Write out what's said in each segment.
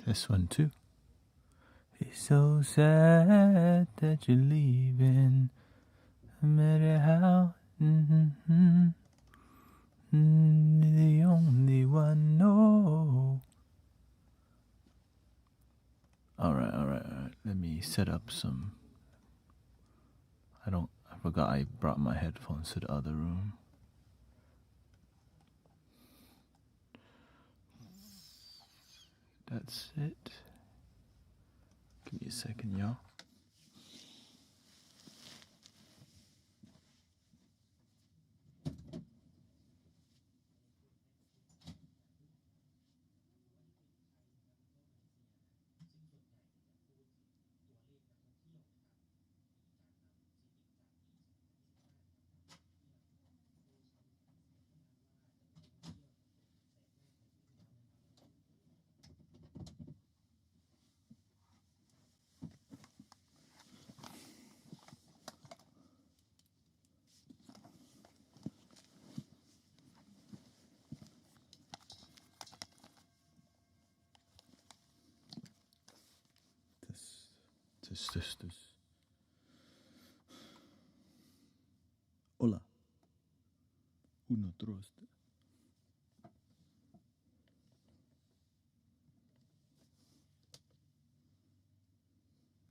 This one too. It's so sad that you're leaving, no matter how. The only one know. All right. Let me set up some. I forgot I brought my headphones to the other room. That's it. Give me a second, y'all. This. Hola. Uno, dos.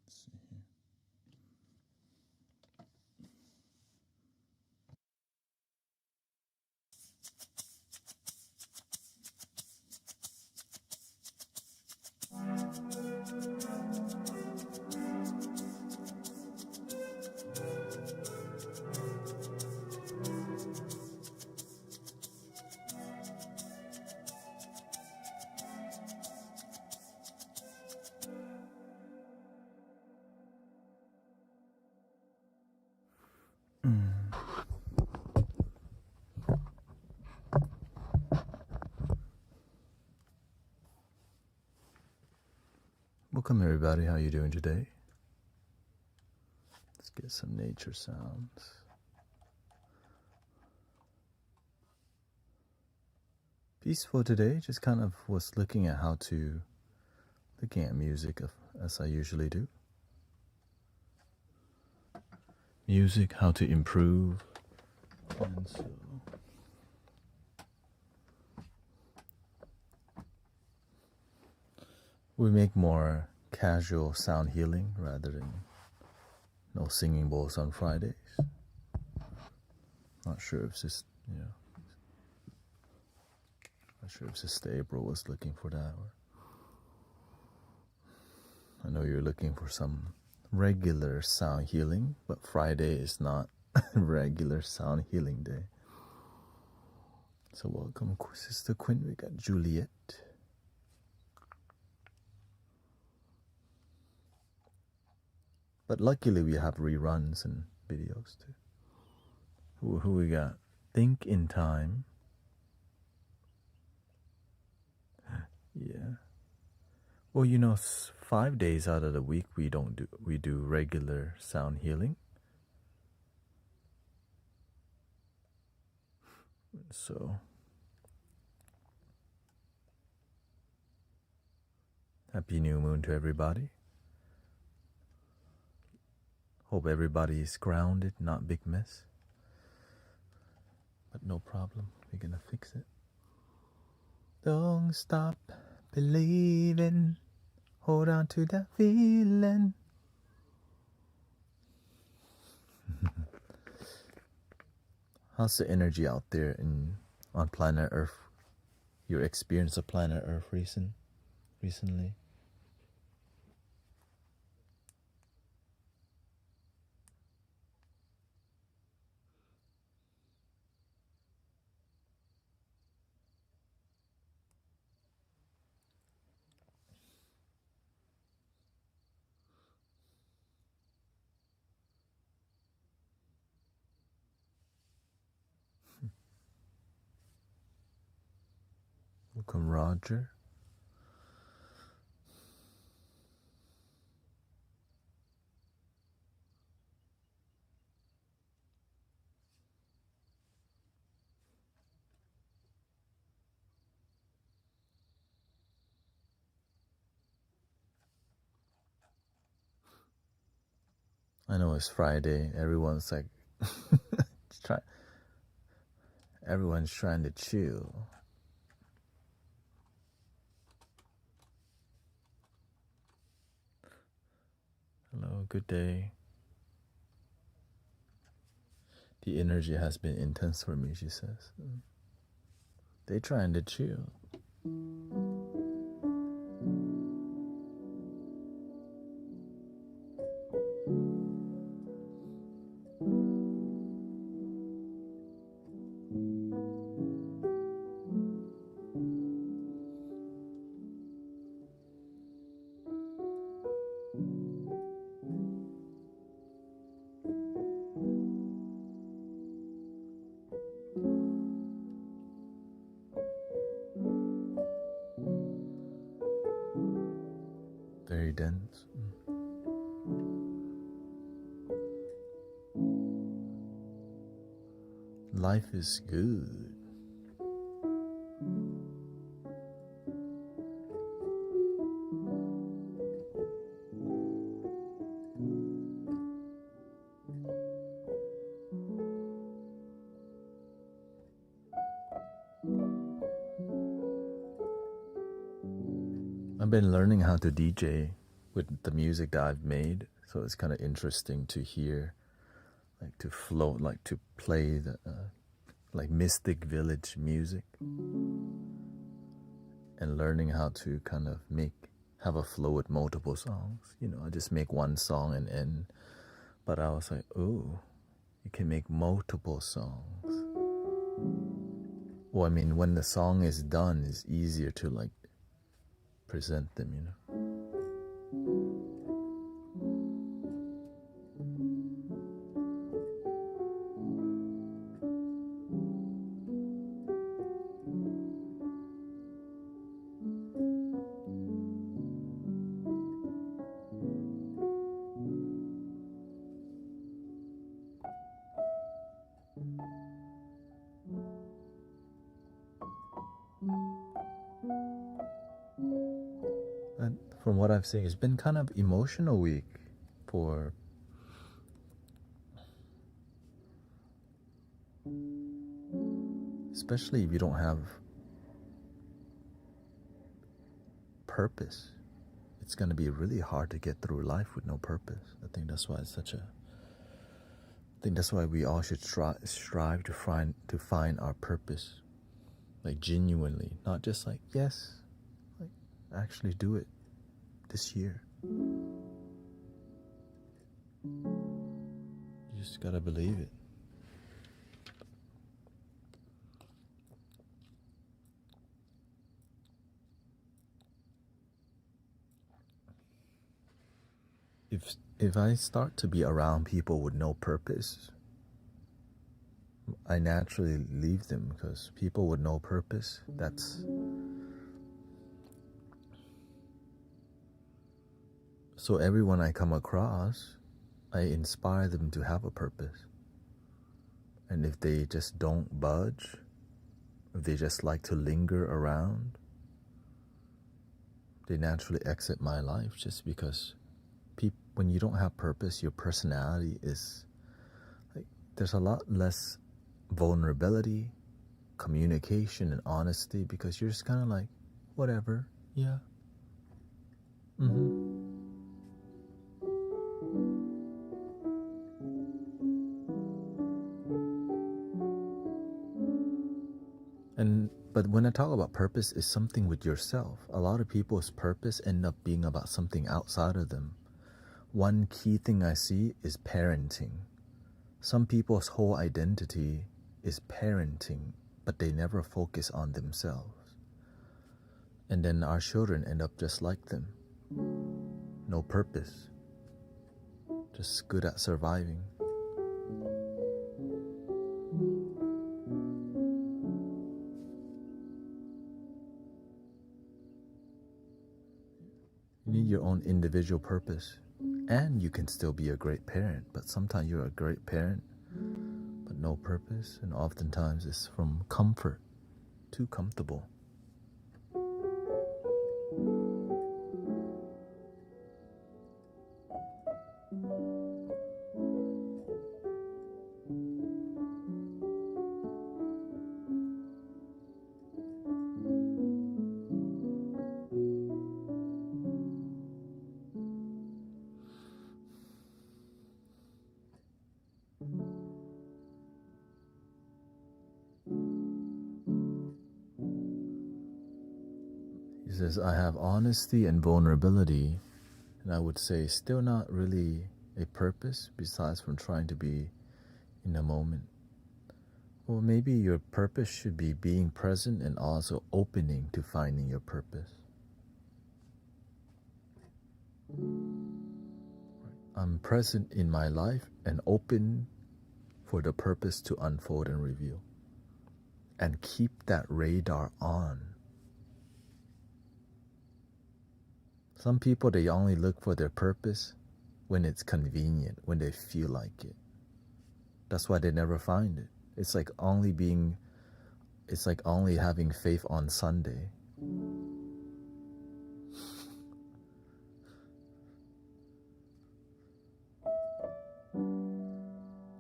Let's see here. Welcome everybody, how you doing today? Let's get some nature sounds. Peaceful today, just kind of was looking at music as I usually do. Music, how to improve, and so we make more casual sound healing rather than no singing bowls on Fridays. Not sure if Sister April was looking for that. I know you're looking for some regular sound healing, but Friday is not regular sound healing day. So welcome, Sister Quinn. We got Juliet. But luckily we have reruns and videos too. Who we got? Think in Time. Yeah. Well, 5 days out of the week we do regular sound healing. So happy new moon to everybody. Hope everybody is grounded, not big mess. But no problem, we're gonna fix it. Don't stop believing. Hold on to that feeling. How's the energy out there on planet Earth? Your experience of planet Earth recently? Welcome, Roger. I know it's Friday. Everyone's like, everyone's trying to chill. Hello, good day. The energy has been intense for me, she says. They trying to chill. Very dense. Life is good. I've been learning how to DJ with the music that I've made, so it's kind of interesting to hear, like to float, like to play the like Mystic Village music, and learning how to kind of have a flow with multiple songs. You know, I just make one song and end, but I was like, oh, you can make multiple songs. Well, I mean, when the song is done, it's easier to like present them, you know. And from what I've seen, it's been kind of emotional week for especially if you don't have purpose. It's going to be really hard to get through life with no purpose. I think that's why it's I think that's why we all should strive to find our purpose, like genuinely, not just like yes, like actually do it this year. You just gotta believe it. If I start to be around people with no purpose, I naturally leave them, because people with no purpose, so everyone I come across, I inspire them to have a purpose. And if they just don't budge, if they just like to linger around, they naturally exit my life, just because when you don't have purpose, your personality is like, there's a lot less vulnerability, communication, and honesty, because you're just kind of like, whatever, yeah. But when I talk about purpose, it's something with yourself. A lot of people's purpose end up being about something outside of them. One key thing I see is parenting. Some people's whole identity is parenting, but they never focus on themselves. And then our children end up just like them. No purpose. Just good at surviving. You need your own individual purpose. And you can still be a great parent, but sometimes you're a great parent, but no purpose, and oftentimes it's from comfort, too comfortable. He says, I have honesty and vulnerability, and I would say still not really a purpose besides from trying to be in the moment. Well, maybe your purpose should be being present and also opening to finding your purpose. I'm present in my life and open for the purpose to unfold and reveal. And keep that radar on. Some people, they only look for their purpose when it's convenient, when they feel like it. That's why they never find it. It's like only having faith on Sunday.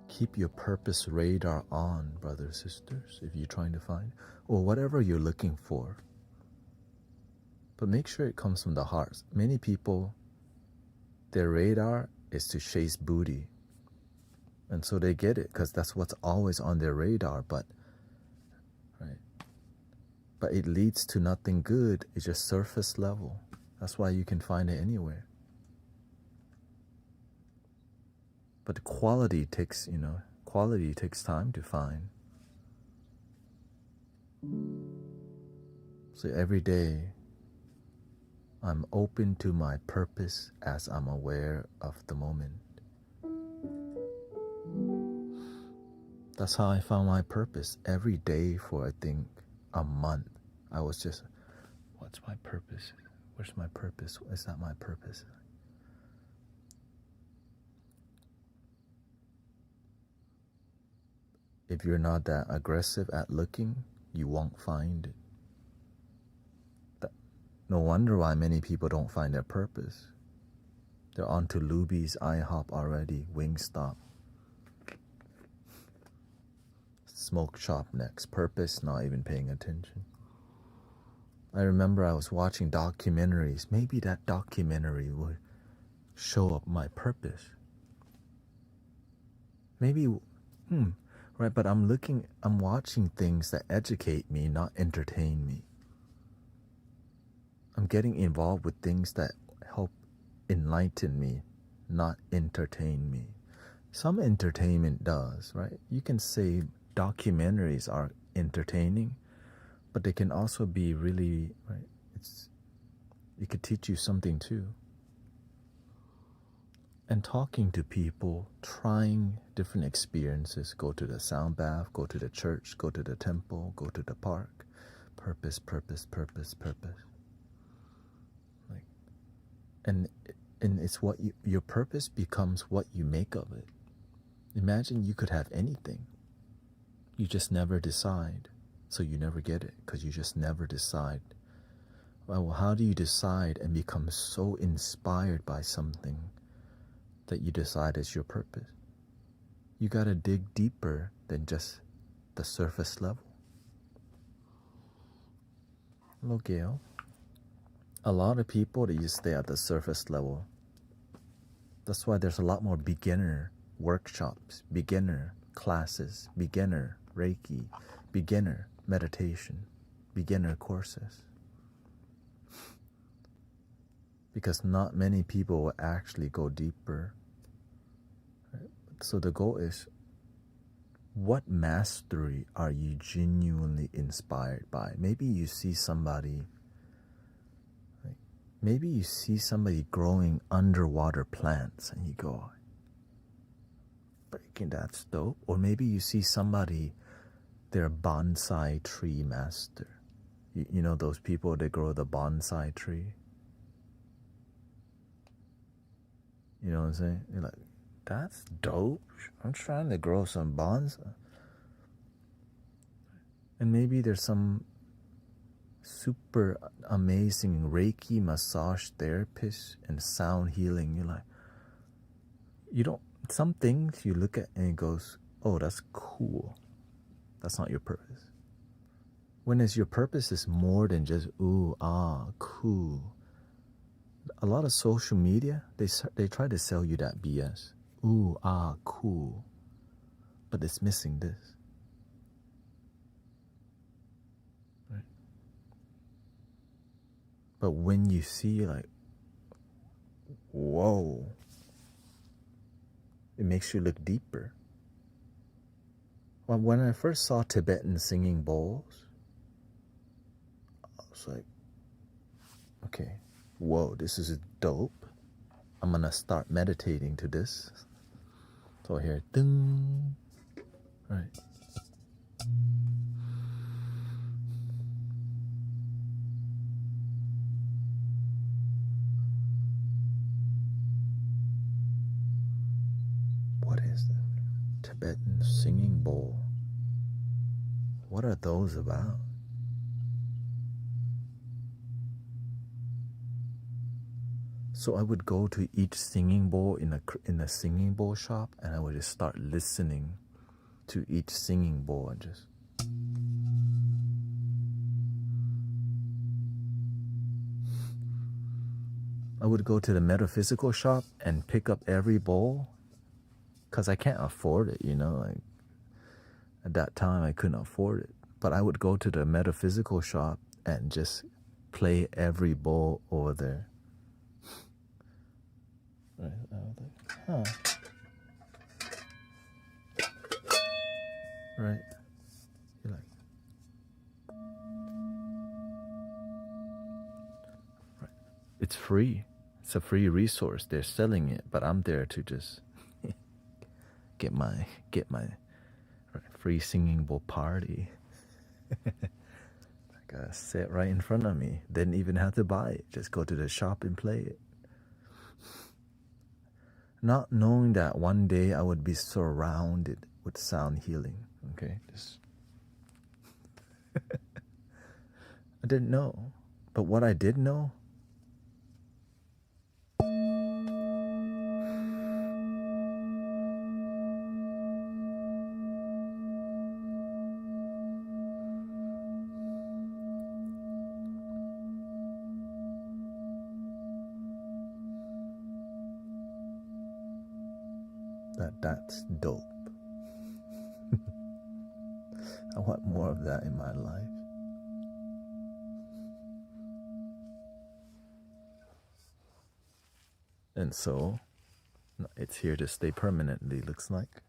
Keep your purpose radar on, brothers, sisters, if you're trying to find, or whatever you're looking for. But make sure it comes from the heart. Many people, their radar is to chase booty. And so they get it because that's what's always on their radar, but it leads to nothing good. It's just surface level. That's why you can find it anywhere. But quality takes time to find. So every day, I'm open to my purpose as I'm aware of the moment. That's how I found my purpose. Every day for, I think, a month, I was just, what's my purpose? Where's my purpose? Is that my purpose? If you're not that aggressive at looking, you won't find it. No wonder why many people don't find their purpose. They're on to Luby's IHOP already, Wingstop. Smoke shop next. Purpose, not even paying attention. I remember I was watching documentaries. Maybe that documentary would show up my purpose. Maybe, right, but I'm watching things that educate me, not entertain me. I'm getting involved with things that help enlighten me, not entertain me. Some entertainment does, right? You can say documentaries are entertaining, but they can also be really, right? It could teach you something too. And talking to people, trying different experiences, go to the sound bath, go to the church, go to the temple, go to the park. Purpose, purpose, purpose, purpose. And it's what your purpose becomes what you make of it. Imagine you could have anything. You just never decide. So you never get it because you just never decide. Well, how do you decide and become so inspired by something that you decide is your purpose? You got to dig deeper than just the surface level. Hello, Gail. A lot of people, they just stay at the surface level. That's why there's a lot more beginner workshops, beginner classes, beginner Reiki, beginner meditation, beginner courses. Because not many people will actually go deeper. So the goal is, what mastery are you genuinely inspired by? Maybe you see somebody growing underwater plants and you go, freaking that's dope. Or maybe you see somebody, they're a bonsai tree master. You know those people that grow the bonsai tree? You know what I'm saying? You're like, that's dope. I'm trying to grow some bonsai. And maybe there's some super amazing Reiki massage therapist and sound healing. You're like, some things you look at and it goes, oh, that's cool. That's not your purpose. When your purpose is more than just, ooh, ah, cool. A lot of social media, they try to sell you that BS. Ooh, ah, cool. But it's missing this. Right? But when you see like, whoa, it makes you look deeper. Well, when I first saw Tibetan singing bowls, I was like, okay, whoa, this is dope. I'm gonna start meditating to this. So here, ding, right. What is that? Tibetan singing bowl. What are those about? So I would go to each singing bowl in a singing bowl shop, and I would just start listening to each singing bowl and just. I would go to the metaphysical shop and pick up every bowl, because I can't afford it, you know, like at that time I couldn't afford it. But I would go to the metaphysical shop and just play every bowl over there. Right, I was like, huh. Right. You're like, right. It's free. It's a free resource. They're selling it, but I'm there to just get my free singing bowl party. Like sit right in front of me. Didn't even have to buy it. Just go to the shop and play it. Not knowing that one day I would be surrounded with sound healing. Okay, just I didn't know. But what I did know, that's dope. I want more of that in my life. And so, it's here to stay permanently, looks like.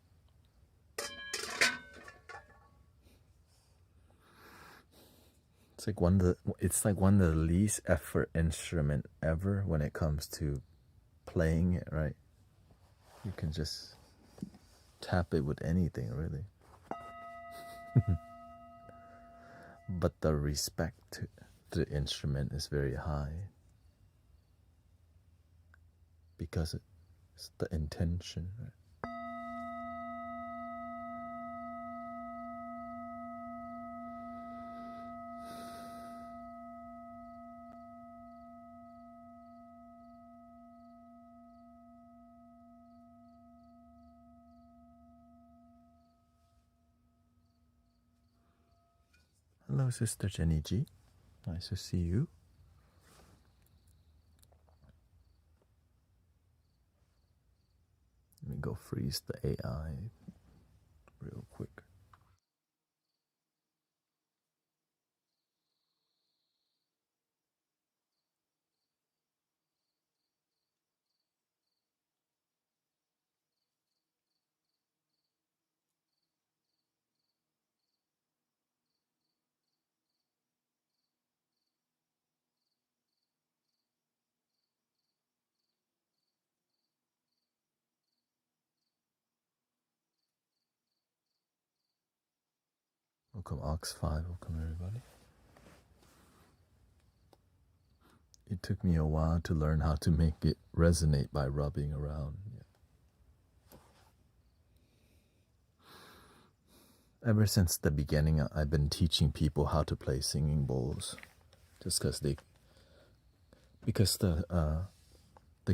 It's like one of the least effort instrument ever when it comes to playing it, right? You can just tap it with anything, really. But the respect to the instrument is very high, because it's the intention, right? Hello, Sister Jenny G. Nice to see you. Let me go freeze the AI real quick. Welcome Ox5, welcome everybody. It took me a while to learn how to make it resonate by rubbing around. Yeah. Ever since the beginning, I've been teaching people how to play singing bowls, just because the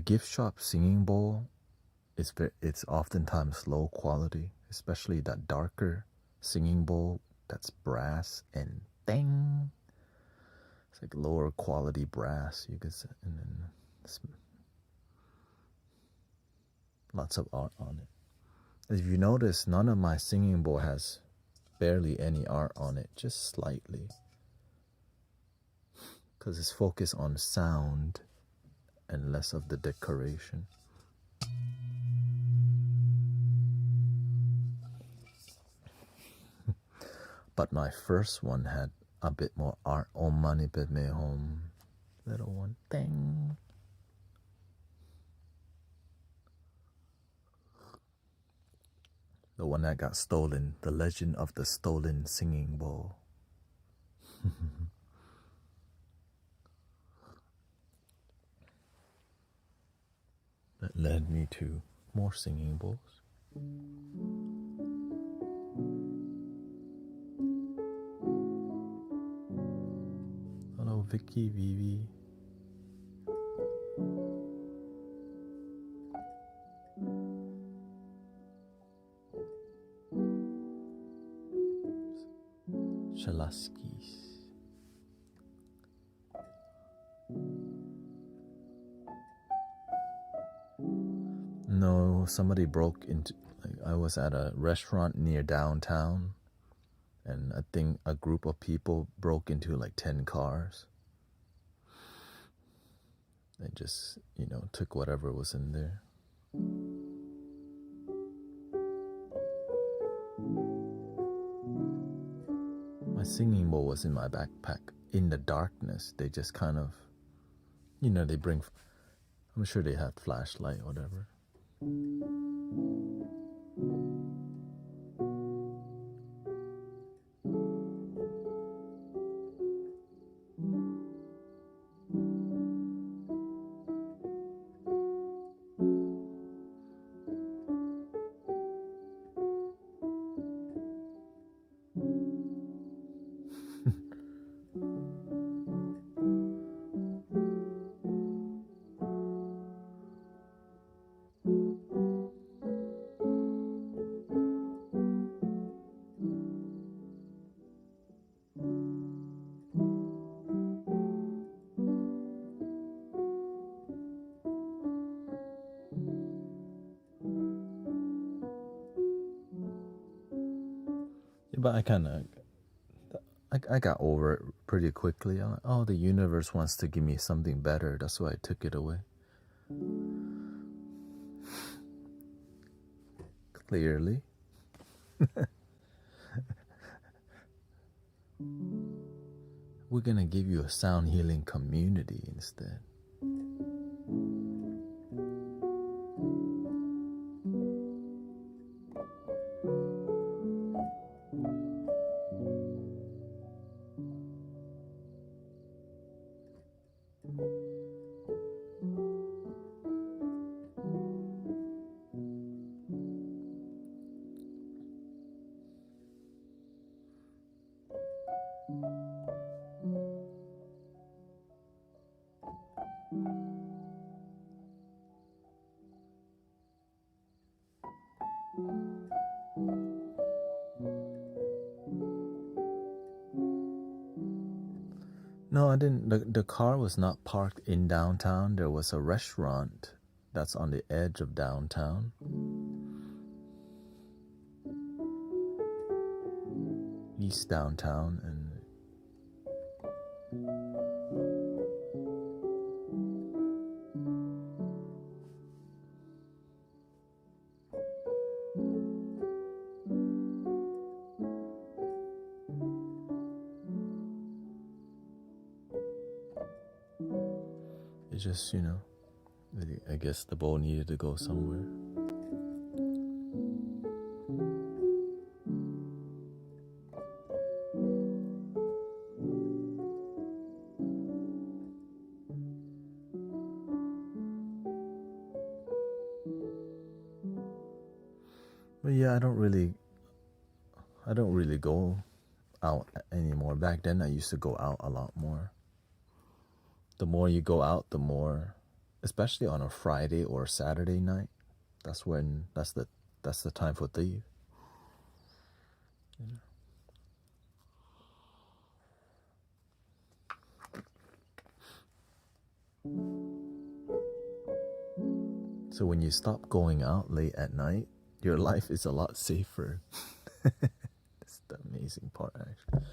gift shop singing bowl it's oftentimes low quality, especially that darker singing bowl that's brass and ding. It's like lower quality brass, you could say, and then lots of art on it. If you notice, none of my singing bowl has barely any art on it, just slightly. because it's focused on sound and less of the decoration. But my first one had a bit more art. Om Mani Padme Hum. Little one. Ding. The one that got stolen. The Legend of the Stolen Singing Bowl. That led me to more singing bowls. Hello, Vicky, Vivi. Shalaskis. No, somebody broke into. I was at a restaurant near downtown, and I think a group of people broke into like 10 cars. They just, took whatever was in there. My singing bowl was in my backpack. In the darkness, they just kind of, they bring, I'm sure they had flashlight or whatever. But I got over it pretty quickly. I'm like, oh, the universe wants to give me something better. That's why I took it away. Clearly. We're gonna give you a sound healing community instead. No, I didn't. The car was not parked in downtown. There was a restaurant that's on the edge of downtown. East downtown, and it just, I guess the bowl needed to go somewhere. But yeah, I don't really go out anymore. Back then I used to go out a lot more. The more you go out, the more, especially on a Friday or Saturday night, that's the time for thief. So when you stop going out late at night, your life is a lot safer. That's the amazing part, actually.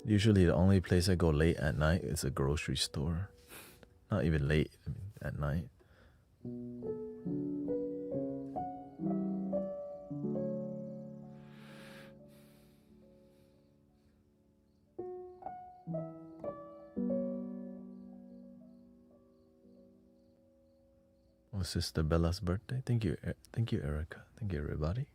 Usually the only place I go late at night is a grocery store. Not even late, I mean, at night. Oh, Sister Bella's birthday. Thank you, Erica. Thank you, everybody.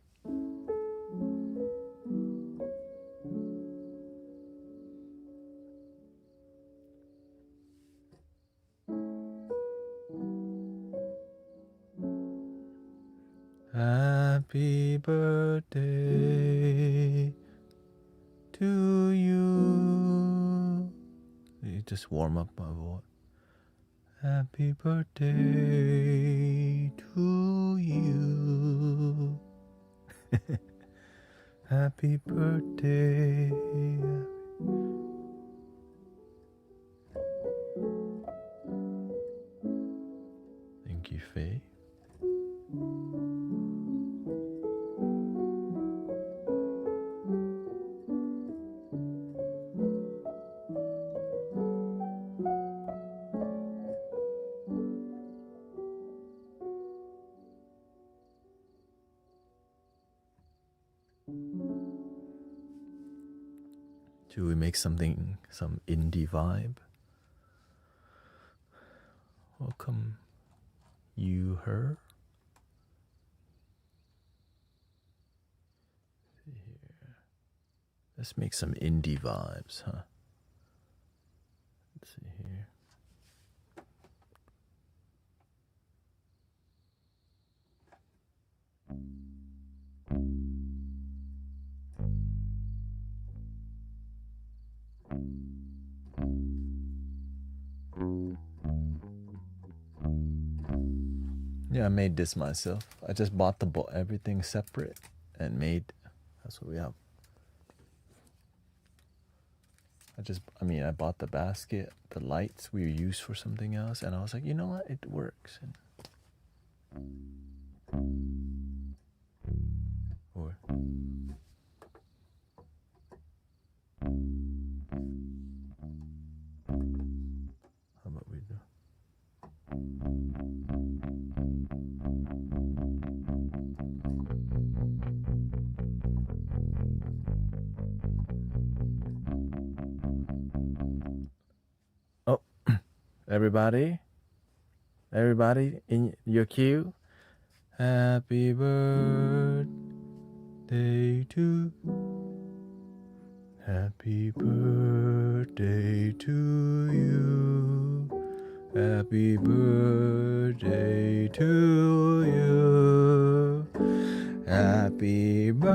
Happy birthday to you. You just warm up my voice. Happy birthday to you. Happy birthday. Thank you, Faye. Should we make something, some indie vibe? Welcome, you, her. Let's see here. Let's make some indie vibes, huh? Let's see here. Yeah, I made this myself. I just bought everything separate and made. That's what we have. I bought the basket, the lights we use for something else, and I was like, you know what, it works. Or how about we do? Oh, everybody in your queue. Happy birthday to. Happy birthday to you. Happy birthday to you. Happy birthday,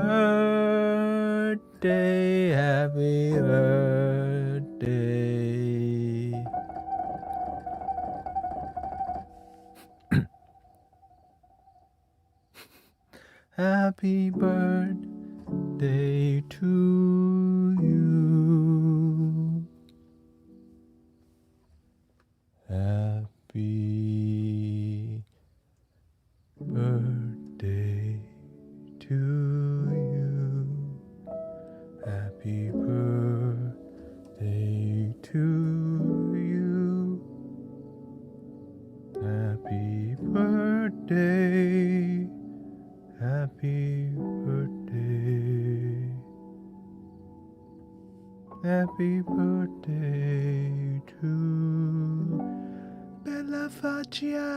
happy birthday. Happy birthday to you. Happy birthday to you. Happy birthday to you. Happy birthday. Happy birthday. Happy birthday to Bella Faccia.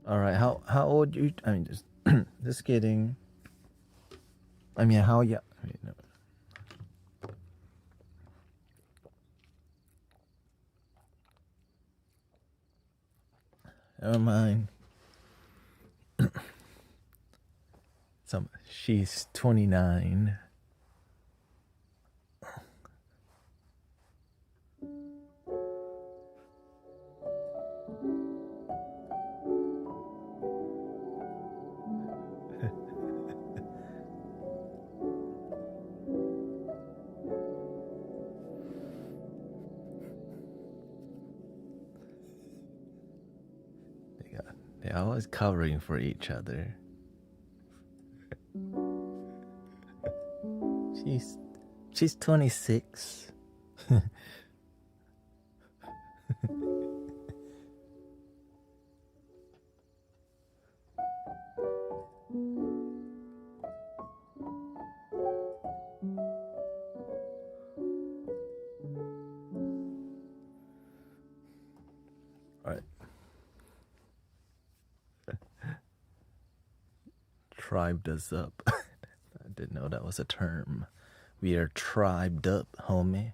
All right, how old you? I mean, just kidding. I mean, how yeah. I mean, no. Never mind. She's 29. They're always covering for each other. She's 26. Alright. Tribed us up. I didn't know that was a term. We are tribed up, homie.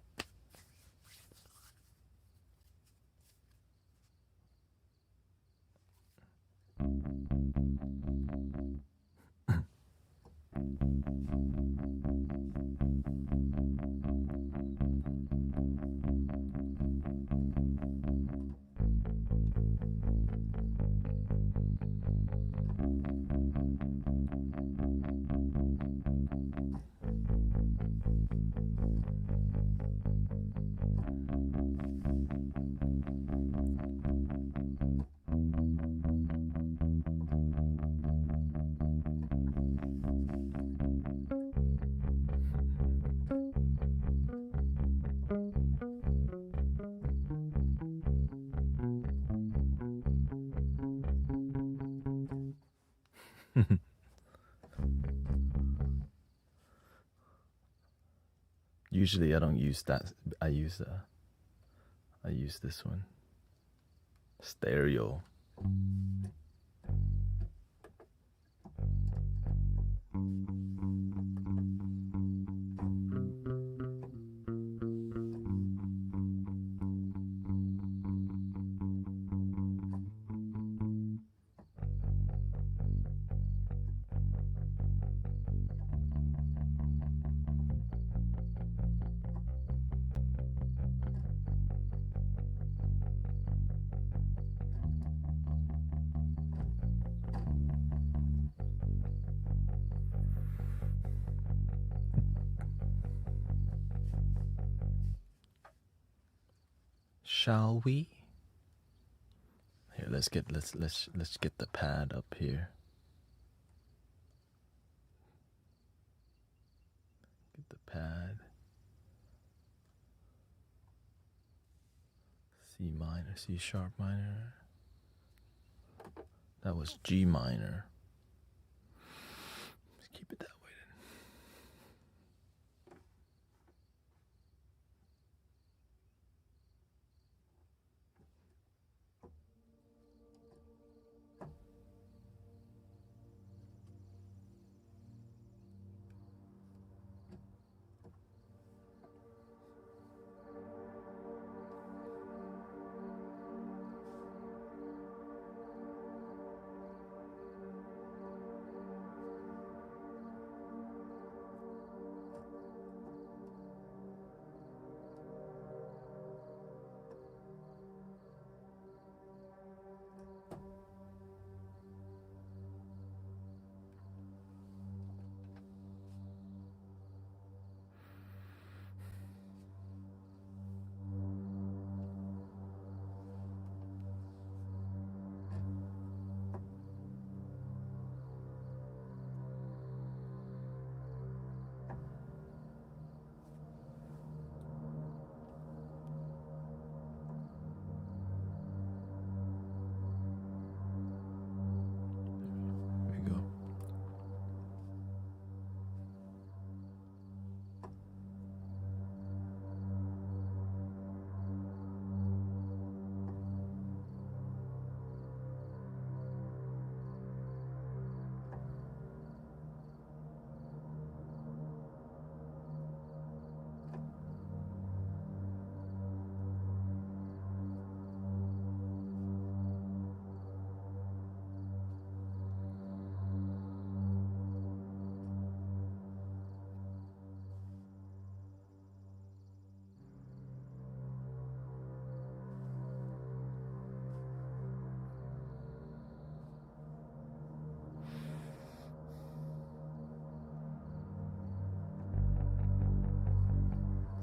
Usually I don't use that. I use this one. Stereo. Shall we? Here, let's get the pad up here. Get the pad. C minor, C sharp minor. That was G minor. Let's keep it that way then.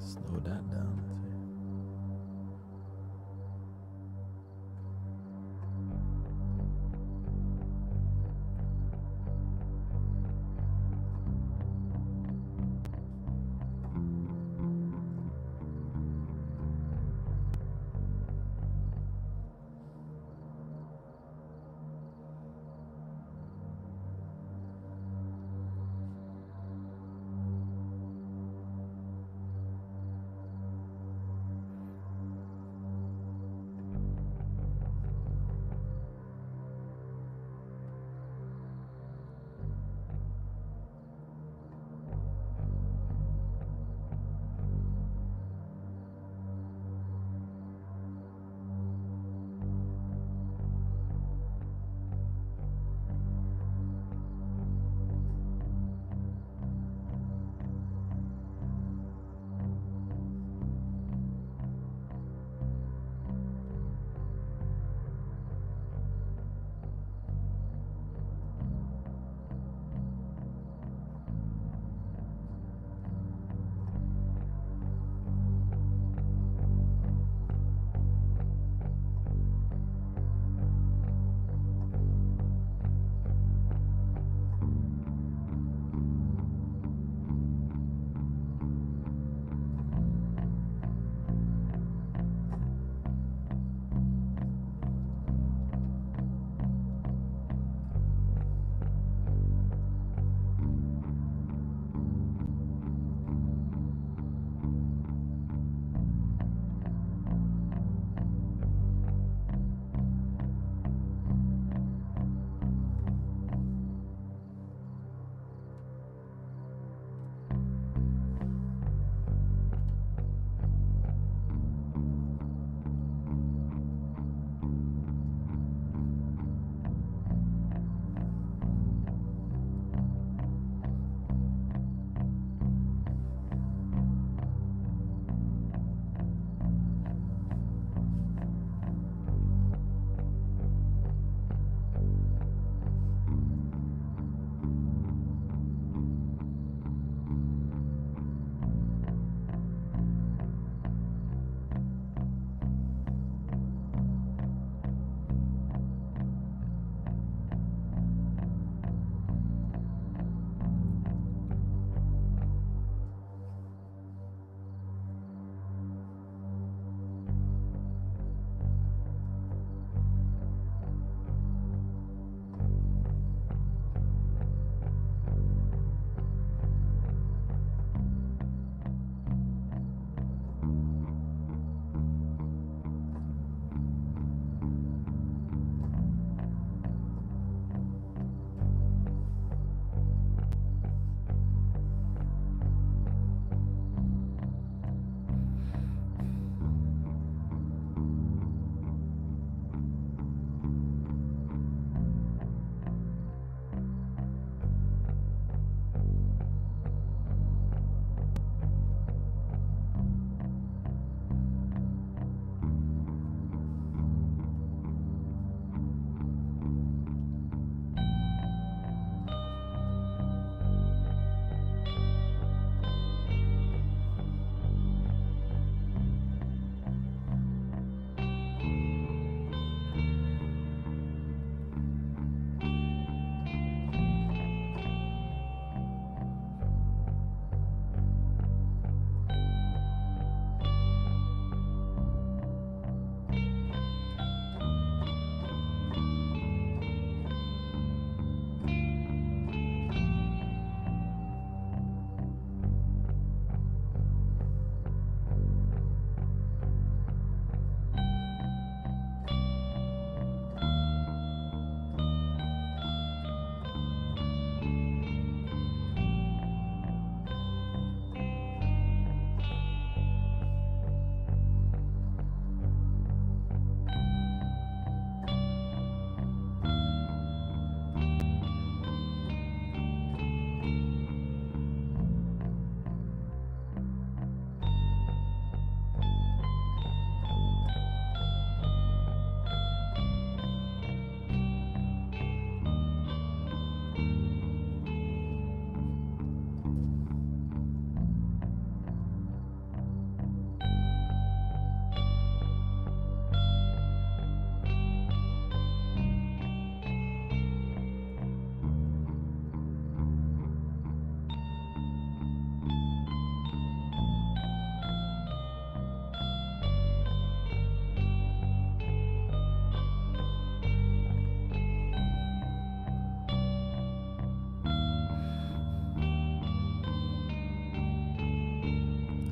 Slow that down.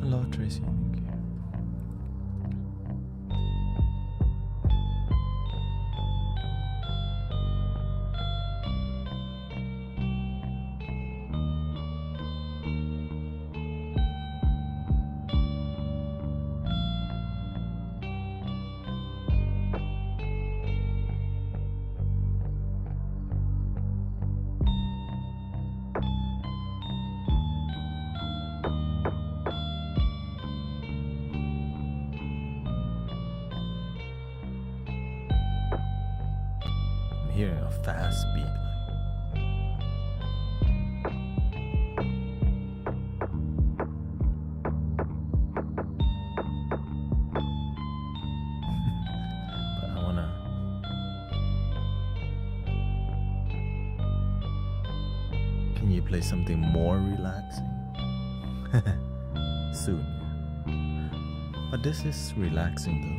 Hello, Tracy. Thank you. Hearing a fast beat. But I wanna. Can you play something more relaxing? Soon. But this is relaxing though.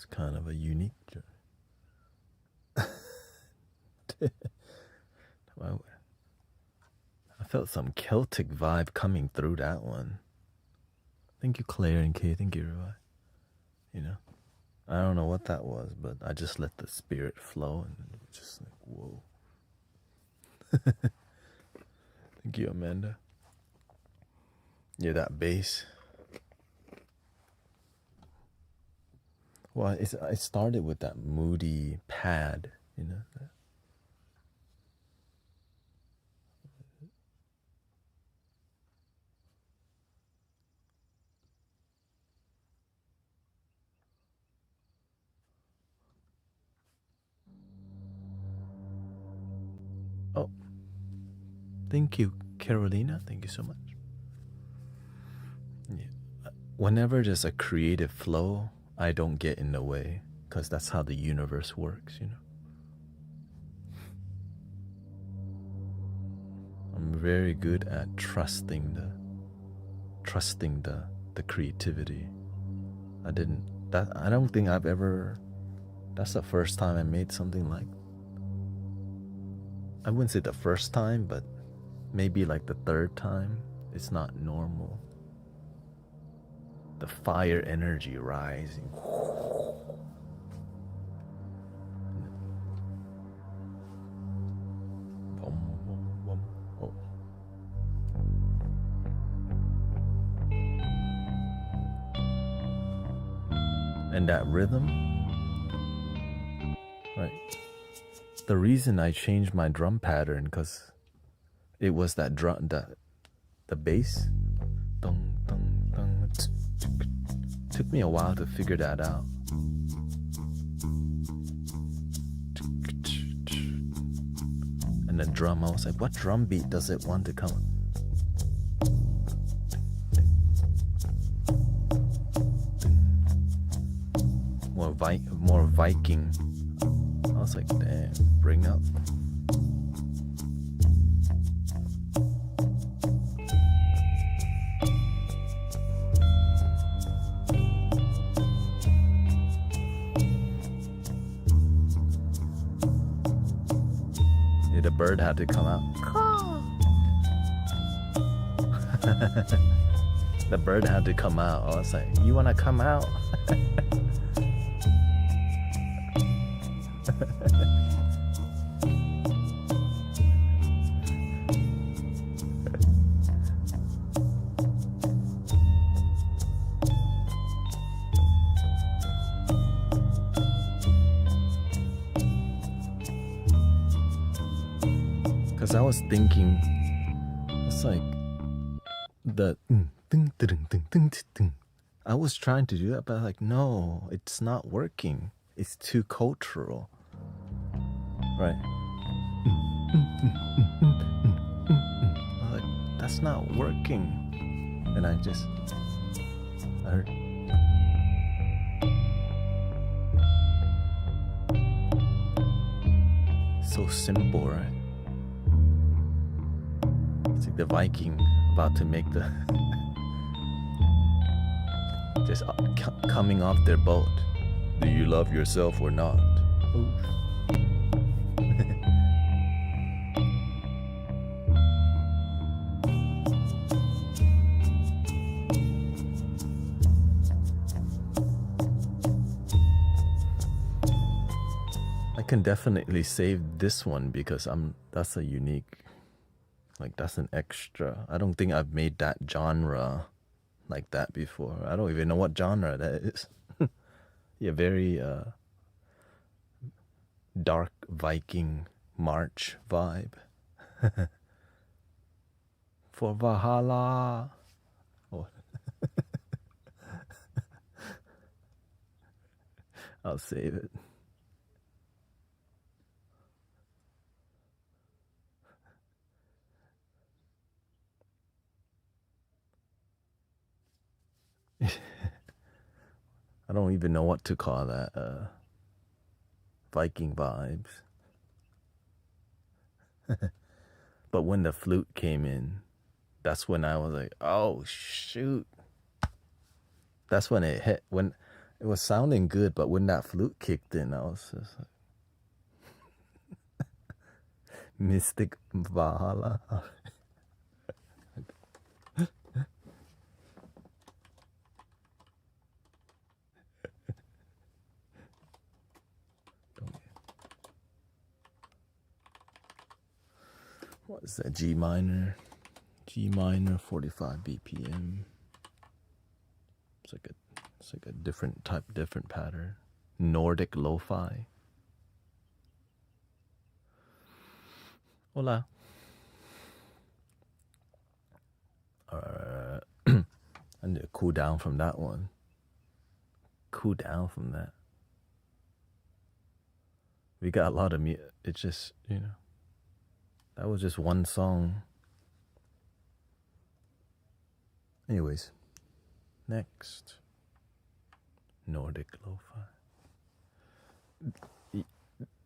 was kind of a unique journey. I felt some Celtic vibe coming through that one. Thank you, Claire and Kay. Thank you, everybody. You know, I don't know what that was, but I just let the spirit flow and just like, whoa. Thank you, Amanda. Yeah, that bass. Well, it started with that moody pad, you know. Oh, thank you, Carolina. Thank you so much. Yeah. Whenever there's a creative flow, I don't get in the way, because that's how the universe works, you know. I'm very good at trusting the creativity. I don't think I've ever. That's the first time I made something like. I wouldn't say the first time, but maybe like the third time. It's not normal. The fire energy rising. And that rhythm, right? The reason I changed my drum pattern, because it was that drum, the bass. Dun, dun, dun. Took me a while to figure that out. And the drum, I was like, what drum beat does it want to come? More Viking. I was like, damn, bring up. Yeah, the bird had to come out. The bird had to come out. I was like, you wanna come out? Because I was thinking, it's like the I was trying to do that, but like, no, it's not working. It's too cultural, right? I'm like, that's not working. And I heard. So simple, right? It's like the Viking about to make the just coming off their boat. Do you love yourself or not? I can definitely save this one because that's a unique, like that's an extra. I don't think I've made that genre like that before. I don't even know what genre that is. Yeah, very dark Viking march vibe. For Valhalla. Oh. I'll save it. I don't even know what to call that. Viking vibes. But when the flute came in, that's when I was like, oh shoot. That's when it hit. It was sounding good, but when that flute kicked in, I was just like, Mystic Valhalla. What is that? G minor, 45 BPM. It's like a different type, different pattern. Nordic lo-fi. Hola. I need to cool down from that one. Cool down from that. We got a lot of music. It's just, that was just one song. Anyways, next. Nordic lo-fi.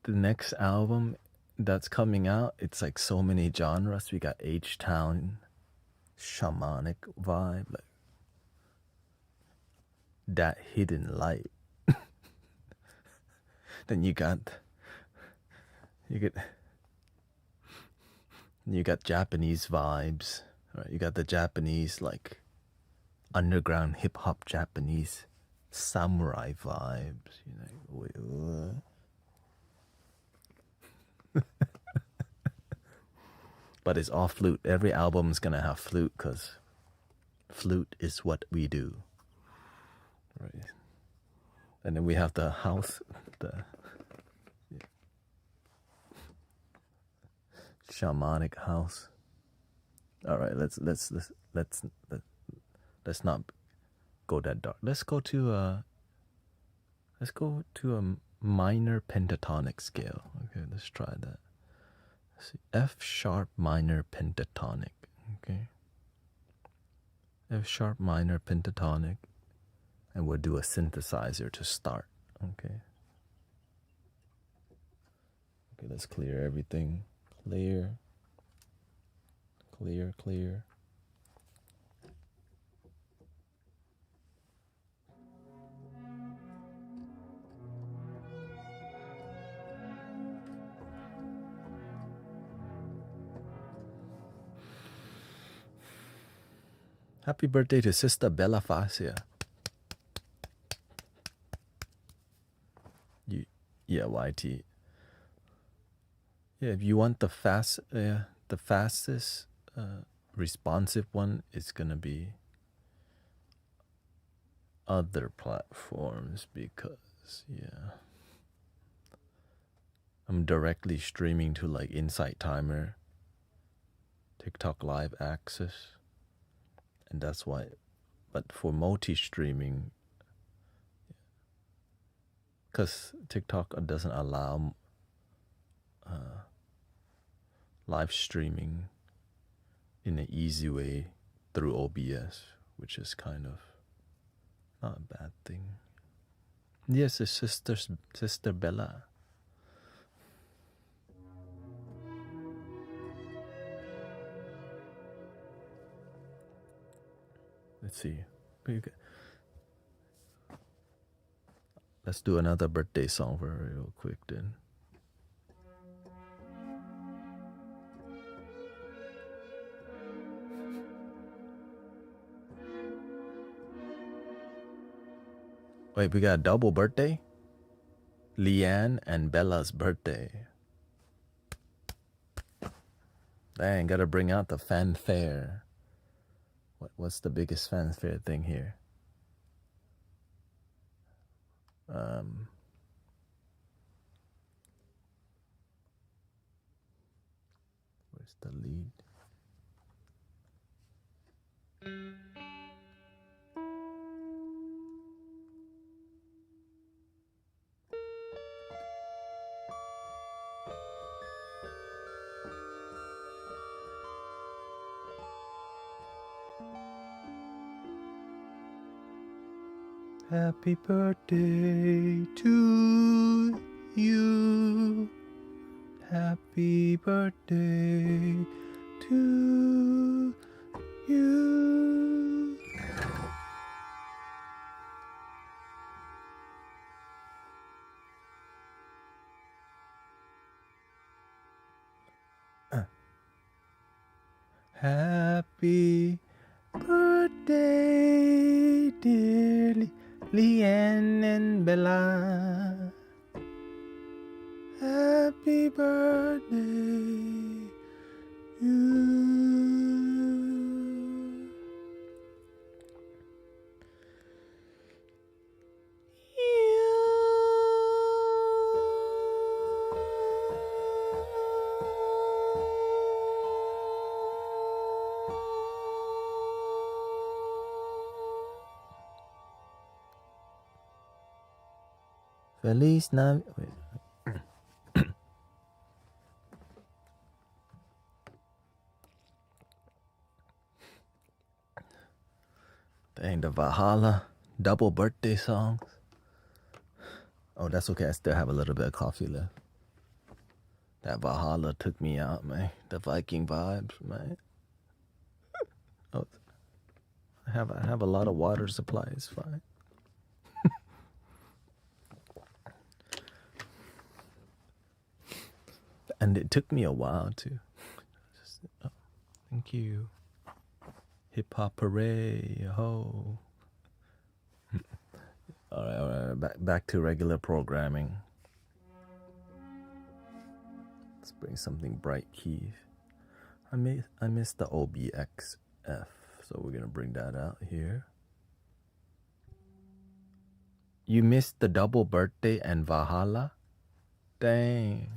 The next album that's coming out, it's like so many genres. We got H-Town, Shamanic vibe, like that hidden light. Then you got Japanese vibes, right? You got the Japanese like underground hip hop Japanese samurai vibes. Wait, what? But it's all flute. Every album's gonna have flute because flute is what we do, right? And then we have the house, the shamanic house. All right, let's not go that dark. Let's go to a minor pentatonic scale. Okay, let's try that. Let's see. F sharp minor pentatonic. Okay. F sharp minor pentatonic, and we'll do a synthesizer to start. Okay. Okay, let's clear everything. Clear. Happy birthday to Sister Bella Fascia. Yeah, YT. Yeah, if you want the fastest responsive one, it's gonna be other platforms because I'm directly streaming to like Insight Timer, TikTok Live Access, and that's why. But for multi-streaming, because TikTok doesn't allow live streaming in an easy way through OBS, which is kind of not a bad thing. Yes, it's Sister Bella. Let's see. Let's do another birthday song for her real quick then. Wait, we got a double birthday? Leanne and Bella's birthday. Dang, gotta bring out the fanfare. What's the biggest fanfare thing here? Where's the lead? Happy birthday to you. Happy birthday to you. Happy birthday, dear Leanne and Bella. Happy birthday, you. Feliz Navidad. Dang, the Valhalla double birthday songs. Oh, that's okay. I still have a little bit of coffee left. That Valhalla took me out, man. The Viking vibes, man. Oh, I have a lot of water supply. It's fine. And it took me a while to. Oh, thank you. Hip hop hooray, ho. All right. Back to regular programming. Let's bring something bright, Keith. I missed the OBXF, so we're gonna bring that out here. You missed the double birthday and Valhalla? Dang.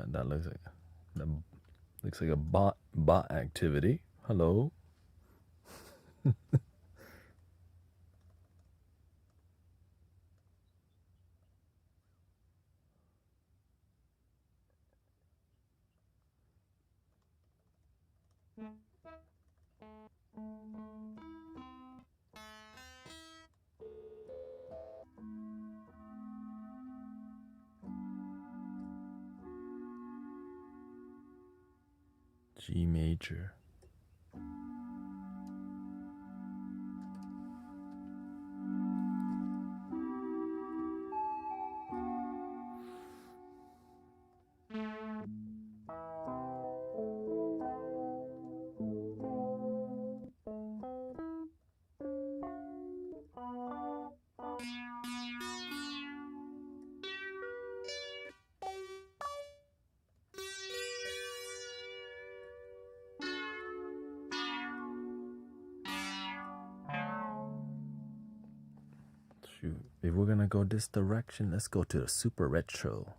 That looks like a bot activity. Hello. G major. If we're gonna go this direction, let's go to the super retro.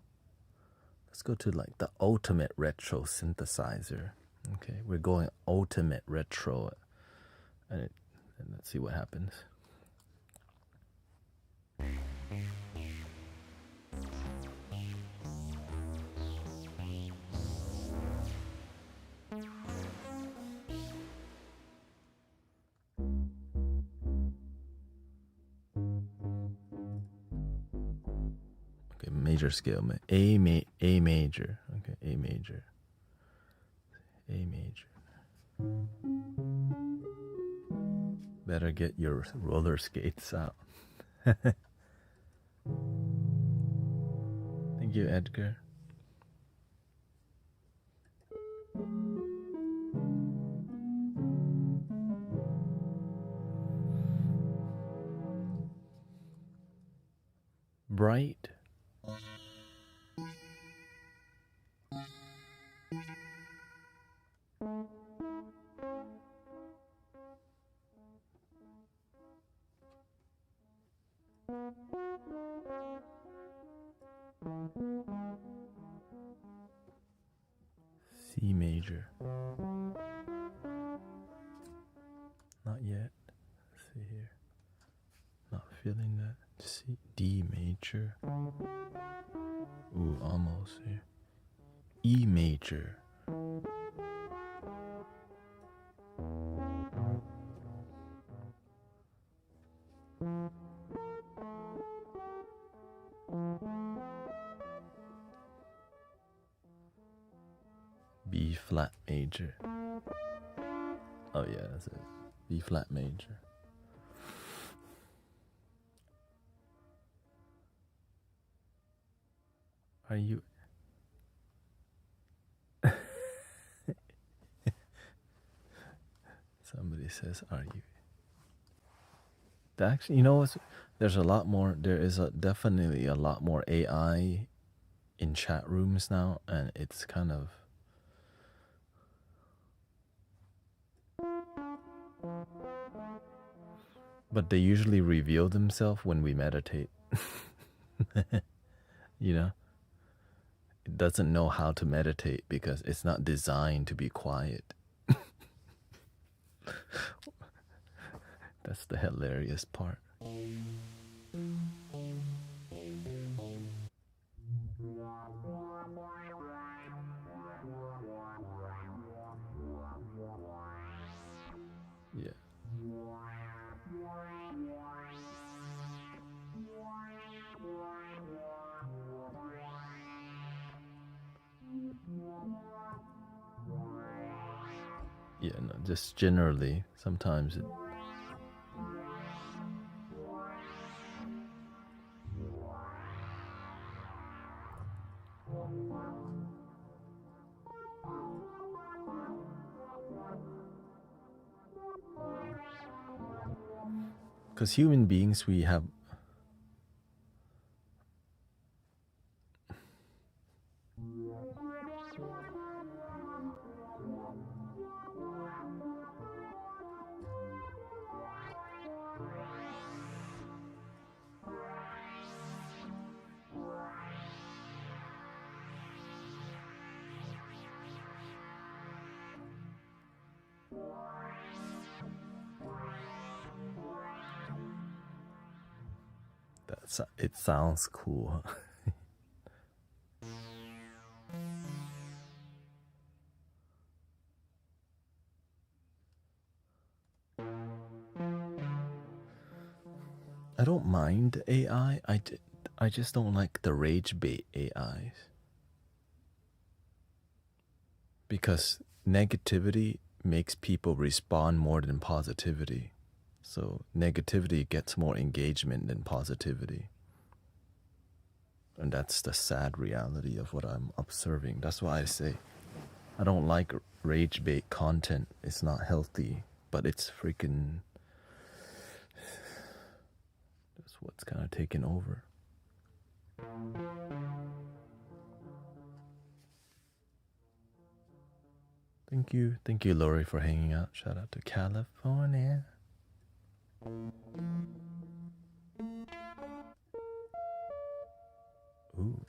Let's go to like the ultimate retro synthesizer. Okay, we're going ultimate retro, and let's see what happens. Major scale, A major. Okay, A major. Better get your roller skates out. Thank you, Edgar. Bright. C major. Not yet. Let's see here. Not feeling that. C, D major. Ooh, almost here. E major. flat major. Oh yeah, that's it. B flat major. Are you? Somebody says, "Are you?" Actually, you know what? There's a lot more. There is definitely a lot more AI in chat rooms now, and it's kind of. But they usually reveal themselves when we meditate. You know? It doesn't know how to meditate because it's not designed to be quiet. That's the hilarious part. Yeah. Yeah, no, just generally, sometimes it. Because human beings, we have. It sounds cool. I don't mind AI. I just don't like the rage bait AIs. Because negativity makes people respond more than positivity. So negativity gets more engagement than positivity. And that's the sad reality of what I'm observing. That's why I say I don't like rage bait content. It's not healthy, but it's freaking. That's what's kind of taken over. Thank you, Lori, for hanging out. Shout out to California. Ooh.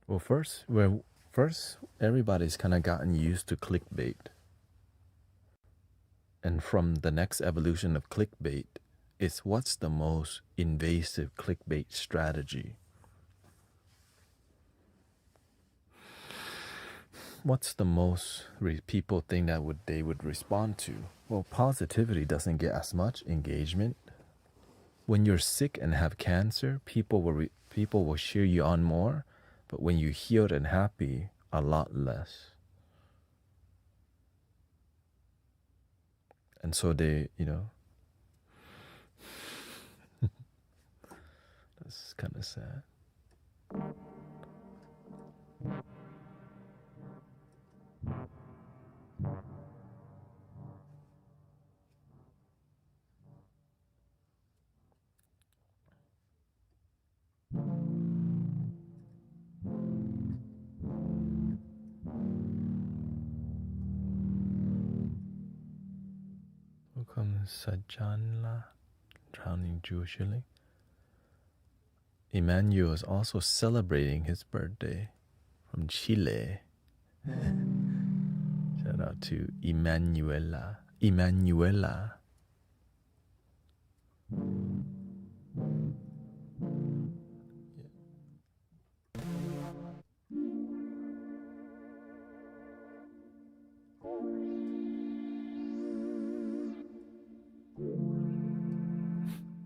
Well, first everybody's kind of gotten used to clickbait. And from the next evolution of clickbait, it's what's the most invasive clickbait strategy? What's the most people think that they would respond to? Well, positivity doesn't get as much engagement. When you're sick and have cancer, people will cheer you on more, but when you're healed and happy, a lot less. And so they, that's kind of sad. Welcome, Sajanla, drowning Jewish healing. Emmanuel is also celebrating his birthday from Chile. Shout out to Emanuela.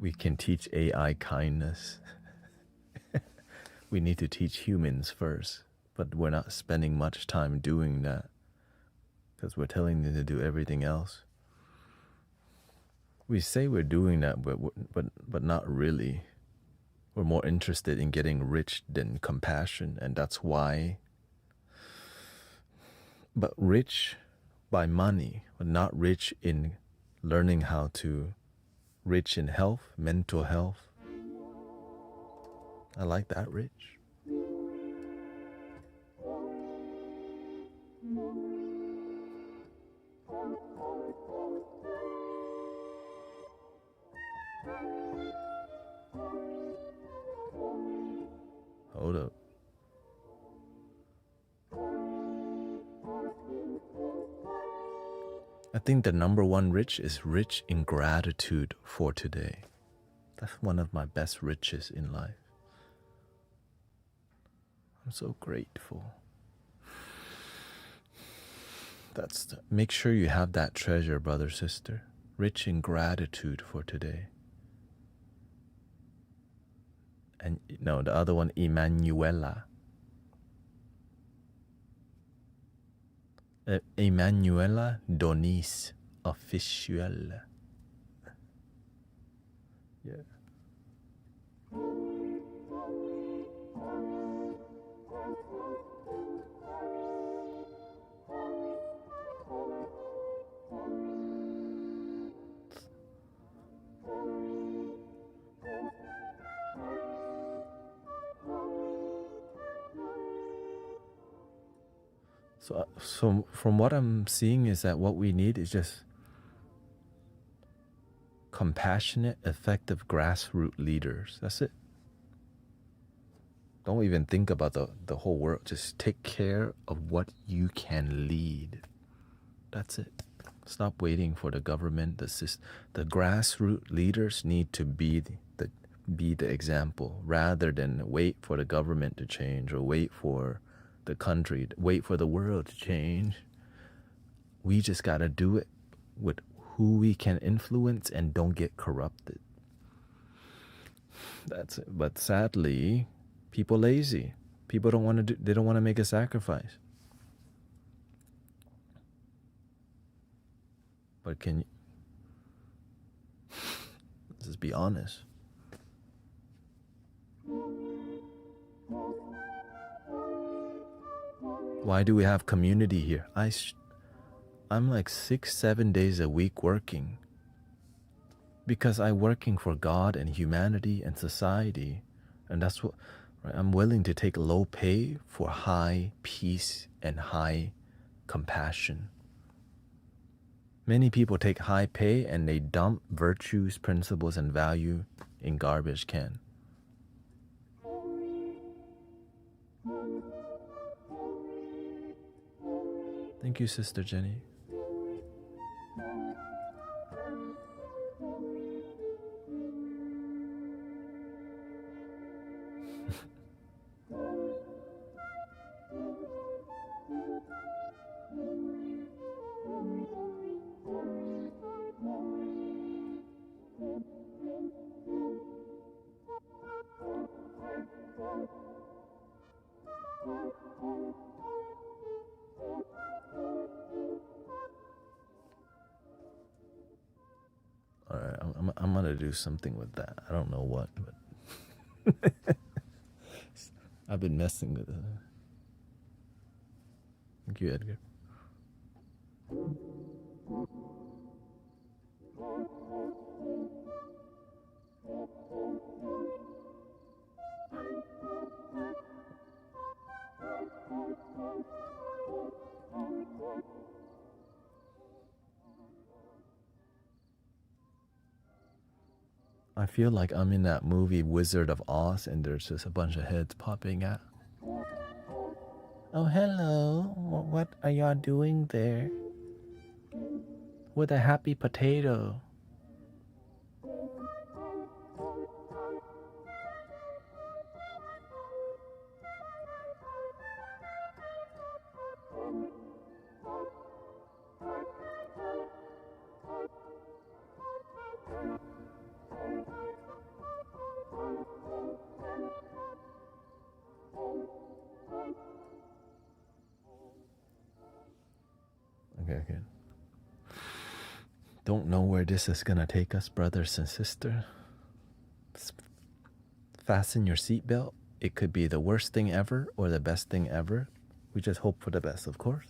we can teach AI kindness. We need to teach humans first, but we're not spending much time doing that because we're telling them to do everything else. We say we're doing that, but not really. We're more interested in getting rich than compassion, and that's why. But rich by money, but not rich in learning how to, rich in health, mental health. I like that rich. Hold up. I think the number one rich is rich in gratitude for today. That's one of my best riches in life. I'm so grateful. Make sure you have that treasure, brother, sister. Rich in gratitude for today. And no, the other one, Emanuela. Emanuela Donis Official. Yeah. So from what I'm seeing is that what we need is just compassionate, effective grassroots leaders. That's it. Don't even think about the whole world. Just take care of what you can lead. That's it. Stop waiting for the government. The grassroots leaders need to be the example rather than wait for the government to change or wait for the country, wait for the world to change. We just got to do it with who we can influence and don't get corrupted. That's it. But sadly, people lazy. People don't want to they don't want to make a sacrifice. But can you just be honest? Why do we have community here? I'm like 6-7 days a week working because I'm working for God and humanity and society, and that's what I'm willing to take low pay for high peace and high compassion. Many people take high pay and they dump virtues, principles, and value in garbage can. Thank you, Sister Jenny. All right, I'm gonna do something with that. I don't know what, but I've been messing with it. Thank you, Edgar. I feel like I'm in that movie Wizard of Oz and there's just a bunch of heads popping out. Oh, hello. What are y'all doing there? With a happy potato. Don't know where this is gonna take us, brothers and sisters. Fasten your seatbelt. It could be the worst thing ever or the best thing ever. We just hope for the best, of course.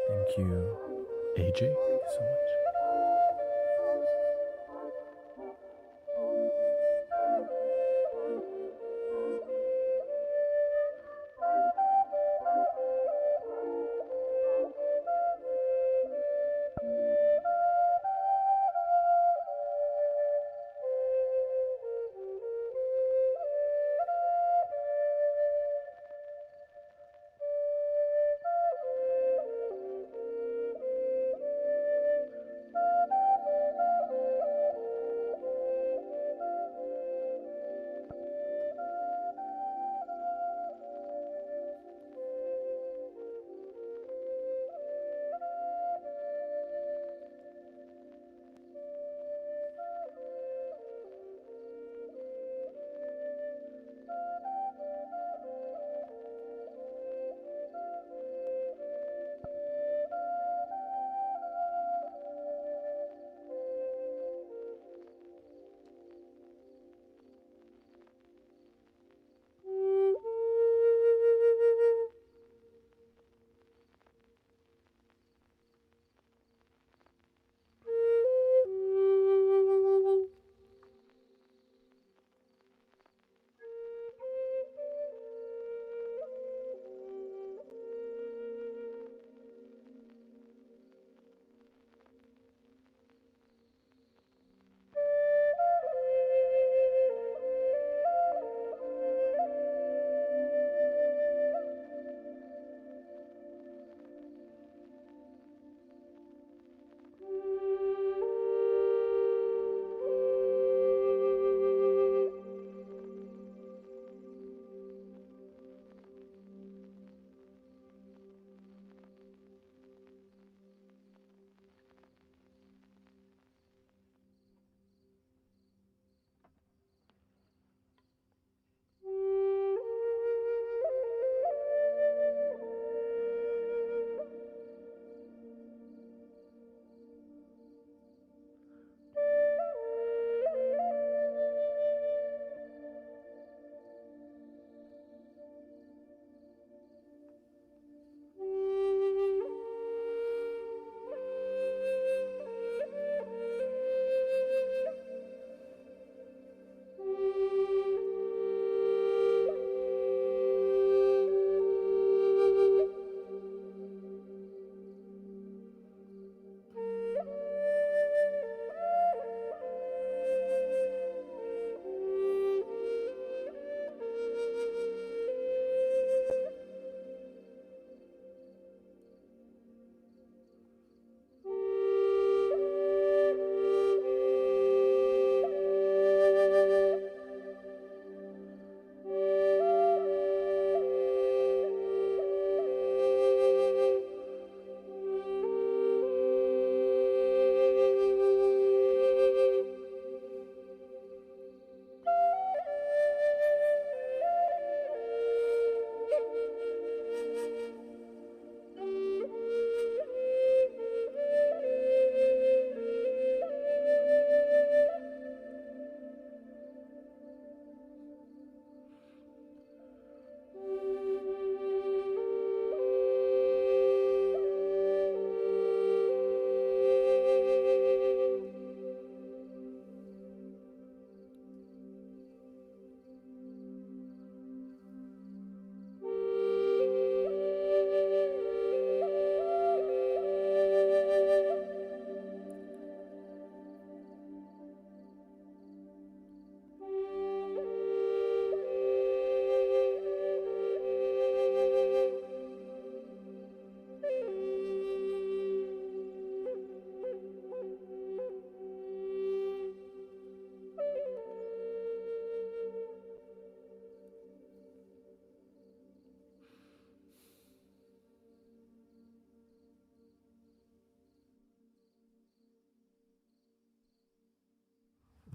Thank you, AJ. Thank you so much.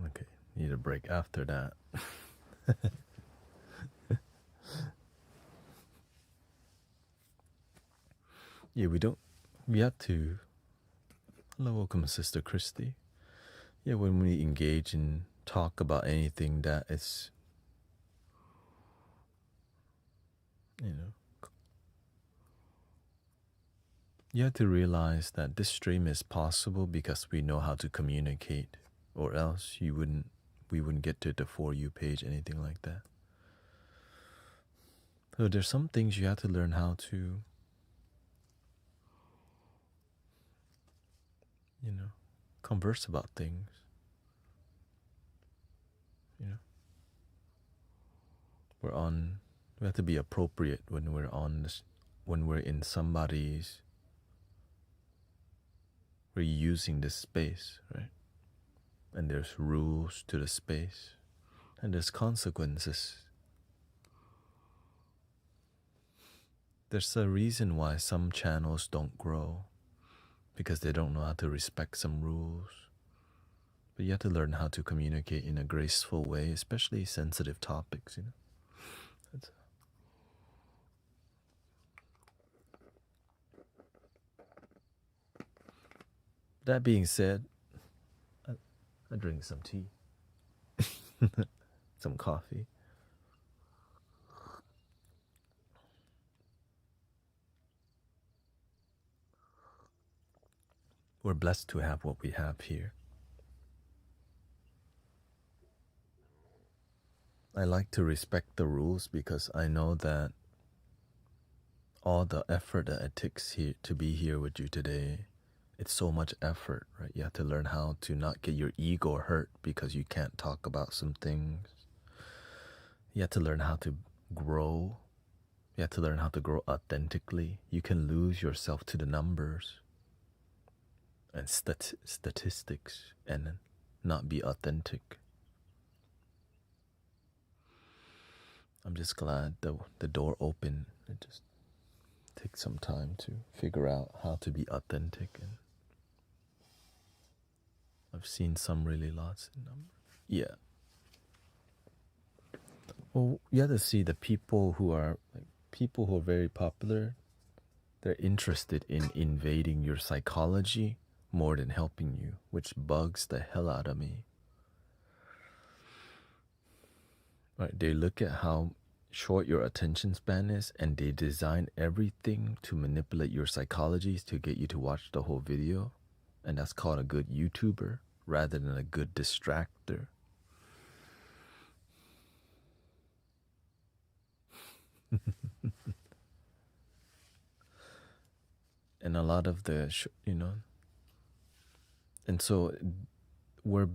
Okay, need a break after that. Yeah, we have to. Hello, welcome, Sister Christy. Yeah, when we engage and talk about anything that is, you know, You have to realize that this stream is possible because we know how to communicate, or else we wouldn't get to the For You page, anything like that. So there's some things you have to learn how to, converse about things. We have to be appropriate when we're on this, when we're in somebody's, we're using this space, right? And there's rules to the space, and there's consequences. There's a reason why some channels don't grow, because they don't know how to respect some rules. But you have to learn how to communicate in a graceful way, especially sensitive topics, That being said, I drink some tea, some coffee. We're blessed to have what we have here. I like to respect the rules because I know that all the effort that it takes here to be here with you today, it's so much effort, right? You have to learn how to not get your ego hurt because you can't talk about some things. You have to learn how to grow. You have to learn how to grow authentically. You can lose yourself to the numbers and statistics and not be authentic. I'm just glad the door opened. It just takes some time to figure out how to be authentic, and I've seen some really lots in numbers. Yeah. Well, you have to see the people who are very popular. They're interested in invading your psychology more than helping you, which bugs the hell out of me. Right? They look at how short your attention span is, and they design everything to manipulate your psychology to get you to watch the whole video, and that's called a good YouTuber rather than a good distractor. And a lot of the and so we're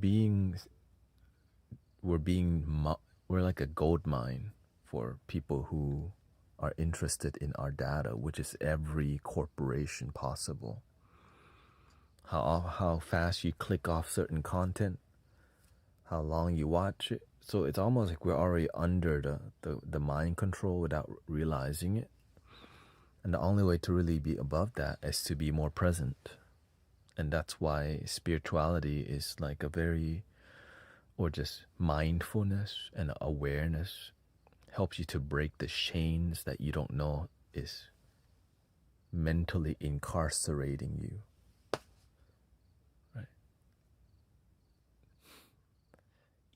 like a gold mine for people who are interested in our data, which is every corporation possible. How fast you click off certain content, how long you watch it. So it's almost like we're already under the mind control without realizing it. And the only way to really be above that is to be more present. And that's why spirituality is like or just mindfulness and awareness helps you to break the chains that you don't know is mentally incarcerating you. Right?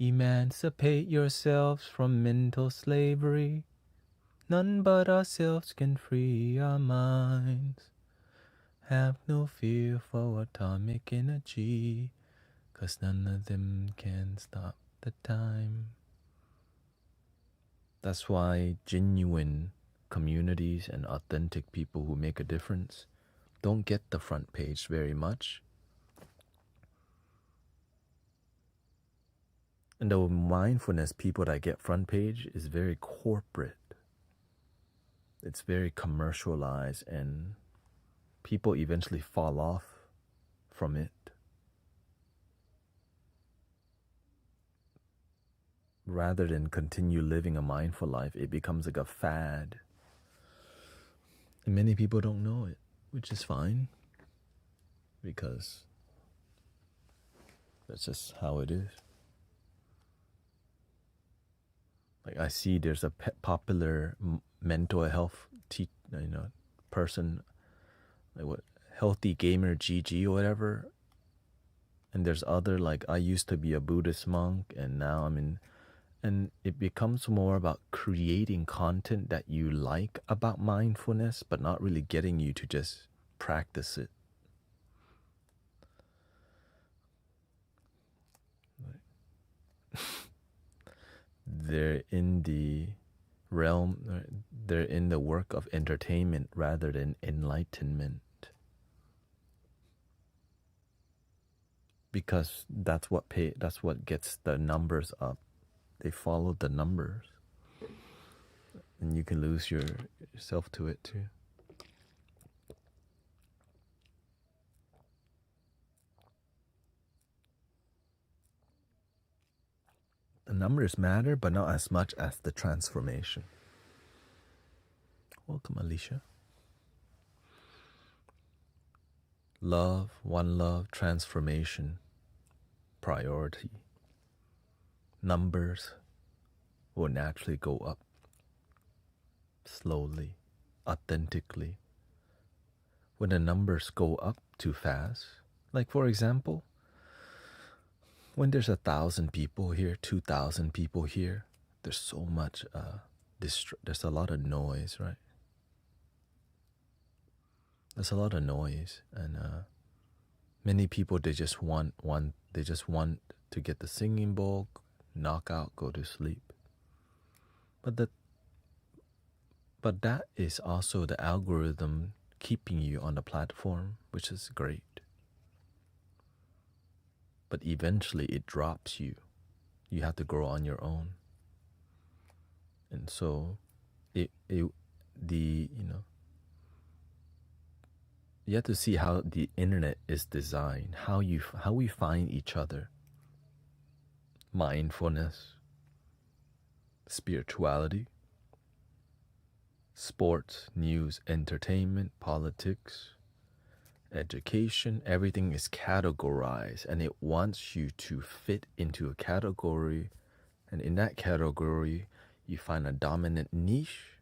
Emancipate yourselves from mental slavery. None but ourselves can free our minds. Have no fear for atomic energy, 'cause none of them can stop the time. That's why genuine communities and authentic people who make a difference don't get the front page very much. And the mindfulness people that get front page is very corporate. It's very commercialized, and people eventually fall off from it. Rather than continue living a mindful life, it becomes like a fad. And many people don't know it, which is fine, because that's just how it is. Like I see there's a popular mental health person, like what, Healthy Gamer GG or whatever. And there's other, like, I used to be a Buddhist monk and now I'm in, and it becomes more about creating content that you like about mindfulness, but not really getting you to just practice it. They're in the realm, they're in the work of entertainment rather than enlightenment. Because that's what gets the numbers up. They follow the numbers. And you can lose yourself to it too. The numbers matter, but not as much as the transformation. Welcome, Alicia. Love, one love, transformation, priority. Numbers will naturally go up. Slowly, authentically. When the numbers go up too fast, like for example, when there's 1,000 people here, 2,000 people here, there's so much, there's a lot of noise, right? There's a lot of noise, and many people, they just want to get the singing bowl, knock out, go to sleep. But that is also the algorithm keeping you on the platform, which is great. But eventually it drops you. You have to grow on your own. And so you have to see how the internet is designed, how we find each other. Mindfulness, spirituality, sports, news, entertainment, politics, education, everything is categorized, and it wants you to fit into a category, and in that category you find a dominant niche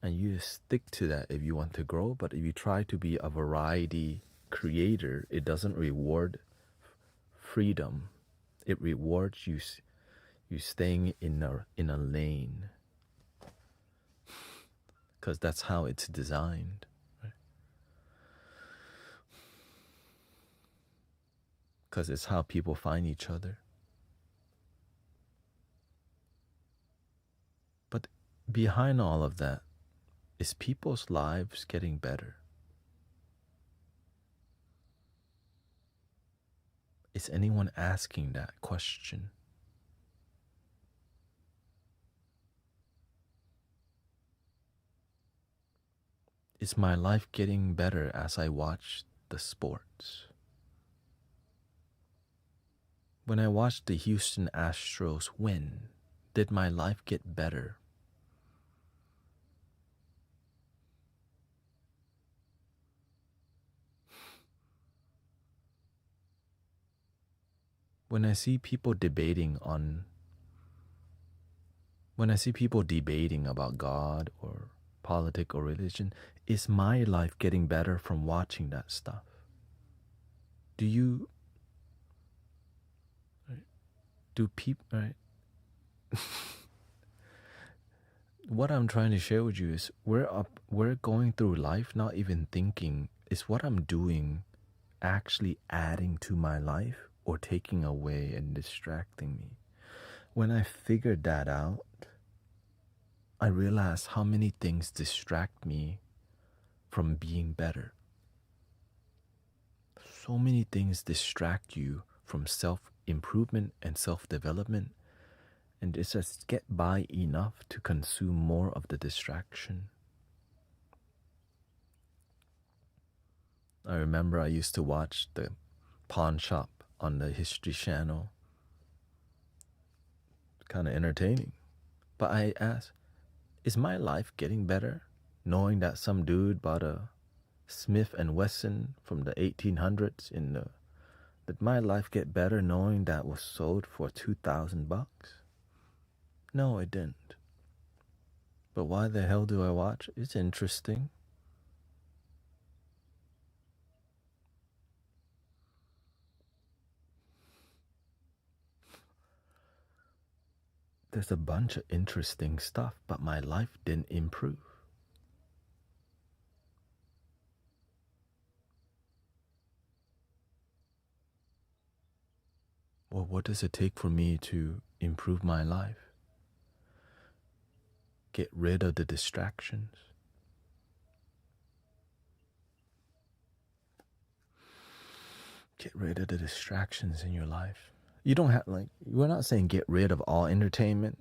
and you stick to that if you want to grow. But if you try to be a variety creator, it doesn't reward freedom. It rewards you staying in a lane, because that's how it's designed. Because it's how people find each other. But behind all of that, is people's lives getting better? Is anyone asking that question? Is my life getting better as I watch the sports? When I watched the Houston Astros win, did my life get better? When I see people debating about God or politics or religion, is my life getting better from watching that stuff? Do people, right? What I'm trying to share with you is we're going through life not even thinking, is what I'm doing actually adding to my life or taking away and distracting me? When I figured that out, I realized how many things distract me from being better. So many things distract you from self-improvement and self-development, and it's just get by enough to consume more of the distraction. I remember I used to watch the pawn shop on the History Channel. Kind of entertaining. But I asked, is my life getting better knowing that some dude bought a Smith & Wesson from the 1800s did my life get better knowing that was sold for $2,000? No, it didn't. But why the hell do I watch? It's interesting. There's a bunch of interesting stuff, but my life didn't improve. Well, what does it take for me to improve my life? Get rid of the distractions. Get rid of the distractions in your life. You don't have, like, we're not saying get rid of all entertainment.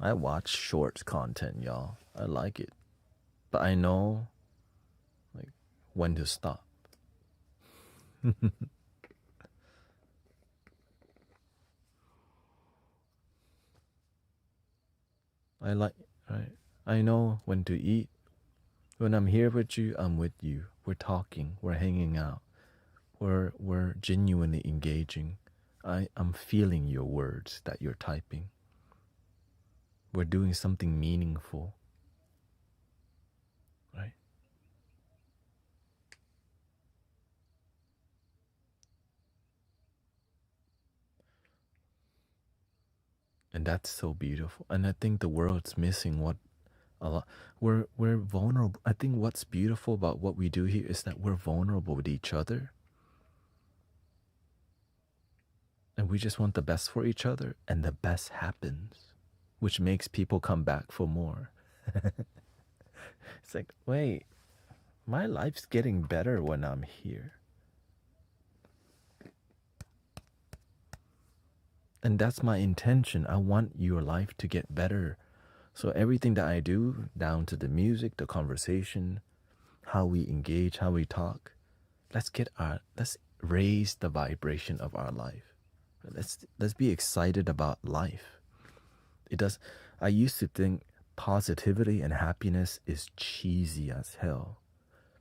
I watch shorts content, y'all. I like it. But I know, like, when to stop. Right? I know when to eat. When I'm here with you, I'm with you. We're talking, we're hanging out. We're genuinely engaging. I'm feeling your words that you're typing. We're doing something meaningful. Right? And that's so beautiful. And I think the world's missing what a lot. We're vulnerable. I think what's beautiful about what we do here is that we're vulnerable with each other. And we just want the best for each other, and the best happens, which makes people come back for more. It's like, wait, my life's getting better when I'm here. And that's my intention. I want your life to get better. So everything that I do, down to the music, the conversation, how we engage, how we talk, let's raise the vibration of our life. Let's be excited about life. I used to think positivity and happiness is cheesy as hell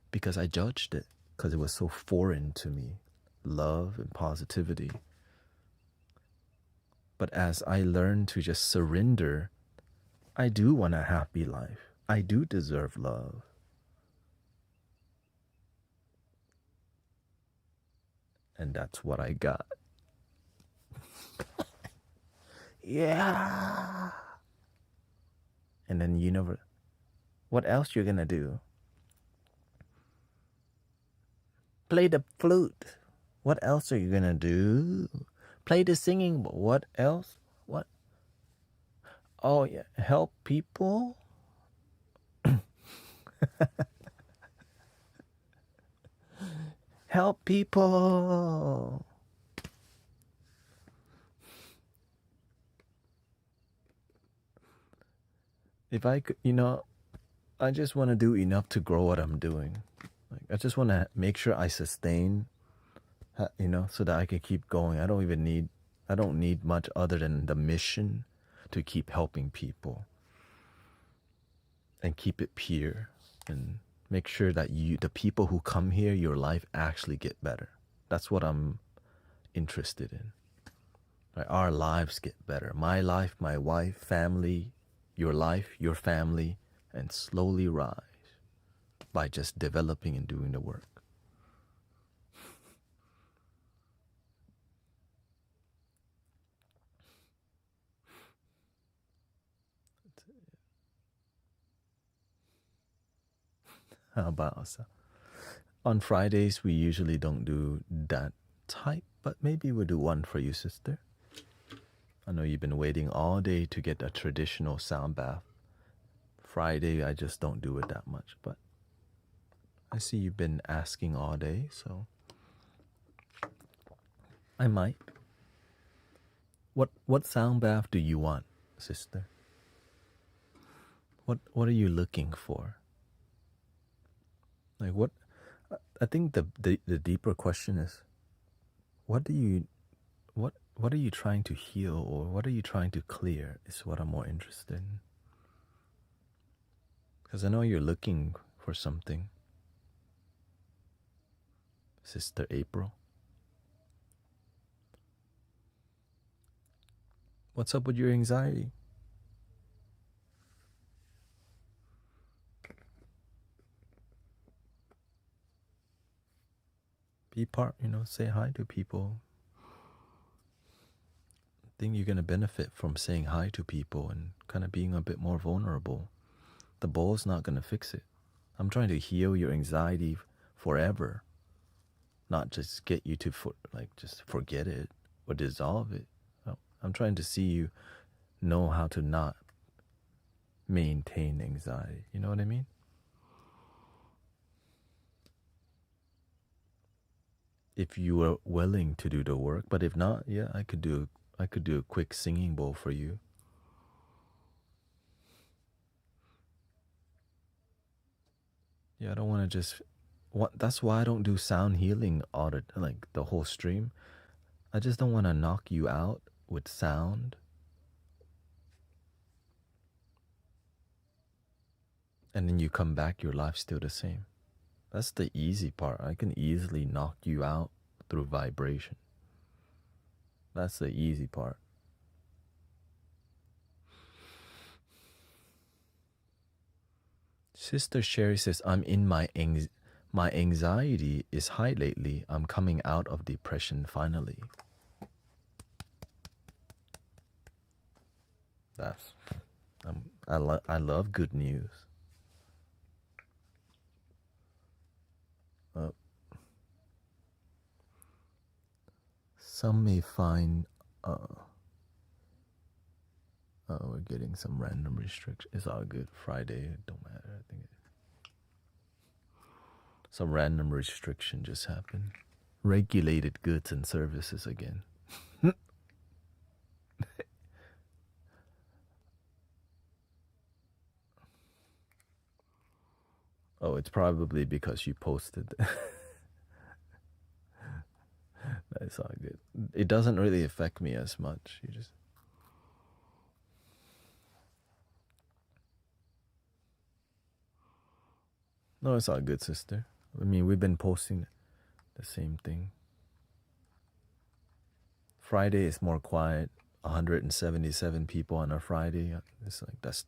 because I judged it because it was so foreign to me. Love and positivity. But as I learn to just surrender, I do want a happy life. I do deserve love. And that's what I got. Yeah. And then you never, what else you're gonna do? Play the flute. What else are you gonna do? Play the singing. What else? What? Oh yeah, help people. Help people. If I could, I just want to do enough to grow what I'm doing. Like, I just want to make sure I sustain, so that I can keep going. I don't need much other than the mission to keep helping people and keep it pure and make sure that the people who come here, your life actually get better. That's what I'm interested in. Right? Our lives get better. My life, my wife, family, your life, your family, and slowly rise by just developing and doing the work. How about us? On Fridays, we usually don't do that type, but maybe we'll do one for you, sister. I know you've been waiting all day to get a traditional sound bath. Friday, I just don't do it that much, but I see you've been asking all day, so I might. What sound bath do you want, sister? What are you looking for? Like what? I think the deeper question is, what are you trying to heal, or what are you trying to clear is what I'm more interested in. Because I know you're looking for something, Sister April. What's up with your anxiety? Be part, say hi to people. I think you're going to benefit from saying hi to people and kind of being a bit more vulnerable. The bowl's not going to fix it. I'm trying to heal your anxiety forever, not just get you to just forget it or dissolve it. I'm trying to see you know how to not maintain anxiety. You know what I mean? If you were willing to do the work, but if not, yeah, I could do a quick singing bowl for you. Yeah, I don't want to just. That's why I don't do sound healing audit like the whole stream. I just don't want to knock you out with sound. And then you come back, your life's still the same. That's the easy part. I can easily knock you out through vibration. That's the easy part. Sister Sherry says, I'm in my anxiety is high lately. I'm coming out of depression finally. That's I love good news. Some may find we're getting some random restriction. It's all good. Friday, it don't matter. I think some random restriction just happened. Regulated goods and services again. Oh, it's probably because you posted. That's all good. It doesn't really affect me as much. You just. No, it's all good, sister. I mean, we've been posting the same thing. Friday is more quiet. 177 people on a Friday. It's like it's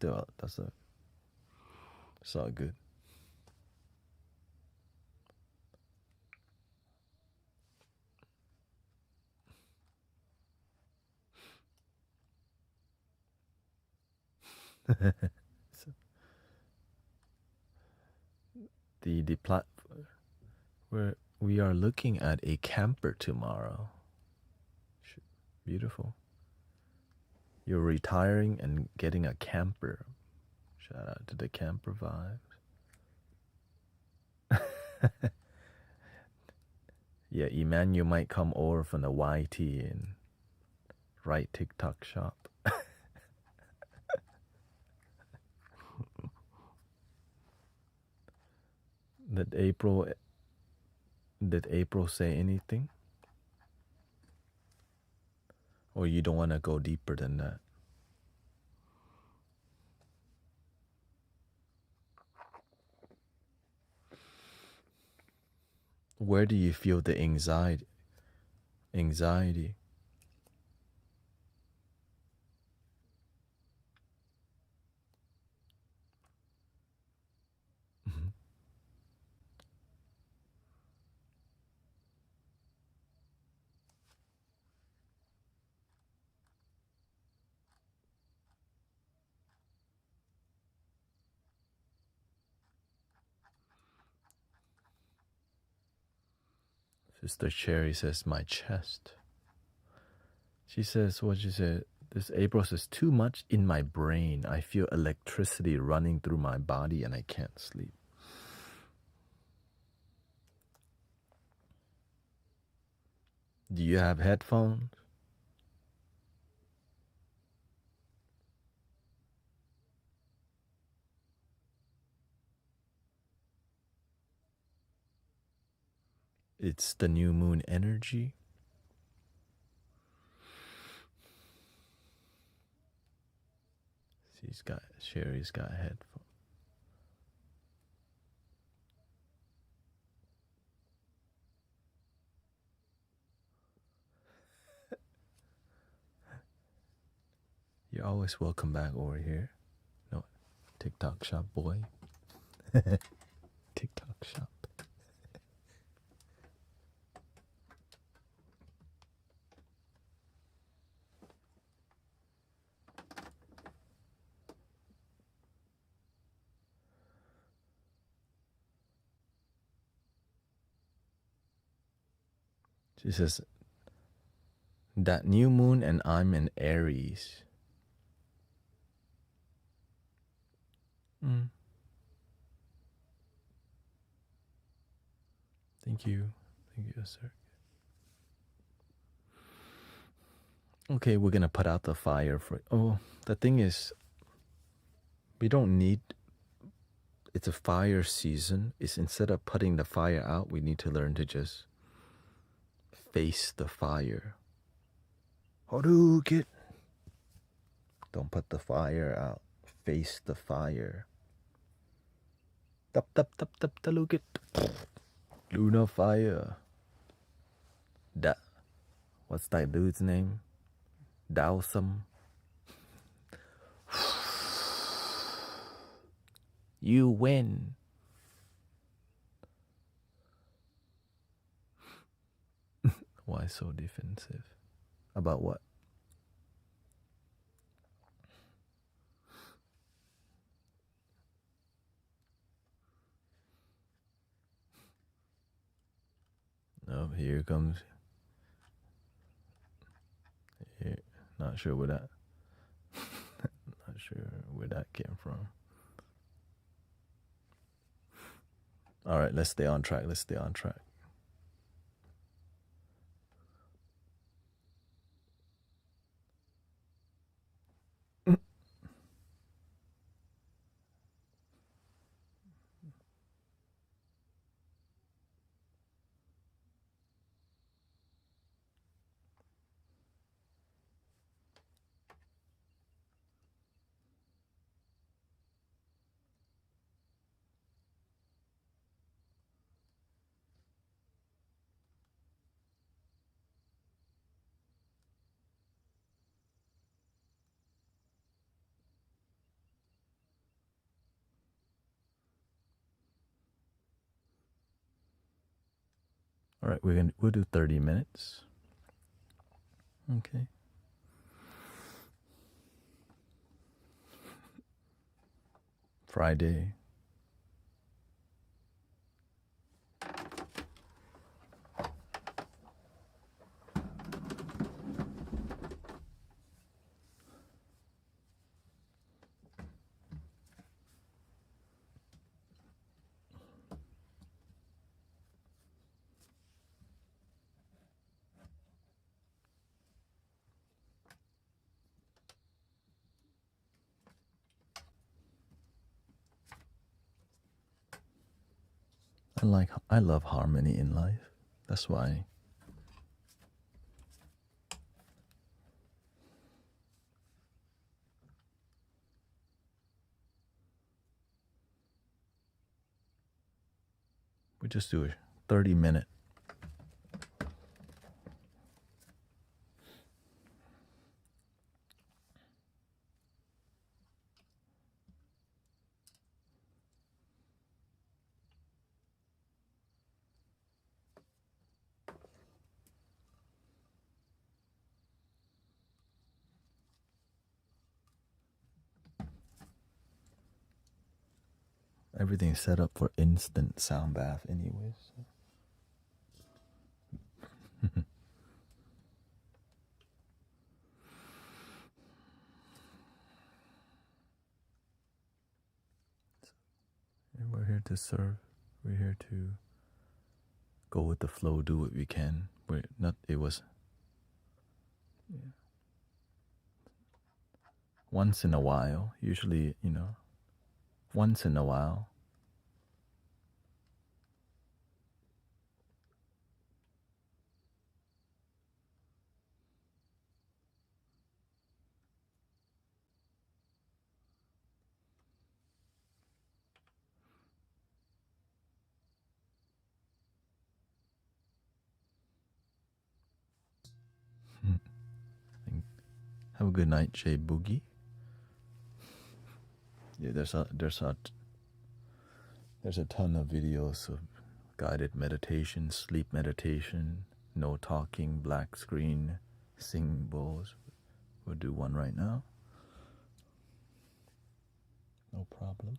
all good. The platform where we are looking at a camper tomorrow. Beautiful. You're retiring and getting a camper. Shout out to the camper vibes. Yeah, Emmanuel might come over from the YT and write TikTok shop. Did April say anything? Or you don't want to go deeper than that? Where do you feel the anxiety? Mhm. Sister Cherry says, my chest. She says, what she said, this April says, too much in my brain. I feel electricity running through my body and I can't sleep. Do you have headphones? It's the new moon energy. Sherry's got headphones. You're always welcome back over here. No, TikTok shop boy. TikTok shop. She says, That new moon and I'm in Aries. Thank you. Thank you, sir. Okay, we're gonna put out the fire for. Oh, the thing is, we don't need. It's a fire season. It's instead of putting the fire out, we need to learn to just face the fire. Hadouken! Don't put the fire out. Face the fire. Tap tap tap tap talukit. Luna fire. What's that dude's name? Dowsum. You win. Why so defensive? About what? Oh, here comes. Here. Not sure where that. Not sure where that came from. All right, let's stay on track. Let's stay on track. All right, we'll do 30 minutes. Okay. Friday. I love harmony in life. That's why. We just do a 30-minute. Everything's set up for instant sound bath anyways. We're here to serve. We're here to go with the flow, do what we can. It was once in a while, usually, once in a while. Have a good night, Jay Boogie. Yeah, there's a ton of videos of guided meditation, sleep meditation, no talking, black screen, symbols. We'll do one right now. No problem.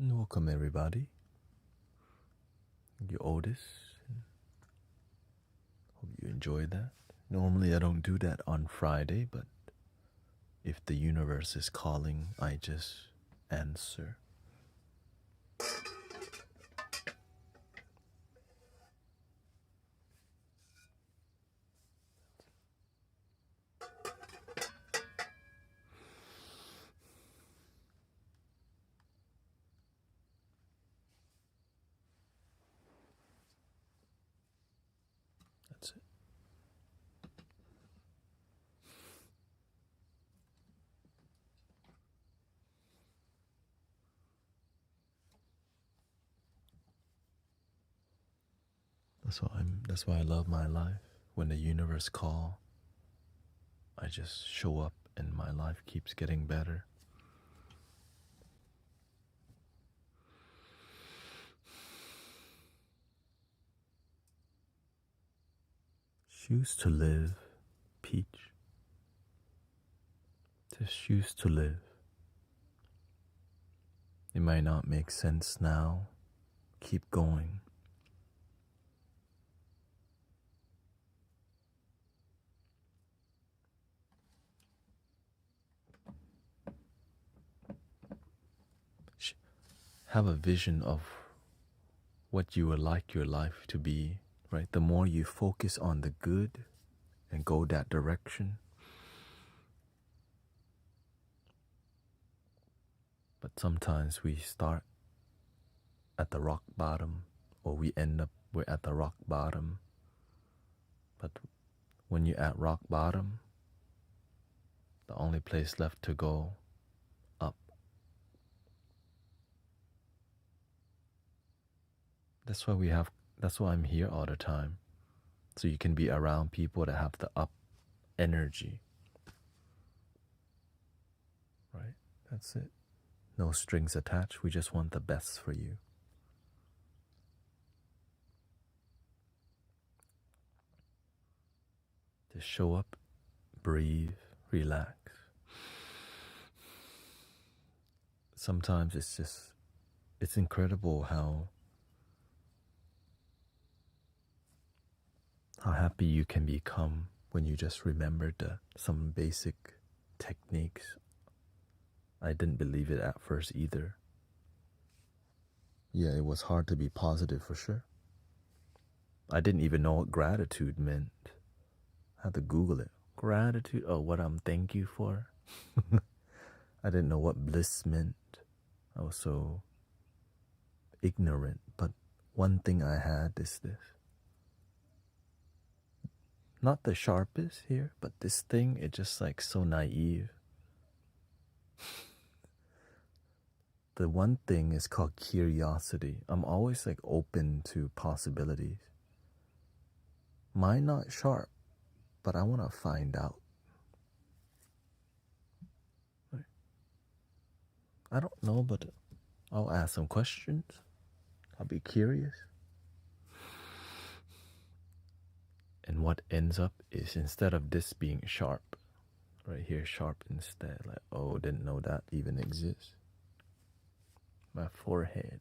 Welcome everybody. You Otis. Hope you enjoy that. Normally I don't do that on Friday, but if the universe is calling, I just answer. That's it. That's why I love my life. When the universe calls, I just show up and my life keeps getting better. Choose to live, Peach. Just choose to live. It might not make sense now. Keep going. Have a vision of what you would like your life to be, right? The more you focus on the good and go that direction. But sometimes we start at the rock bottom, or we're at the rock bottom. But when you're at rock bottom, the only place left to go up. That's why I'm here all the time. So you can be around people that have the up energy. Right? That's it. No strings attached. We just want the best for you. Just show up, breathe, relax. Sometimes it's incredible how happy you can become when you just remember some basic techniques. I didn't believe it at first either. Yeah, it was hard to be positive for sure. I didn't even know what gratitude meant. I had to Google it. Gratitude? Oh, what I'm thank you for? I didn't know what bliss meant. I was so ignorant. But one thing I had is this. Not the sharpest here, but this thing, it's just like so naive. The one thing is called curiosity. I'm always like open to possibilities. Mine not sharp, but I want to find out. I don't know, but I'll ask some questions. I'll be curious. And what ends up is, instead of this being sharp, right here sharp instead, like, oh, didn't know that even exists. My forehead.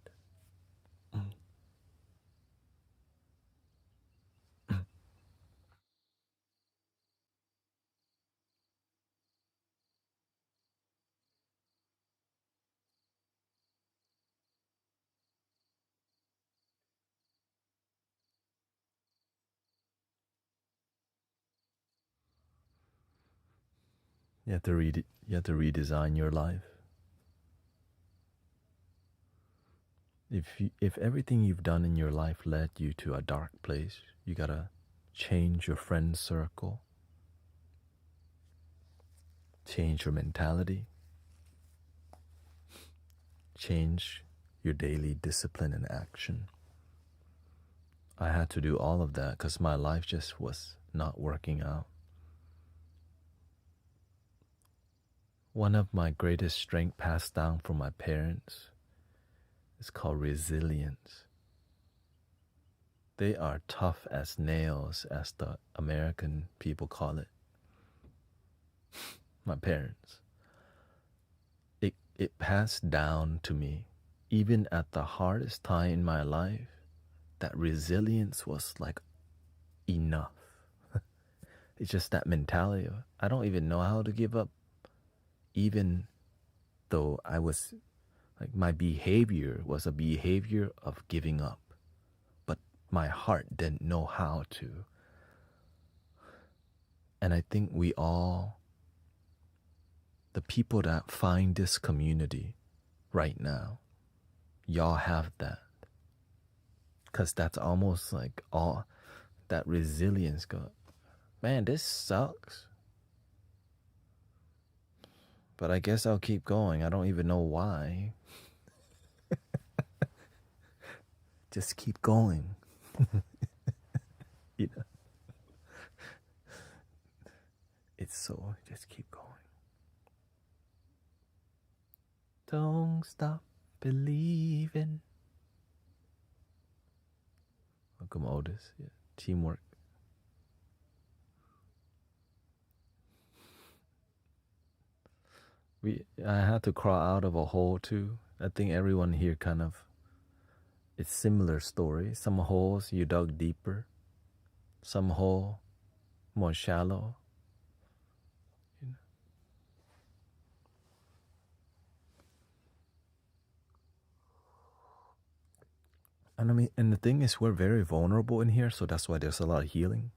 You have to redesign your life. If everything you've done in your life led you to a dark place, you gotta change your friend circle, change your mentality, change your daily discipline and action. I had to do all of that because my life just was not working out. One of my greatest strengths passed down from my parents is called resilience. They are tough as nails, as the American people call it. My parents. It passed down to me even at the hardest time in my life, that resilience was like enough. It's just that mentality of, I don't even know how to give up, even though I was like, my behavior was a behavior of giving up, but my heart didn't know how to. And I think we all, the people that find this community right now, y'all have that. Because that's almost like all that resilience go, man, this sucks. But I guess I'll keep going. I don't even know why. Just keep going. You know? It's so, just keep going. Don't stop believing. Welcome, Otis. Yeah. Teamwork. I had to crawl out of a hole too. I think everyone here kind of, it's similar story. Some holes you dug deeper, some hole more shallow. You know? And I mean, and the thing is, we're very vulnerable in here, so that's why there's a lot of healing.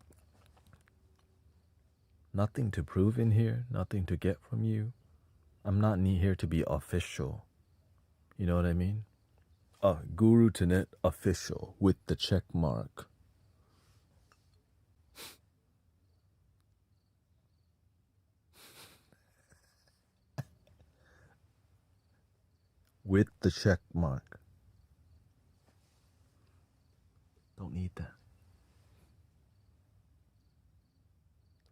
Nothing to prove in here, nothing to get from you. I'm not here to be official. You know what I mean? Guru Thanet official with the check mark. With the check mark. Don't need that.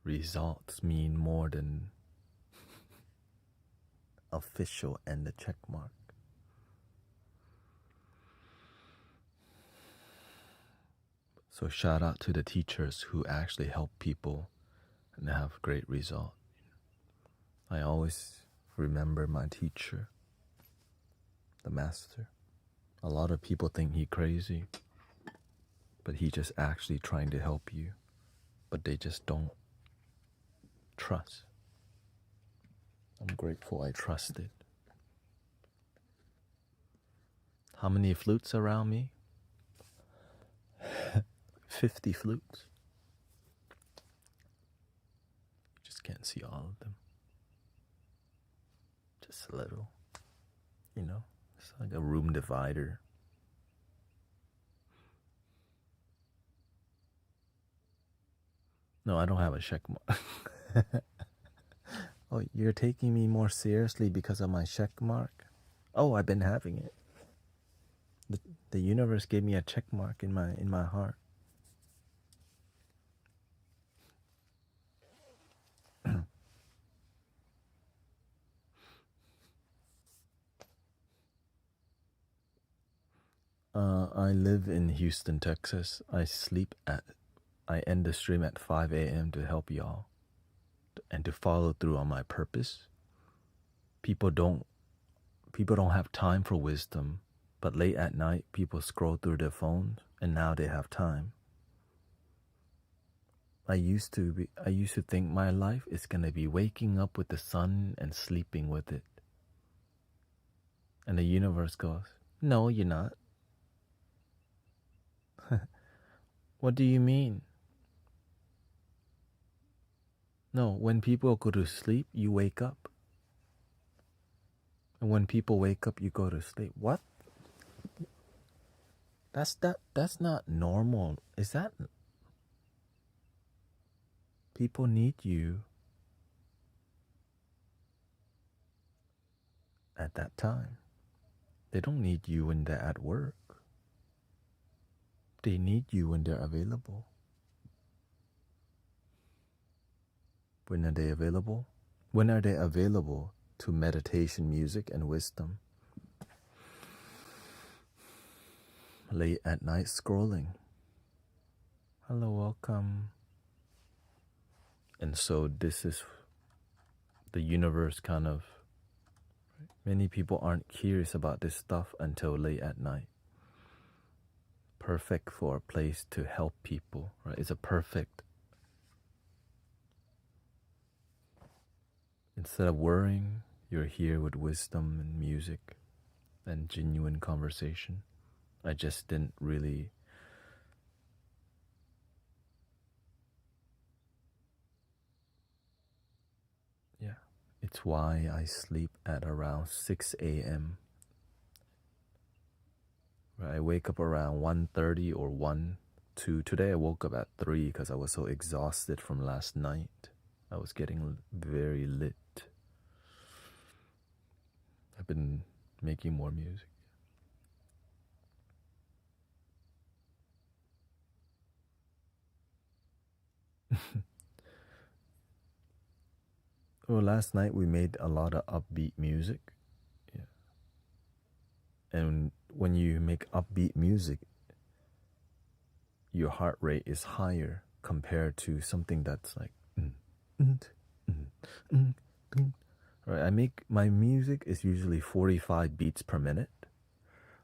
Results mean more than official and the check mark. So shout out to the teachers who actually help people and have great results. I always remember my teacher, the master. A lot of people think he crazy, but he just actually trying to help you, but they just don't trust. I'm grateful I trusted. How many flutes around me? 50 flutes. You just can't see all of them. Just a little. You know, it's like a room divider. No, I don't have a check mark. Oh, you're taking me more seriously because of my check mark? Oh, I've been having it. The universe gave me a check mark in my heart. I live in Houston, Texas. I end the stream at 5 a.m. to help y'all and to follow through on my purpose. People don't have time for wisdom, but late at night people scroll through their phones and now they have time. I used to think my life is gonna be waking up with the sun and sleeping with it. And the universe goes, no, you're not. What do you mean? No, when people go to sleep, you wake up. And when people wake up, you go to sleep. What? That's not normal. Is that? People need you at that time. They don't need you when they're at work. They need you when they're available. When are they available? When are they available to meditation, music, and wisdom? Late at night scrolling. Hello, welcome. And so this is the universe kind of Many people aren't curious about this stuff until late at night. Perfect for a place to help people, right? It's a perfect. Instead of worrying, you're here with wisdom and music and genuine conversation. I just didn't really it's why I sleep at around 6 a.m. I wake up around 1:30 or 1, 2. Today I woke up at 3 because I was so exhausted from last night. I was getting very lit. I've been making more music. Well, last night we made a lot of upbeat music. Yeah. And when you make upbeat music, your heart rate is higher compared to something that's like right. I make my music is usually 45 beats per minute,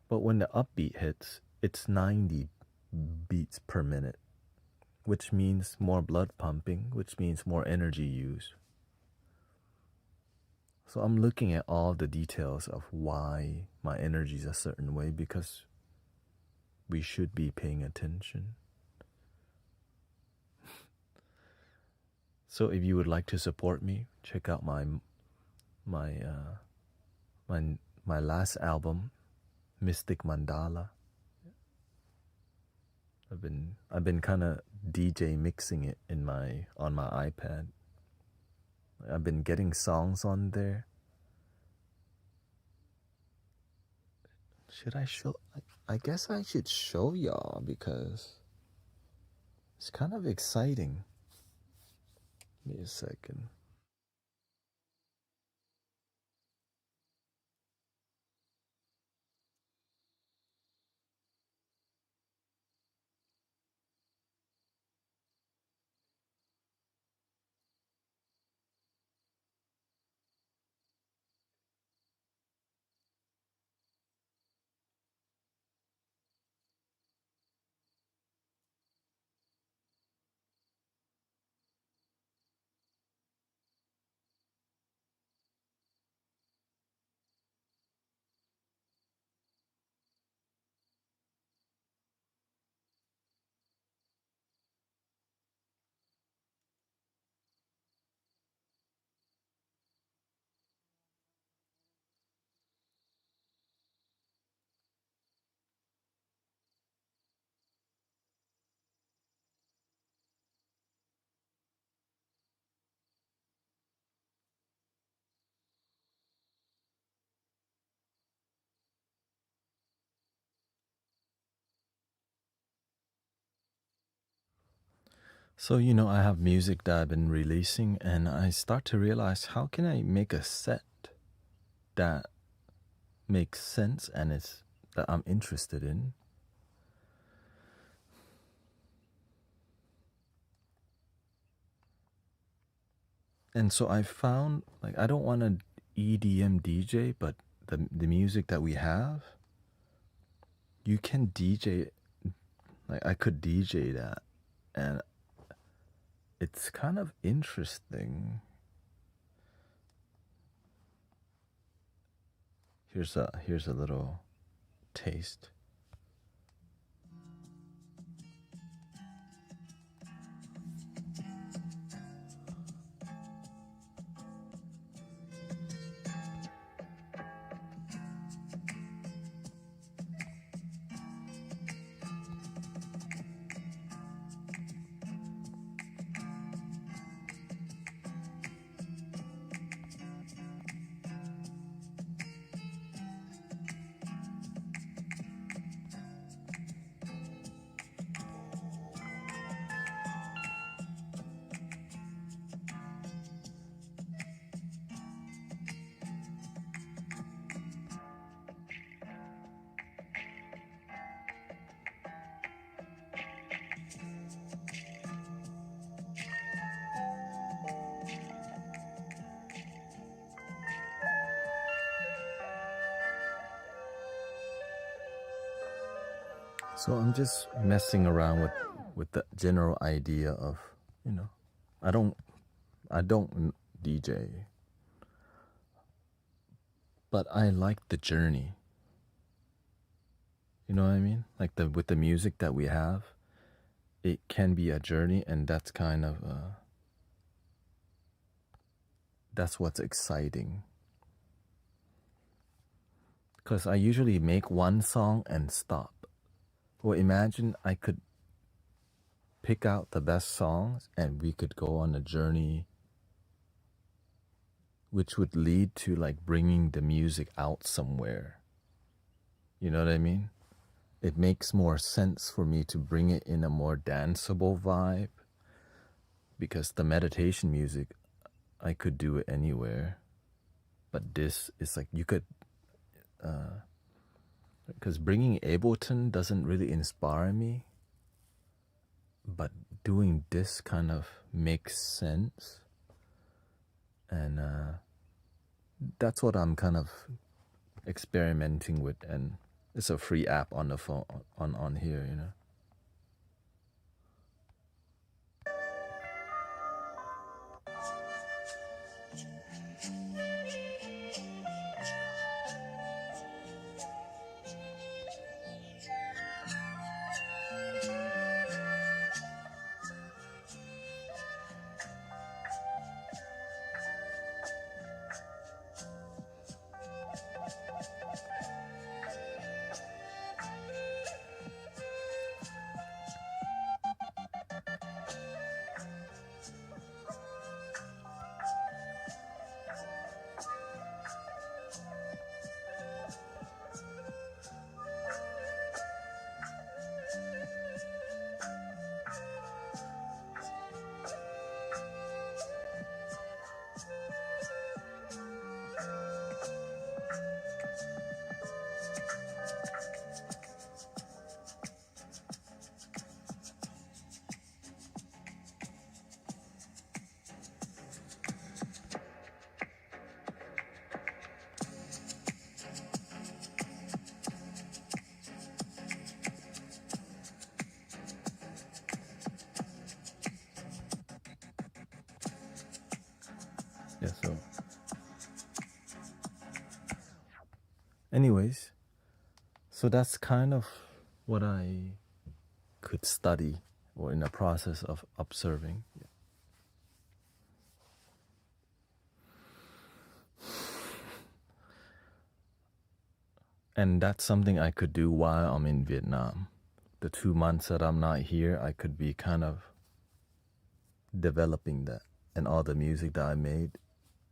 but when the upbeat hits, it's 90 beats per minute, which means more blood pumping, which means more energy use. So I'm looking at all the details of why my energy is a certain way, because we should be paying attention. So if you would like to support me, check out my last album, Mystic Mandala. I've been kind of DJ mixing it on my iPad. I've been getting songs on there. Should I show? I guess I should show y'all because it's kind of exciting. Give me a second. So, I have music that I've been releasing, and I start to realize, how can I make a set that makes sense and is that I'm interested in? And so I found, like, I don't want to EDM DJ, but the music that we have, you can DJ. Like, I could DJ that, and it's kind of interesting. Here's a little taste. So I'm just messing around with the general idea of, you know, I don't DJ, but I like the journey. You know what I mean? Like with the music that we have, it can be a journey, and that's kind of that's what's exciting. Because I usually make one song and stop. Well, imagine I could pick out the best songs and we could go on a journey which would lead to like bringing the music out somewhere. You know what I mean? It makes more sense for me to bring it in a more danceable vibe, because the meditation music, I could do it anywhere. But this is like, you could, because bringing Ableton doesn't really inspire me, but doing this kind of makes sense. And that's what I'm kind of experimenting with, and it's a free app on the phone, on here, you know. Yeah, so anyways, so that's kind of what I could study, or in the process of observing. And that's something I could do while I'm in Vietnam. The 2 months that I'm not here, I could be kind of developing that. And all the music that I made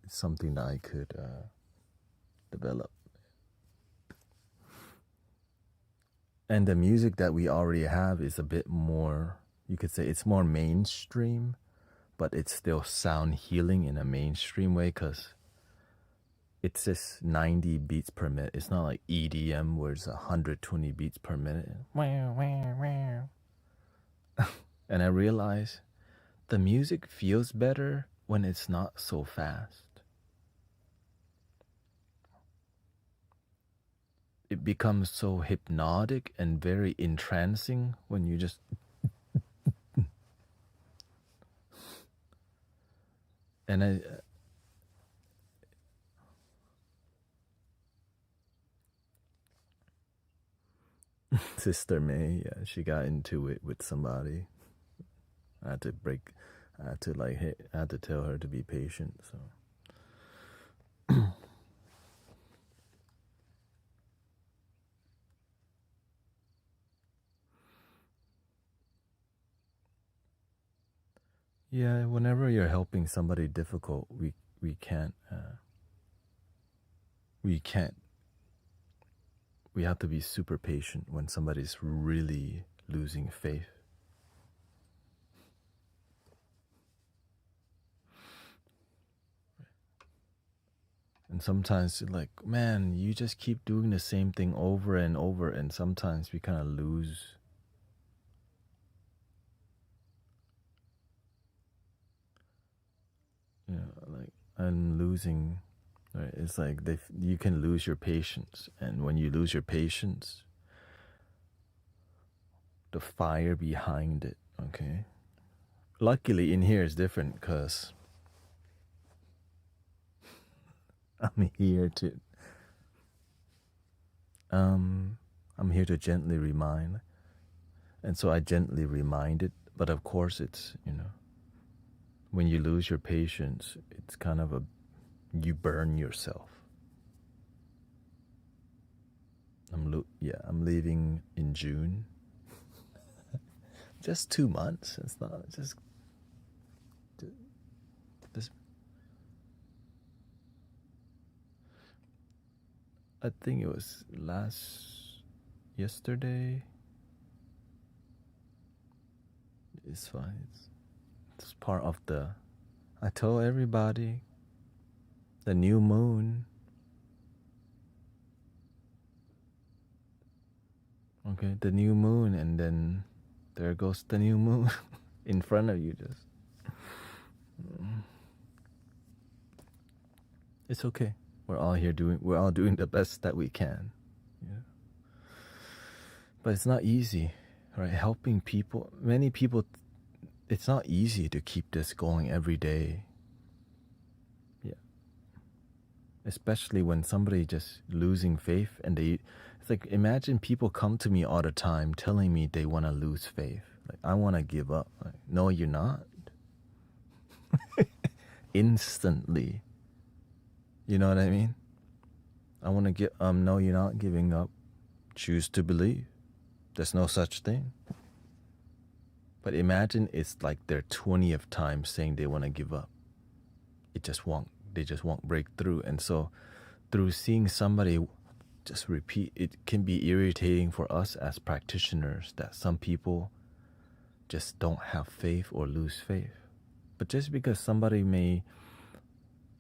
is something that I could develop. And the music that we already have is a bit more, you could say it's more mainstream, but it's still sound healing in a mainstream way, because it's just 90 beats per minute. It's not like EDM where it's 120 beats per minute. And I realize the music feels better when it's not so fast. It becomes so hypnotic and very entrancing when you just and I Sister May, yeah, she got into it with somebody. I had to I had to tell her to be patient, so. Yeah, whenever you're helping somebody difficult, we can't we have to be super patient when somebody's really losing faith. And sometimes it's like, man, you just keep doing the same thing over and over, and sometimes we kind of lose. You know, like I'm losing. Right? It's like you can lose your patience, and when you lose your patience, the fire behind it, okay? Luckily in here is different because I'm here to gently remind. And so I gently remind it, but of course it's, when you lose your patience, it's kind of you burn yourself. I'm leaving in June. Just 2 months. It's not just this. I think it was yesterday. It's fine. It's part of I told everybody the new moon. Okay, the new moon, and then there goes the new moon in front of you. Just it's okay. We're all doing the best that we can. Yeah. But it's not easy, right? Helping people, many people, it's not easy to keep this going every day. Yeah. Especially when somebody just losing faith and it's like, imagine people come to me all the time telling me they want to lose faith. Like, I want to give up. Like, no, you're not. Instantly. You know what I mean? I want to get, no, you're not giving up. Choose to believe. There's no such thing. But imagine it's like their 20th time saying they want to give up. They just won't break through. And so through seeing somebody just repeat, it can be irritating for us as practitioners that some people just don't have faith or lose faith. But just because somebody may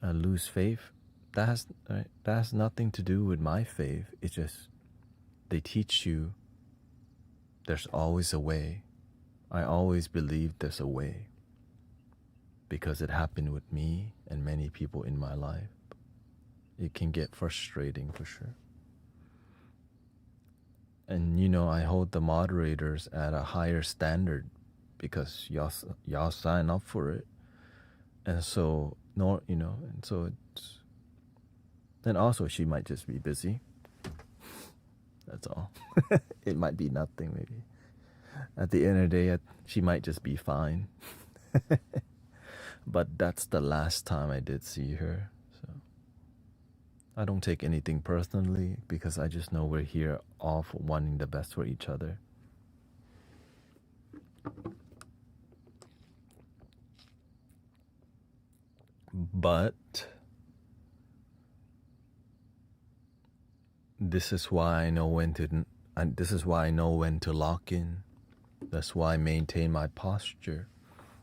lose faith, that has nothing to do with my faith. It's just they teach you there's always a way. I always believe there's a way because it happened with me and many people in my life. It can get frustrating for sure. And I hold the moderators at a higher standard because y'all sign up for it. And so and so it's, then also she might just be busy. That's all. It might be nothing maybe. At the end of the day, she might just be fine. But that's the last time I did see her. So I don't take anything personally because I just know we're here all for wanting the best for each other. But this is why I know when to lock in. That's why I maintain my posture.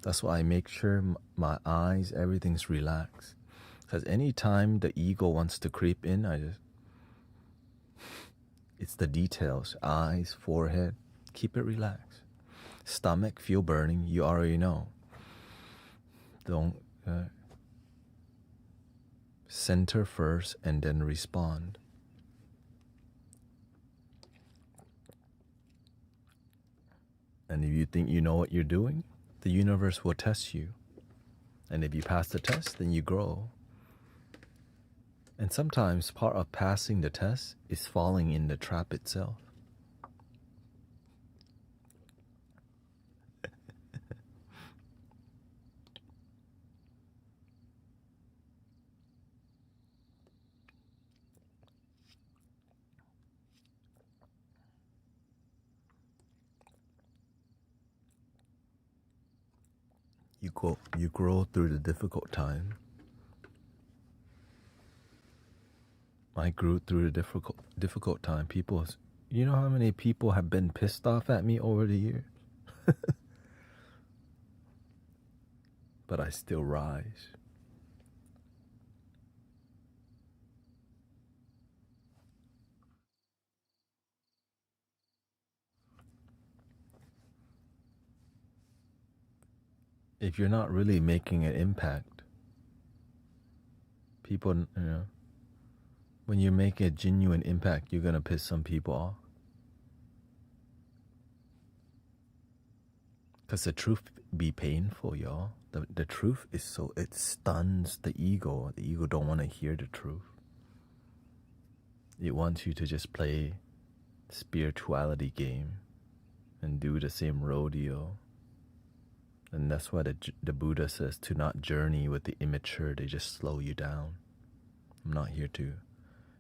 That's why I make sure my eyes, everything's relaxed. Because anytime the ego wants to creep in, it's the details. Eyes, forehead, keep it relaxed. Stomach, feel burning, you already know. Don't center first and then respond. And if you think you know what you're doing, the universe will test you. And if you pass the test, then you grow. And sometimes part of passing the test is falling in the trap itself. You grow through the difficult time. I grew through the difficult time. People, you know how many people have been pissed off at me over the years? But I still rise. If you're not really making an impact, people, when you make a genuine impact, you're going to piss some people off. Because the truth be painful, y'all. The truth is so, it stuns the ego. The ego don't want to hear the truth. It wants you to just play spirituality game and do the same rodeo. And that's why the Buddha says to not journey with the immature. They just slow you down. I'm not here to.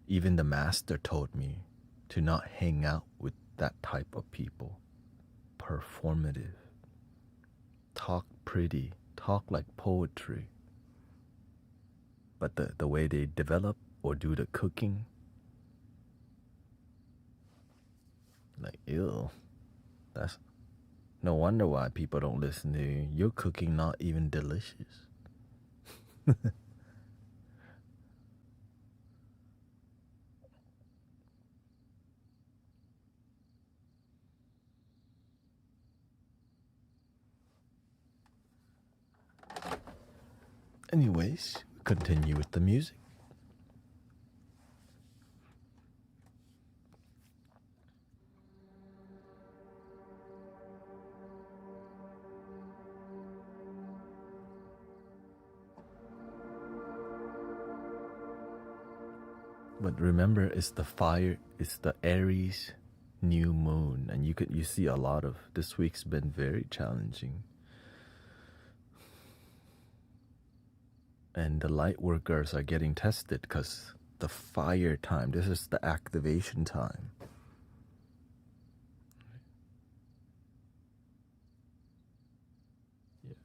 Even the master told me to not hang out with that type of people. Performative. Talk pretty. Talk like poetry. But the way they develop or do the cooking, like, ew. That's no wonder why people don't listen to you. Your cooking not even delicious. Anyways, continue with the music. But remember, it's the fire, it's the Aries new moon, and you see a lot of this week's been very challenging. And the light workers are getting tested because the fire time, this is the activation time. Yeah.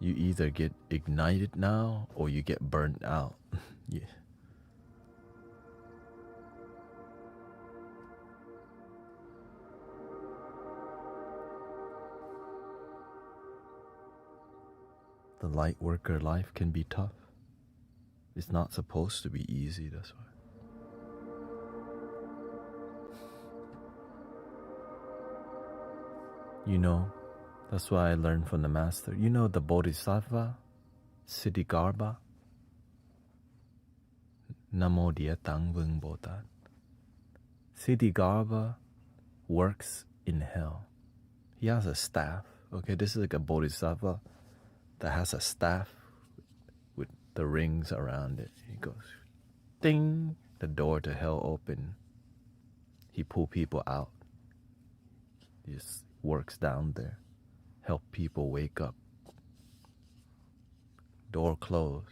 You either get ignited now or you get burnt out. Yeah. The light worker life can be tough. It's not supposed to be easy, that's why. You know, that's why I learned from the master. You know the Bodhisattva, Siddhigarba, Namo Dia Tang Vung Bodat. Siddhigarba works in hell. He has a staff. Okay, this is like a Bodhisattva that has a staff with the rings around it. He goes, ding, the door to hell open. He pull people out. He just works down there. Help people wake up. Door closed.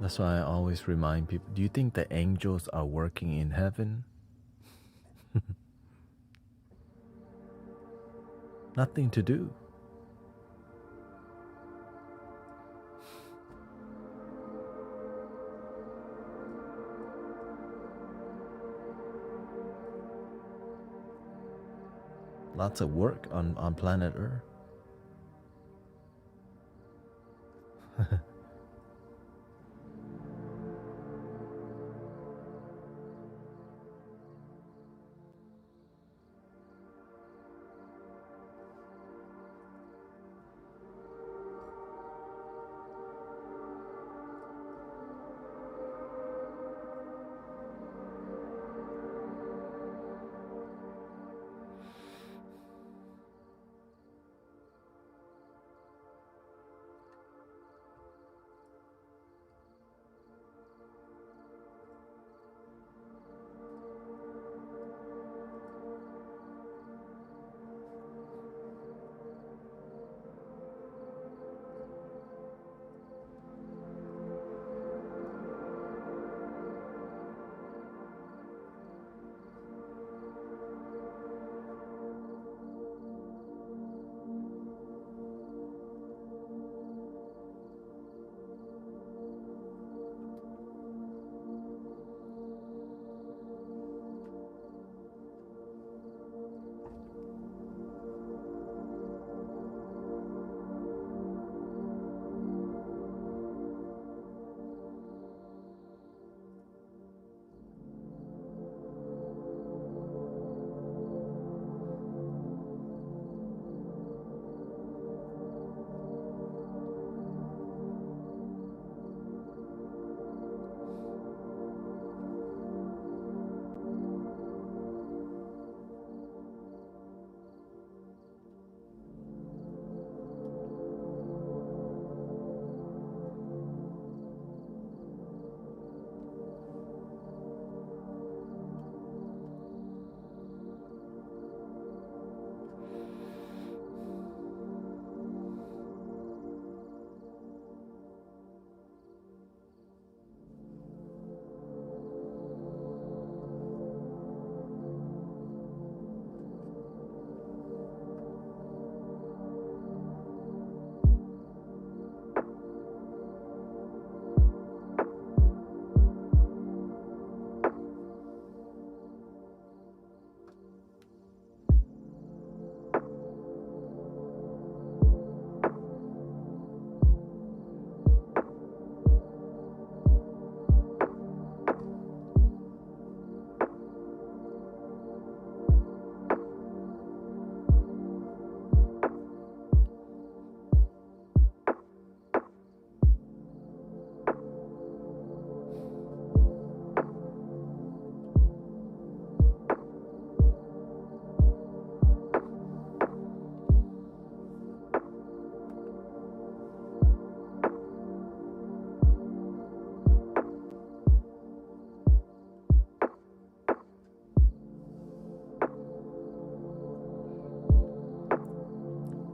That's why I always remind people, do you think the angels are working in heaven? Nothing to do. Lots of work on planet Earth.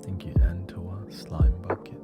Thank you, Antoa, Slime Bucket.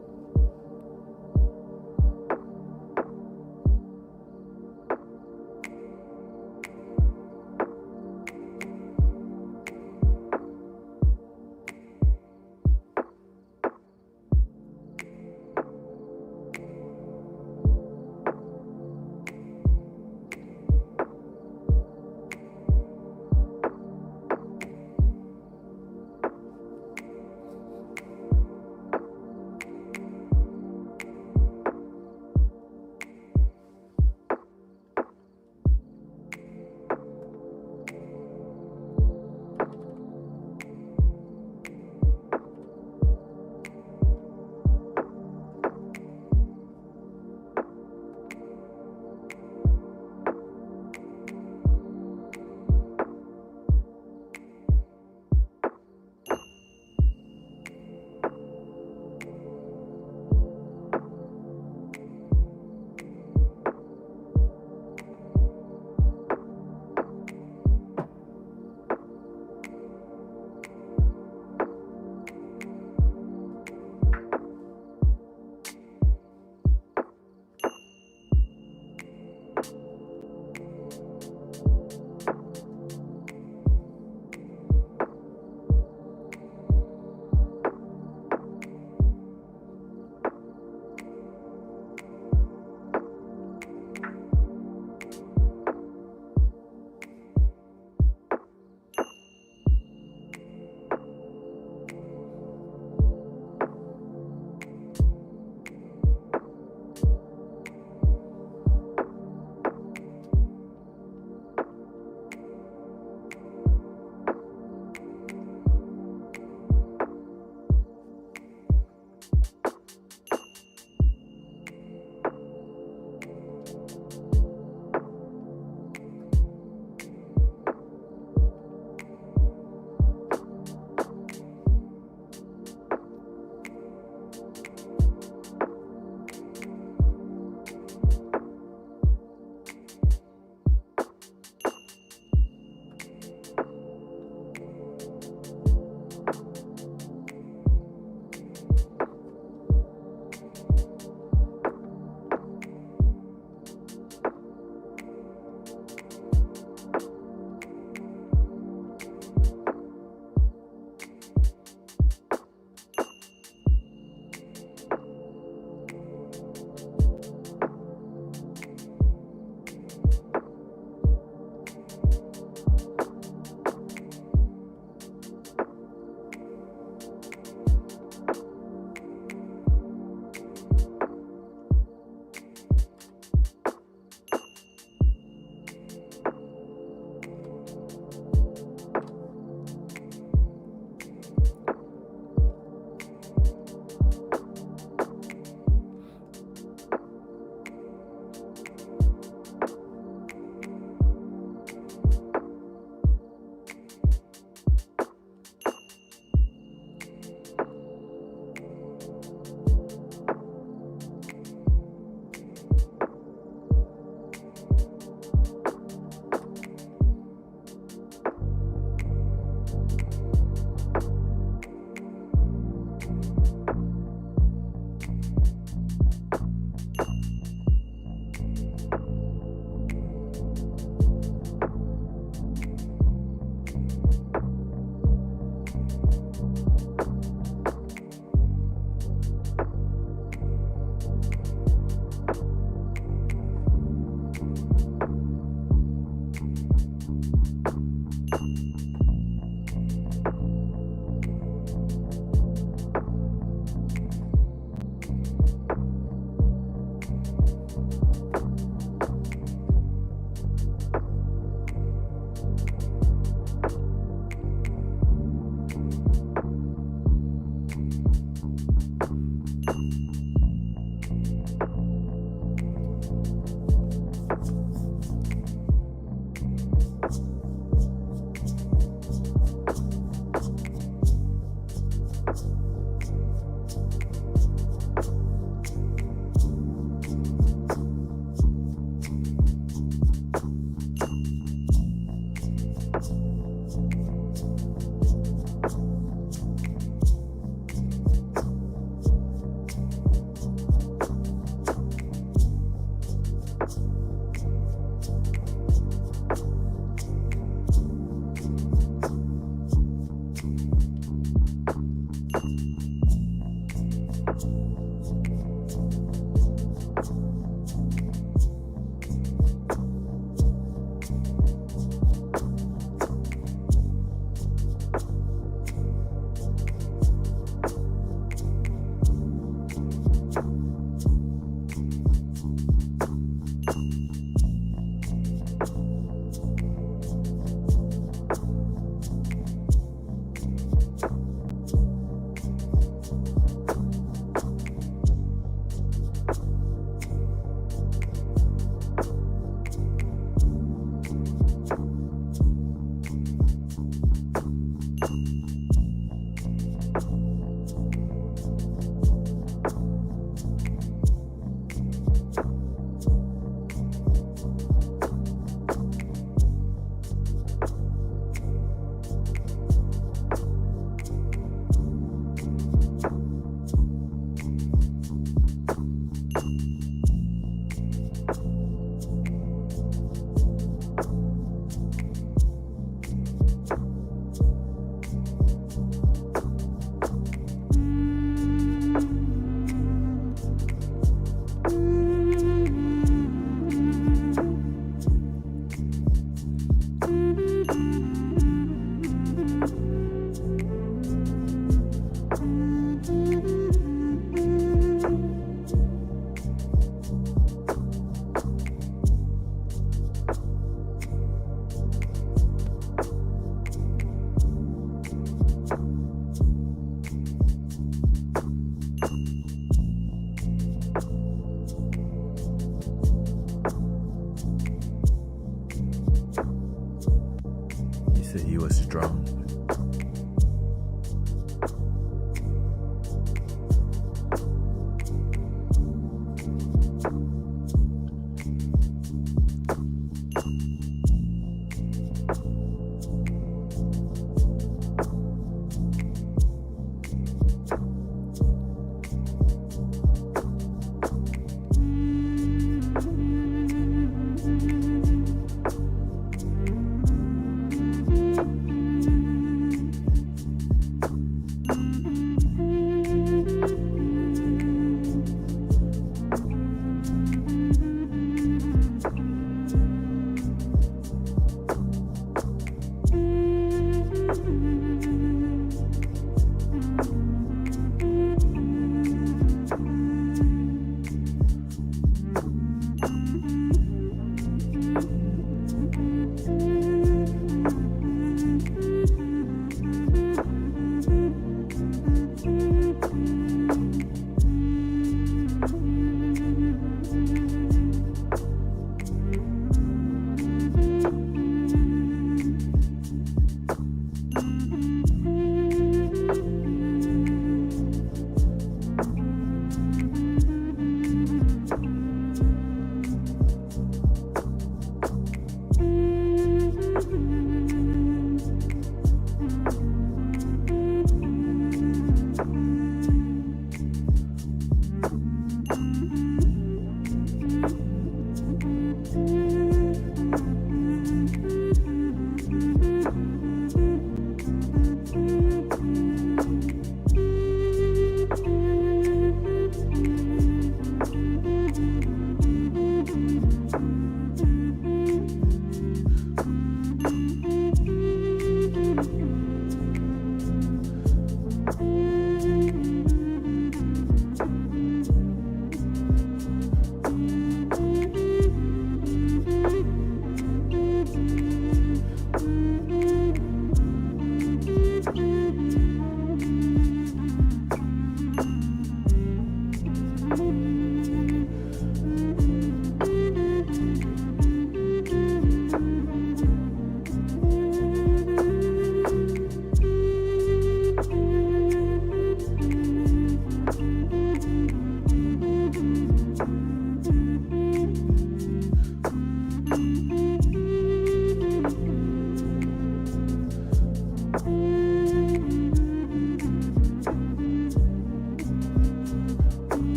strong.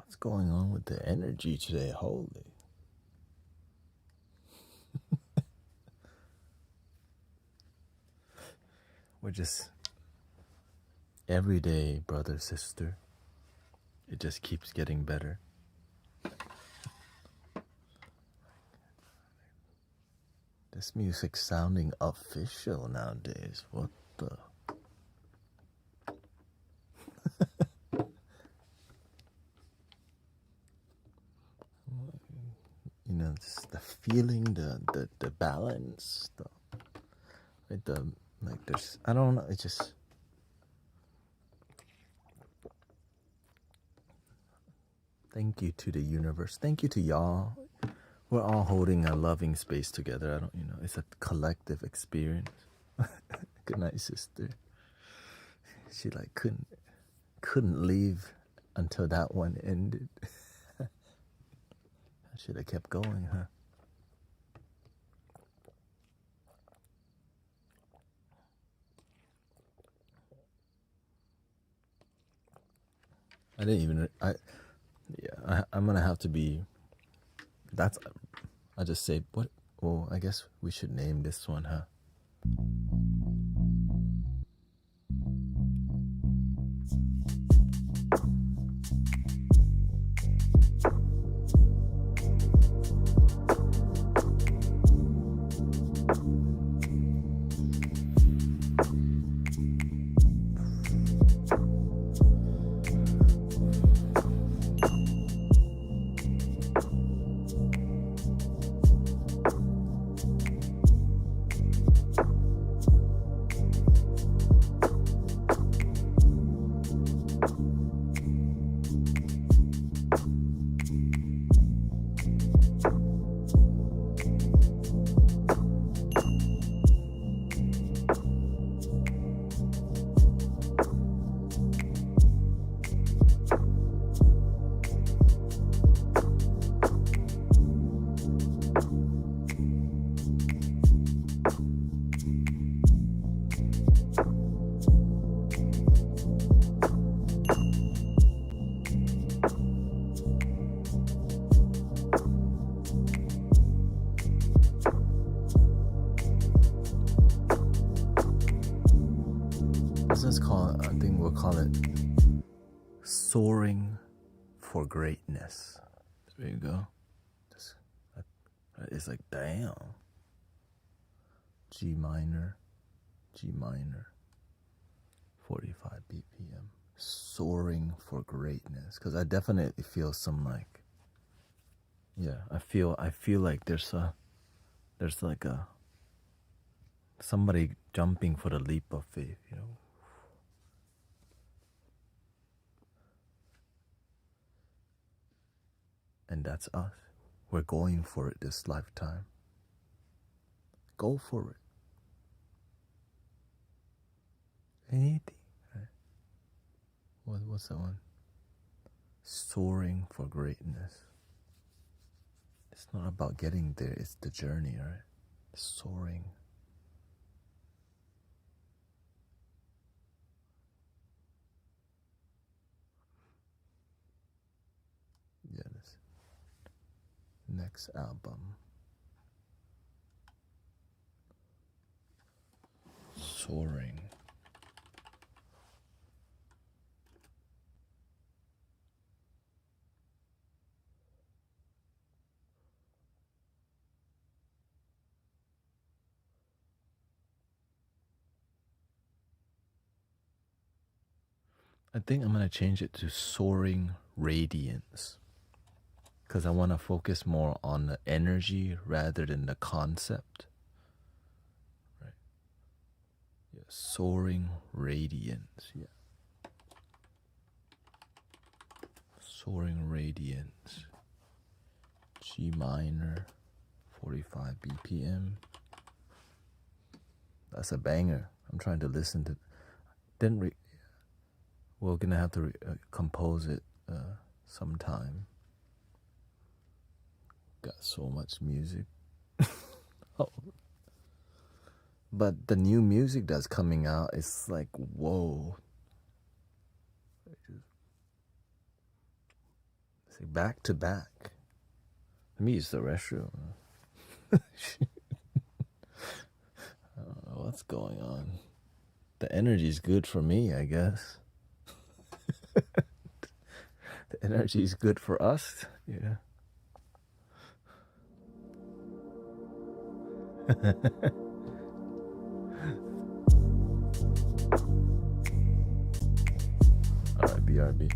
What's going on with the energy today? Holy. We're just every day, brother, sister. It just keeps getting better. This music sounding official nowadays. What the? You know, just the feeling, the balance, like there's, I don't know, it's just, thank you to the universe. Thank you to y'all. We're all holding a loving space together. I don't, you know, it's a collective experience. Good night, sister. She like couldn't leave until that one ended. I should have kept going, huh? I didn't even. I'm gonna have to be. That's. I just say what. Well, I guess we should name this one, huh? Let's call it, I think we'll call it soaring for greatness. There you go. It's like, damn. G minor, 45 BPM. Soaring for greatness. Because I definitely feel some like, yeah, I feel like there's like a, somebody jumping for the leap of faith, you know. And that's us. We're going for it this lifetime. Go for it. Anything. Right? What's that one? Soaring for greatness. It's not about getting there, it's the journey, right? Soaring. Yeah, this next album. Soaring. I think I'm going to change it to soaring radiance. Because I want to focus more on the energy rather than the concept. Right? Yeah, soaring radiance. Yeah. Soaring radiance. G minor, 45 BPM. That's a banger. I'm trying to listen to. We're gonna have to compose it sometime. Got so much music. Oh. But the new music that's coming out is like, whoa. It's like back to back. Let me use the restroom. I don't know what's going on. The energy's good for me, I guess. The energy's good for us, yeah. Alright, BRB.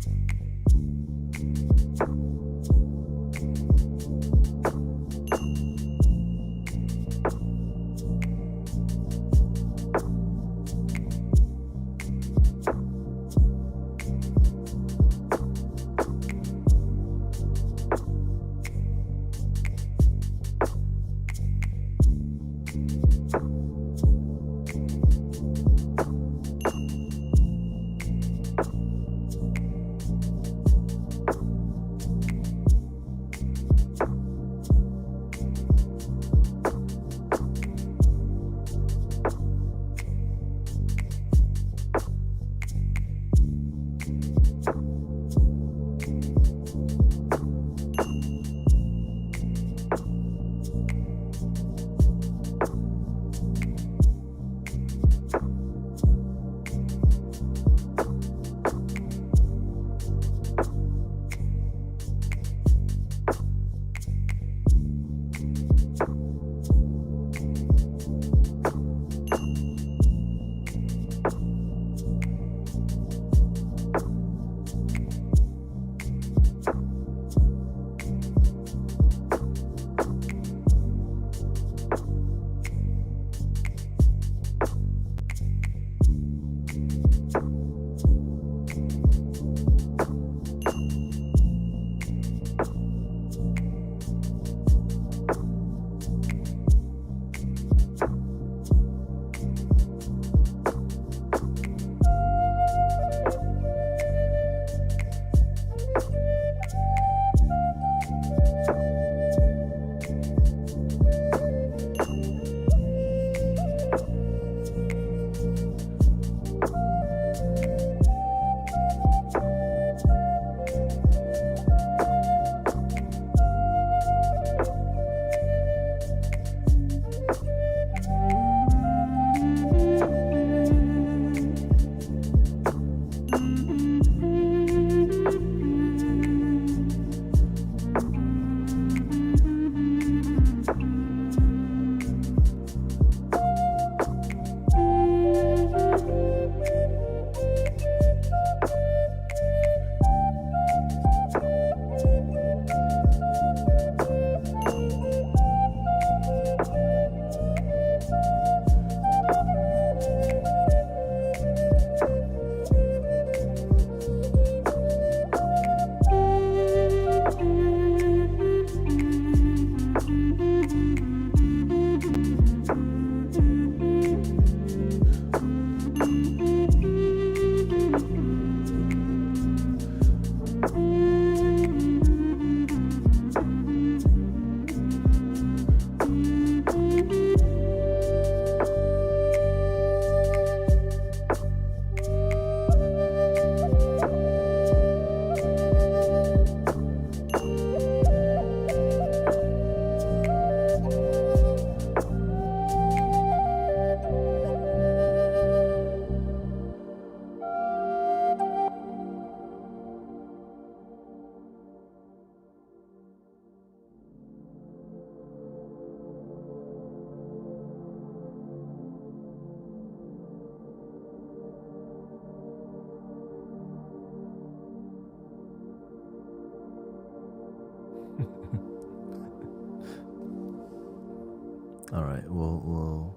All right, we'll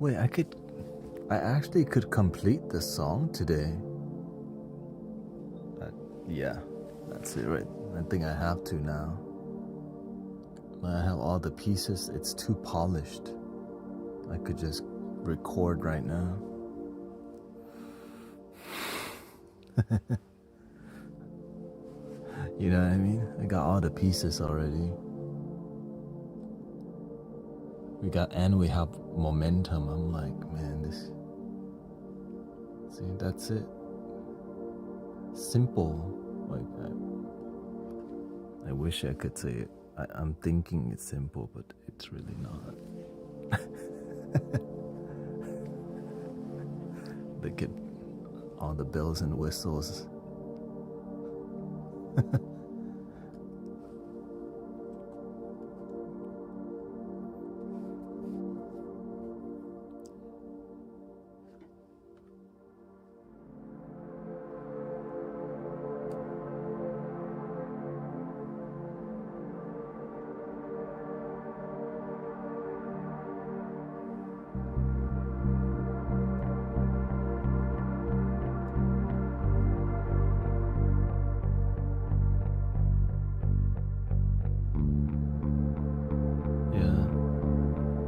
wait. I actually could complete the song today. Yeah, that's it, right? I think I have to now. I have all the pieces. It's too polished. I could just record right now. You know what I mean? I got all the pieces already. We have momentum. I'm like, man, this. See, that's it. simple. Like I wish I could say it. I'm thinking it's simple, but it's really not. They get all the bells and whistles.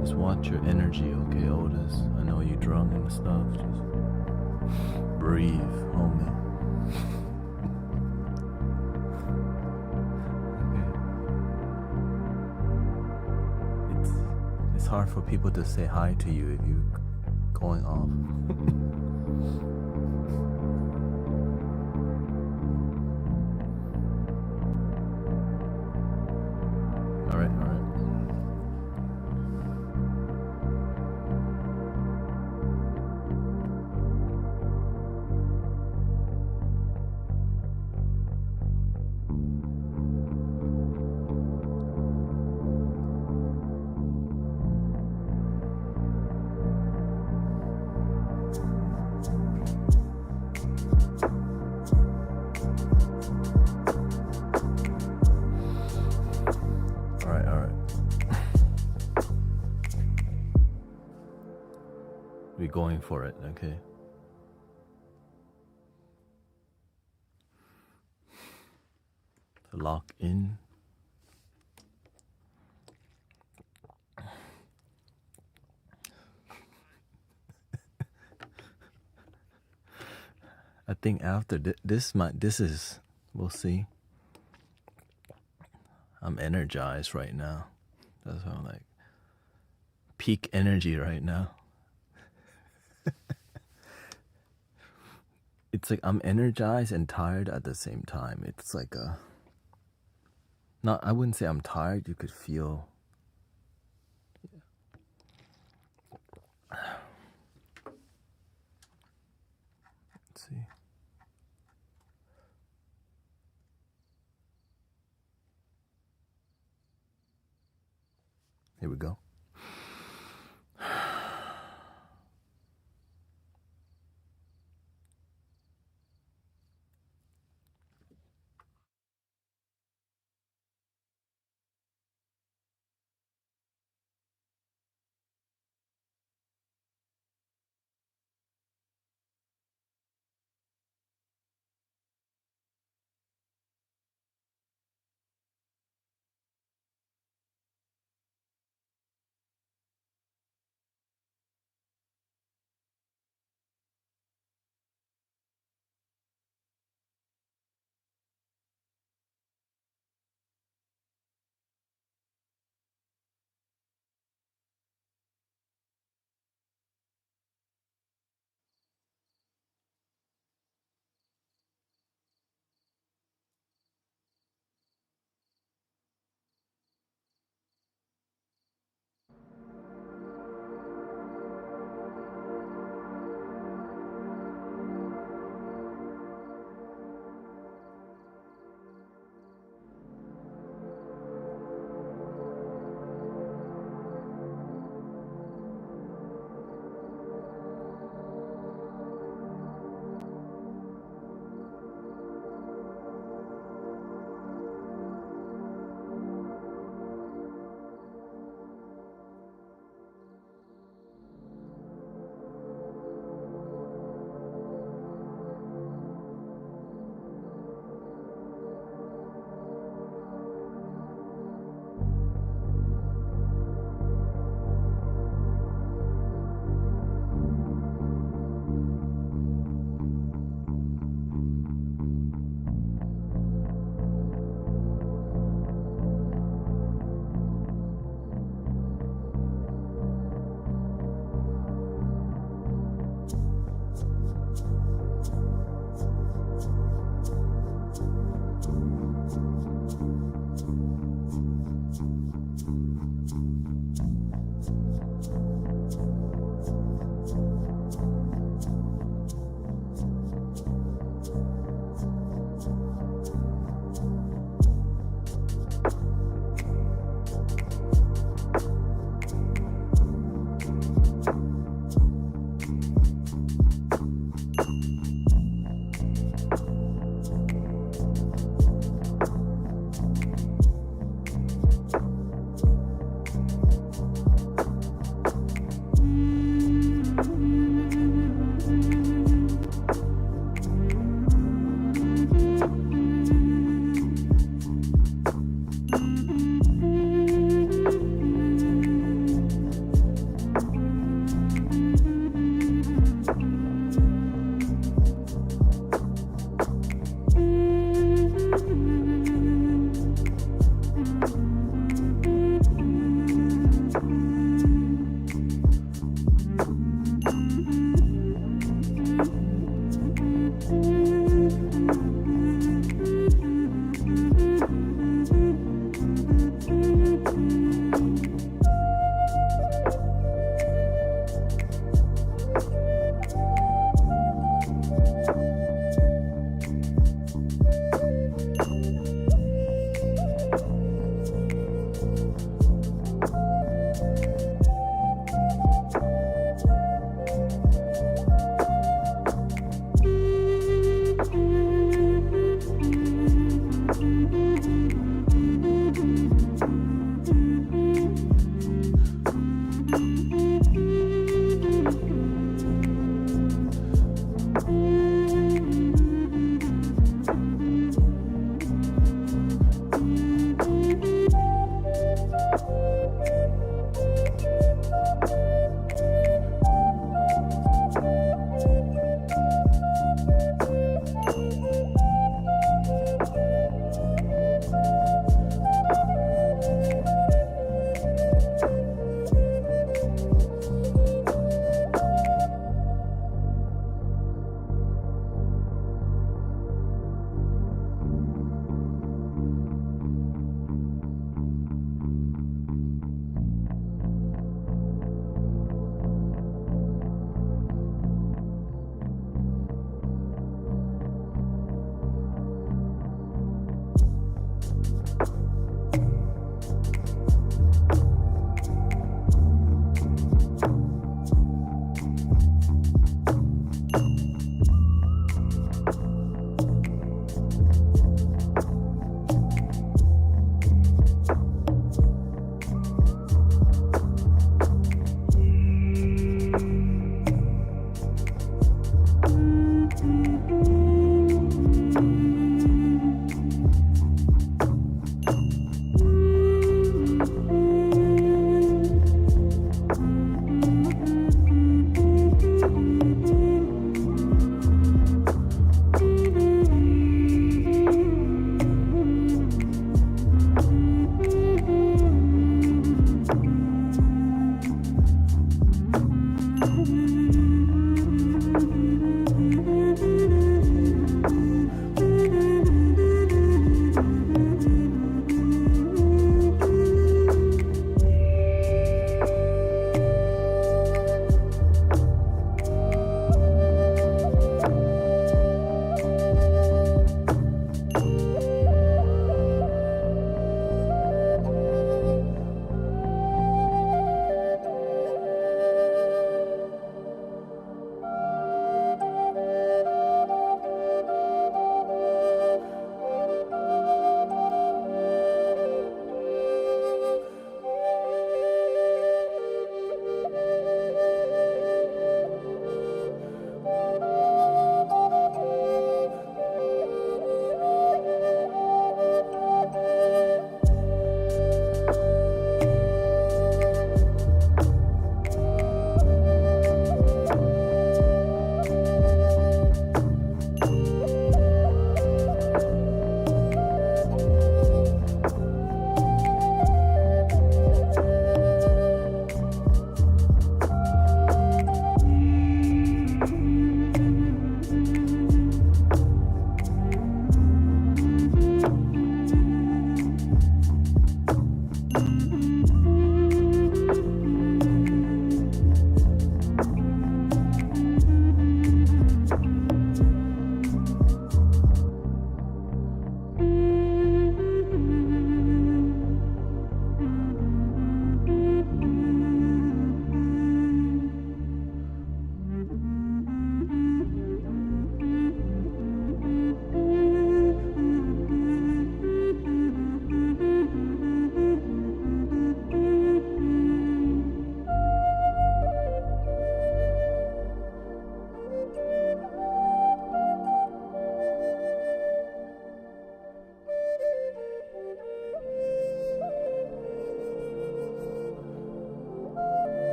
Just watch your energy, okay, Otis? I know you're drunk and stuff. Just breathe, homie. Okay. It's hard for people to say hi to you if you're going off. All right. We're going for it, okay? Lock in. I think after this is, we'll see. I'm energized right now. That's why I'm like peak energy right now. It's like I'm energized and tired at the same time. It's like I wouldn't say I'm tired. You could feel. Let's see. Here we go.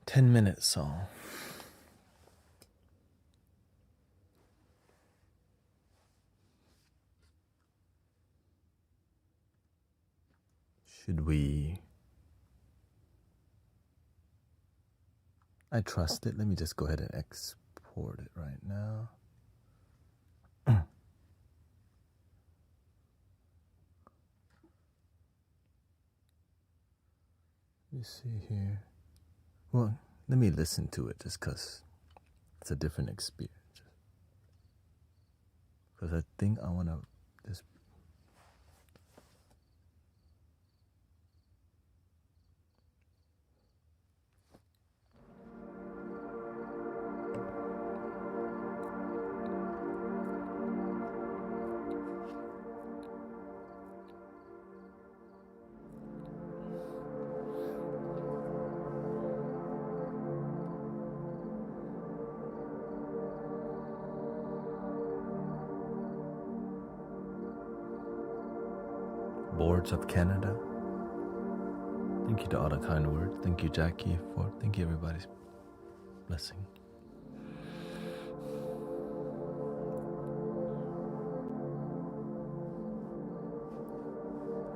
10-minute song. Should we? I trust it. Let me just go ahead and export it right now. Let me see here. Well, let me listen to it just because it's a different experience. Because I think I want to just. Boards of Canada. Thank you to all the kind words. Thank you, Jackie, for thank you everybody's blessing.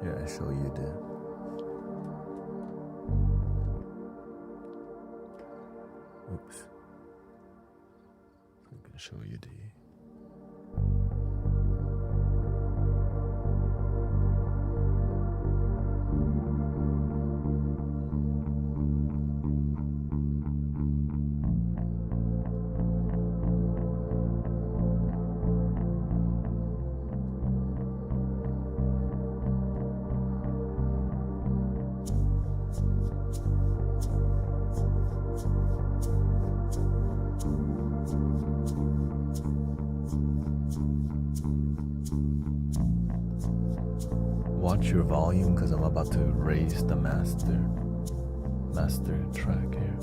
Here I show you the oops. I'm gonna show you the watch your volume because I'm about to raise the master track here.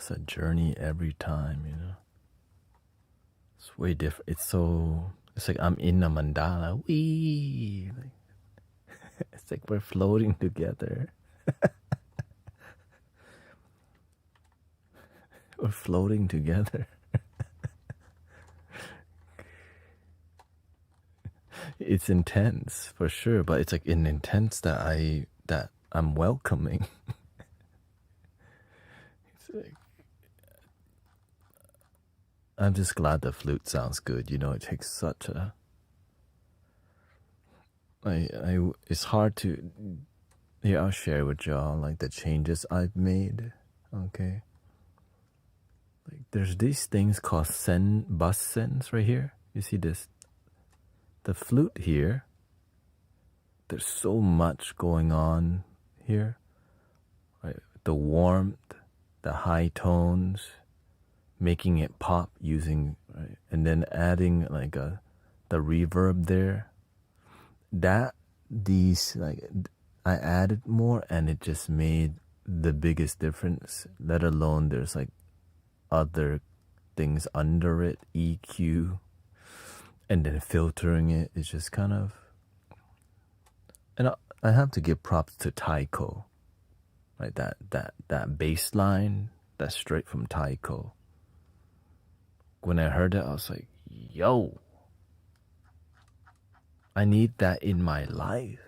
it's a journey every time, you know. It's way different. It's like I'm in a mandala. Wee! It's like we're floating together. We're floating together. It's intense for sure, but it's like an intense that I'm welcoming. It's like, I'm just glad the flute sounds good. You know, it takes such a. It's hard to. Yeah, I'll share with y'all like the changes I've made. Okay. Like there's these things called bus sends right here. You see this? The flute here. There's so much going on here. Right? The warmth, the high tones, making it pop using, right? And then adding like the reverb there. I added more and it just made the biggest difference. Let alone there's like other things under it, EQ, and then filtering it is just kind of. And I have to give props to Taiko, right? That bass line, that's straight from Taiko. When I heard it, I was like, yo, I need that in my life.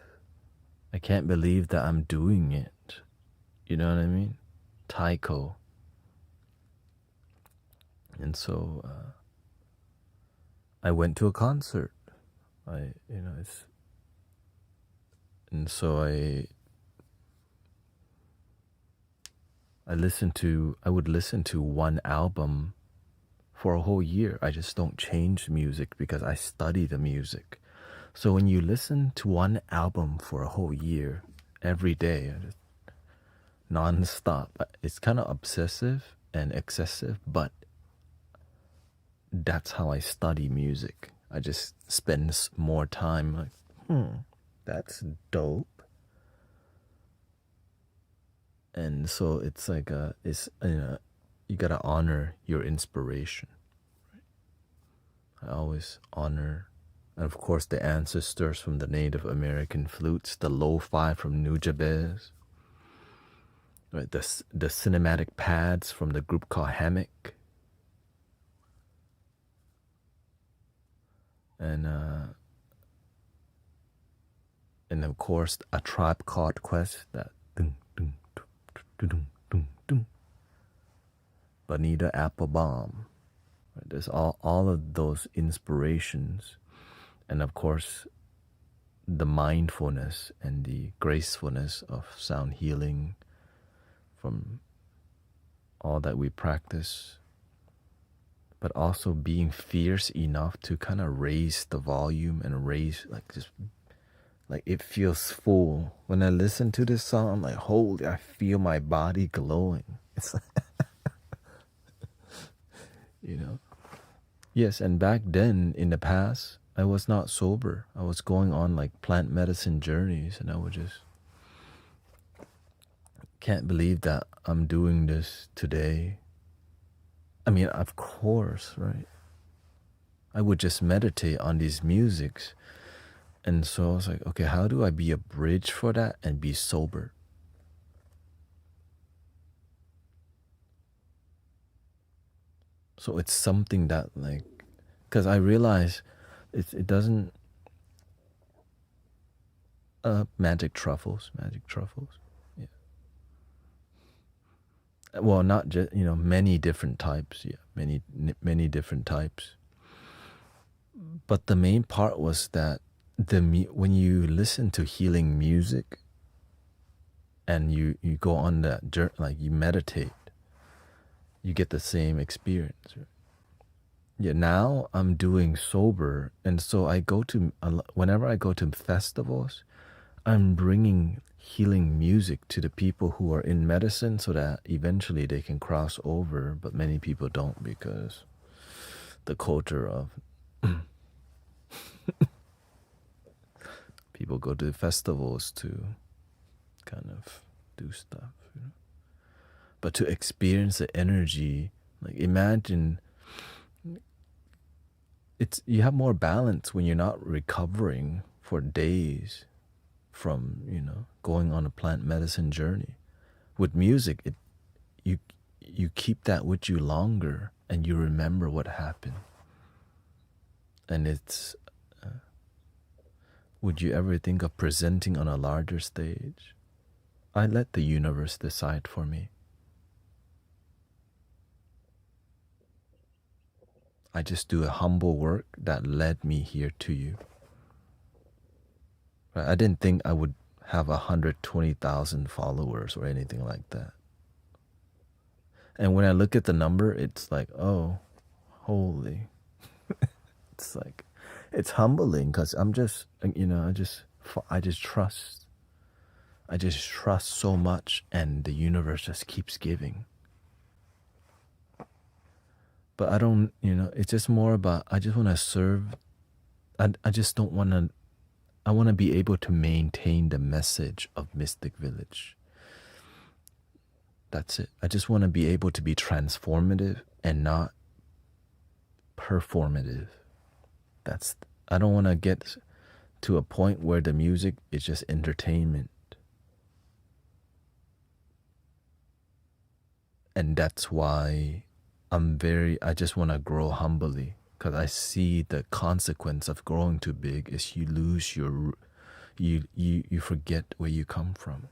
I can't believe that I'm doing it. You know what I mean? Taiko. And so I went to a concert. And so I would listen to one album for a whole year. I just don't change music because I study the music. So when you listen to one album for a whole year, every day, non-stop, it's kind of obsessive and excessive, but that's how I study music. I just spend more time like, that's dope. And so it's like you gotta honor your inspiration. Right? I always honor, and of course, the ancestors from the Native American flutes, the lo-fi from Nujabes, right? The cinematic pads from the group called Hammock, and of course, A Tribe Called Quest, that Bonita Applebaum. Right? There's all of those inspirations, and of course, the mindfulness and the gracefulness of sound healing from all that we practice, but also being fierce enough to kind of raise the volume and raise like it feels full. When I listen to this song, I'm like, holy, I feel my body glowing. It's like, you know. Yes, and back then in the past, I was not sober. I was going on like plant medicine journeys, and I would just can't believe that I'm doing this today. I mean, of course, right? I would just meditate on these musics. And so I was like, okay, how do I be a bridge for that and be sober? So it's something that like, because I realize it doesn't, magic truffles. Yeah. Well, not just, many different types. Yeah, many different types. But the main part was that when you listen to healing music and you go on that journey, like you meditate, you get the same experience. Right? Yeah, now I'm doing sober, and so whenever I go to festivals, I'm bringing healing music to the people who are in medicine so that eventually they can cross over, but many people don't because the culture of people go to festivals to kind of do stuff. But to experience the energy, like imagine you have more balance when you're not recovering for days from, going on a plant medicine journey. With music, you keep that with you longer and you remember what happened. And it's would you ever think of presenting on a larger stage? I let the universe decide for me. I just do a humble work that led me here to you. Right? I didn't think I would have 120,000 followers or anything like that. And when I look at the number, it's like, oh, holy. It's like, it's humbling because I'm just, I just trust. I just trust so much, and the universe just keeps giving. But I don't, it's just more about, I just want to serve. I just don't want to, I want to be able to maintain the message of Mystic Village. That's it. I just want to be able to be transformative and not performative. I don't want to get to a point where the music is just entertainment. And that's why I just want to grow humbly, because I see the consequence of growing too big is you lose you forget where you come from.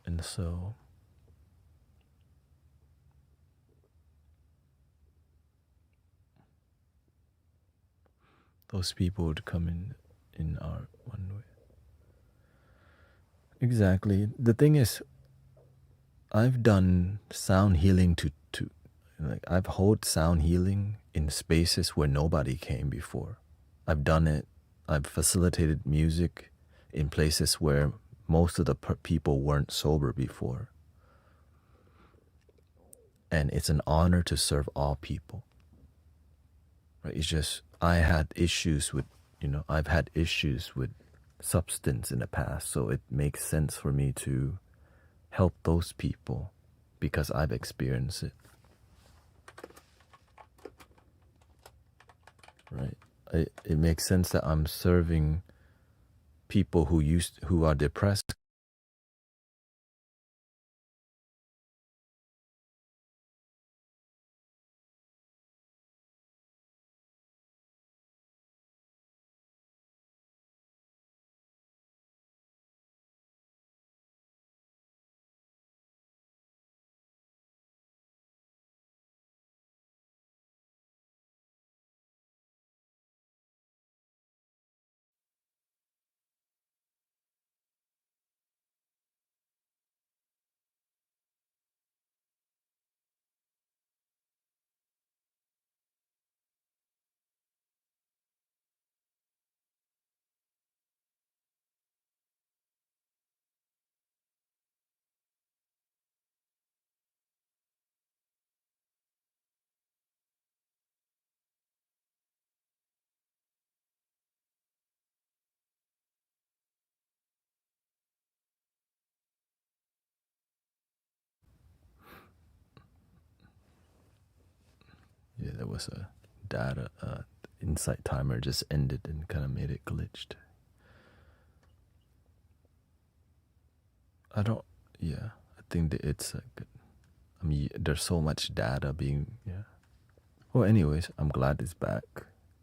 And so those people would come in our one way. Exactly. The thing is, I've done sound healing to like I've held sound healing in spaces where nobody came before. I've done it. I've facilitated music in places where most of the people weren't sober before. And it's an honor to serve all people. Right? It's just I've had issues with substance in the past, so it makes sense for me to help those people because I've experienced it. Right? It makes sense that I'm serving people who are depressed. Yeah, there was a data insight timer just ended and kind of made it glitched. I think that it's there's so much data being, yeah. Well, anyways, I'm glad it's back.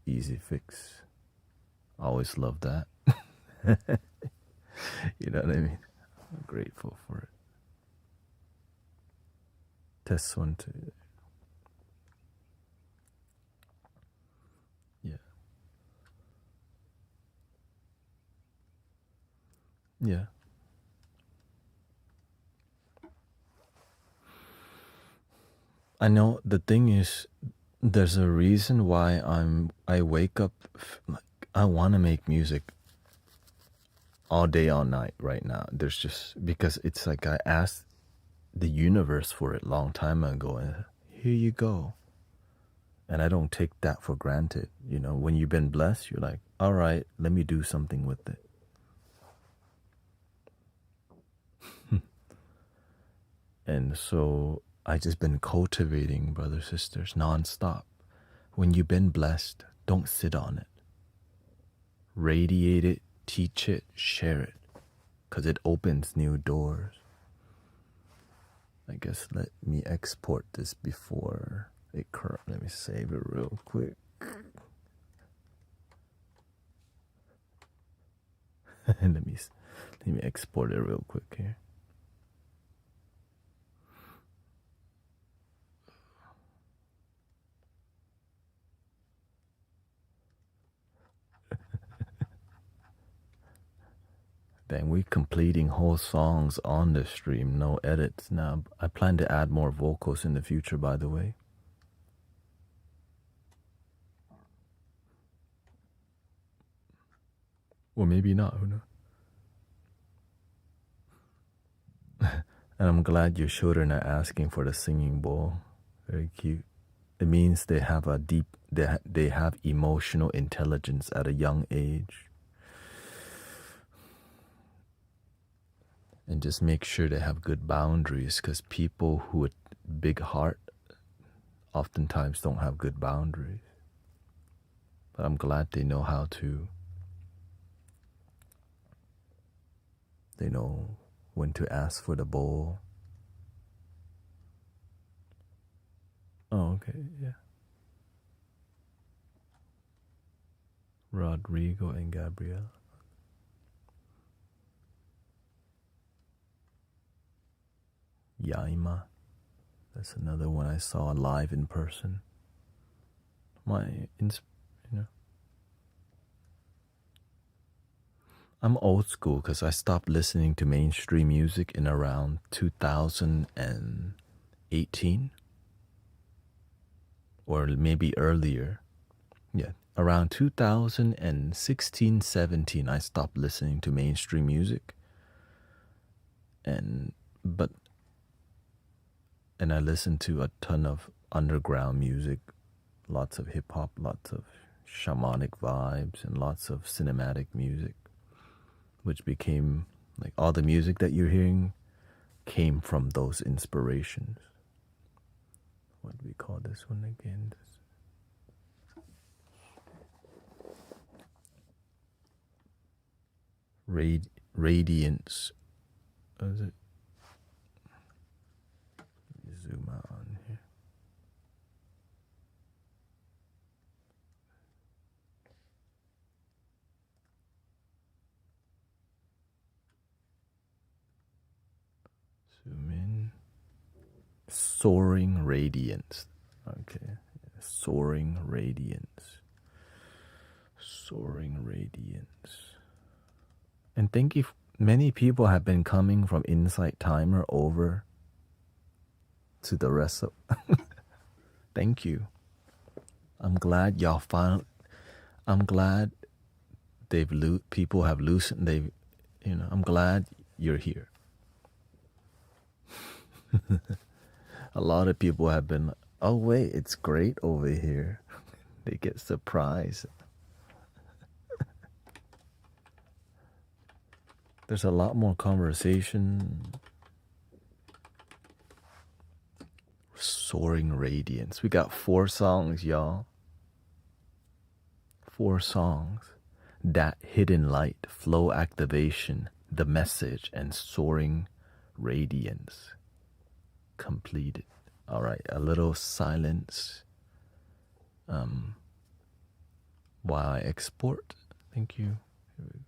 Easy fix. Always love that. You know what I mean? I'm grateful for it. Test 1, 2. Yeah. Yeah. I know the thing is, there's a reason why I wake up like I want to make music all day, all night right now. There's just because it's like I asked the universe for it long time ago, and here you go. And I don't take that for granted. When you've been blessed, you're like, all right, let me do something with it. And so I just been cultivating, brothers, sisters, nonstop. When you've been blessed, don't sit on it. Radiate it, teach it, share it, because it opens new doors. I guess let me export this before it corrupt. Let me save it real quick. let me export it real quick here. Dang, we're completing whole songs on the stream, no edits now. I plan to add more vocals in the future, by the way. Or maybe not, who knows? And I'm glad your children are asking for the singing bowl. Very cute. It means they have a deep, they have emotional intelligence at a young age. And just make sure they have good boundaries, because people who with big heart oftentimes don't have good boundaries. But I'm glad they know how to. They know when to ask for the bowl. Oh, okay, yeah. Rodrigo and Gabrielle. Yaima. That's another one I saw live in person. I'm old school because I stopped listening to mainstream music in around 2018. Or maybe earlier. Yeah, around 2016, 17, I stopped listening to mainstream music. And I listened to a ton of underground music, lots of hip hop, lots of shamanic vibes, and lots of cinematic music, which became like all the music that you're hearing came from those inspirations. What do we call this one again? Radiance. What is it? Zoom out on here. Zoom in. Soaring radiance. Okay. Soaring radiance. Soaring radiance. And thank you. Many people have been coming from Insight Timer over to the rest of. Thank you. I'm glad y'all found. I'm glad people have loosened. I'm glad you're here. A lot of people have been. Oh wait, it's great over here. They get surprised. There's a lot more conversation. Soaring radiance. We got 4 songs, y'all. 4 songs. That hidden light, flow activation, the message, and soaring radiance. Completed. All right, a little silence while I export. Thank you. Here we go.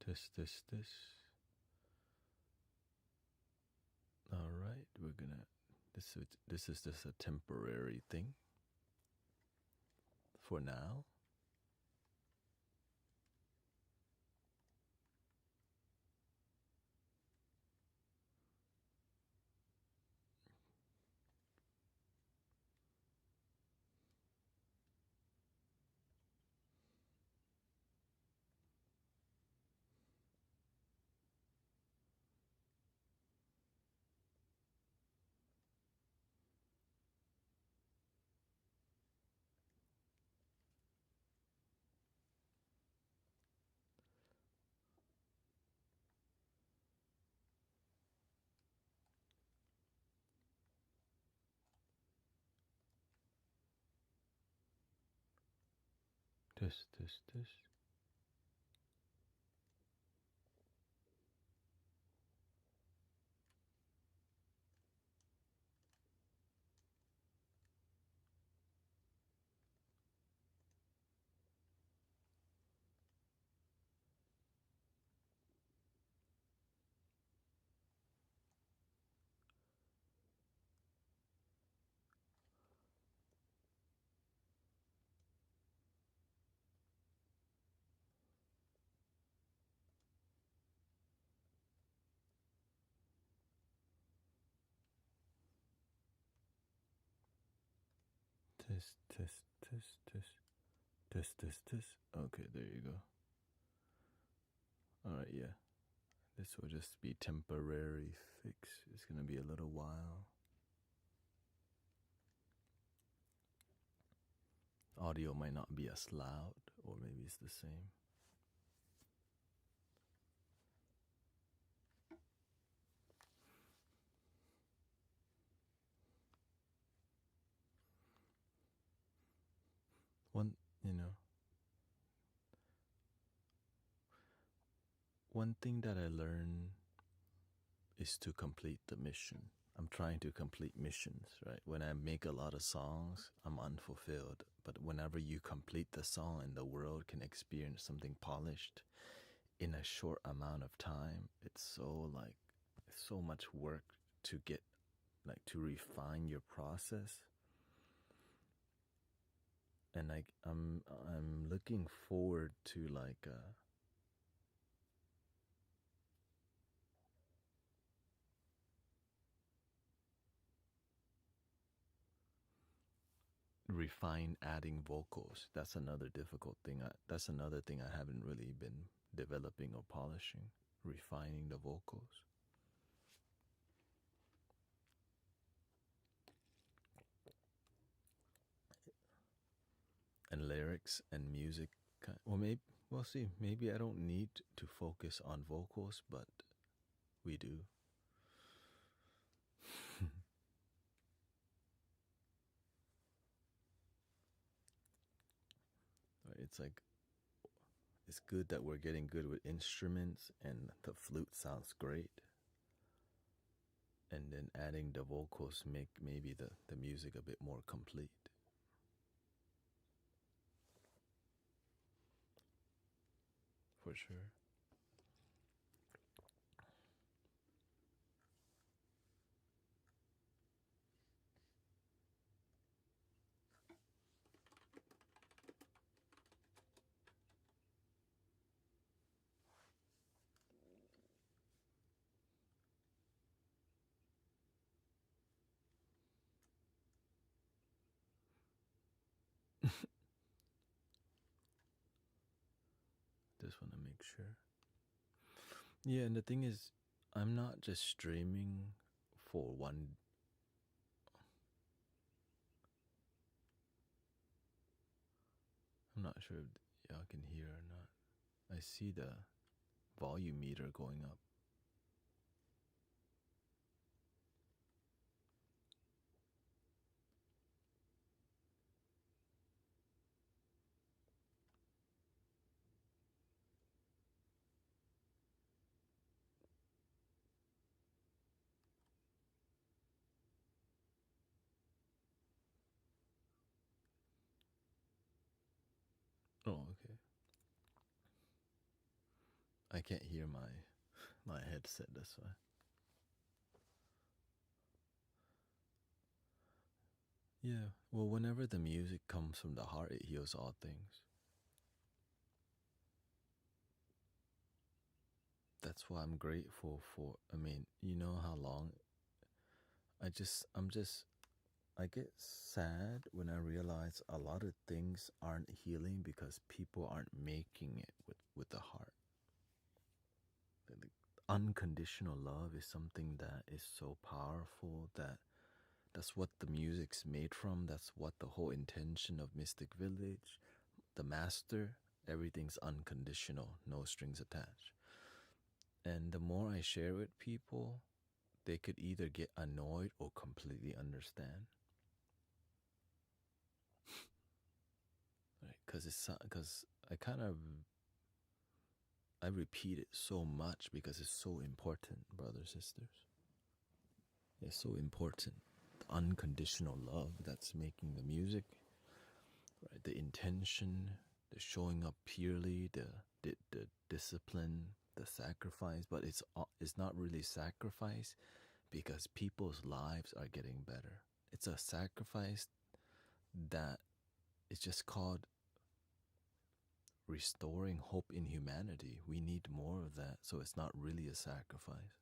This. All right, we're gonna. This is just a temporary thing for now. This. This. Okay, there you go. All right, yeah. This will just be temporary fix. It's gonna be a little while. Audio might not be as loud, or maybe it's the same. One thing that I learned is to complete the mission. I'm trying to complete missions, right? When I make a lot of songs, I'm unfulfilled. But whenever you complete the song and the world can experience something polished in a short amount of time, it's so much work to get, to refine your process. And I'm looking forward to refine adding vocals. That's another difficult thing. That's another thing I haven't really been developing or polishing, refining the vocals. And lyrics and music. Well, maybe we'll see. Maybe I don't need to focus on vocals, but we do. It's it's good that we're getting good with instruments and the flute sounds great. And then adding the vocals make maybe the music a bit more complete. For sure. Just want to make sure. Yeah, and the thing is, I'm not just streaming for one. I'm not sure if y'all can hear or not. I see the volume meter going up. Oh, okay. I can't hear my headset, that's why. Yeah, well, whenever the music comes from the heart, it heals all things. That's why I'm grateful for, I mean, you know how long I get sad when I realize a lot of things aren't healing because people aren't making it with the heart. The unconditional love is something that is so powerful that's what the music's made from. That's what the whole intention of Mystic Village, the master, everything's unconditional, no strings attached. And the more I share with people, they could either get annoyed or completely understand. Right? Because I repeat it so much because it's so important, brothers, sisters. It's so important. The unconditional love that's making the music, right? The intention, the showing up purely, the discipline, the sacrifice. But it's not really sacrifice because people's lives are getting better. It's a sacrifice that is just called restoring hope in humanity. We need more of that, so it's not really a sacrifice.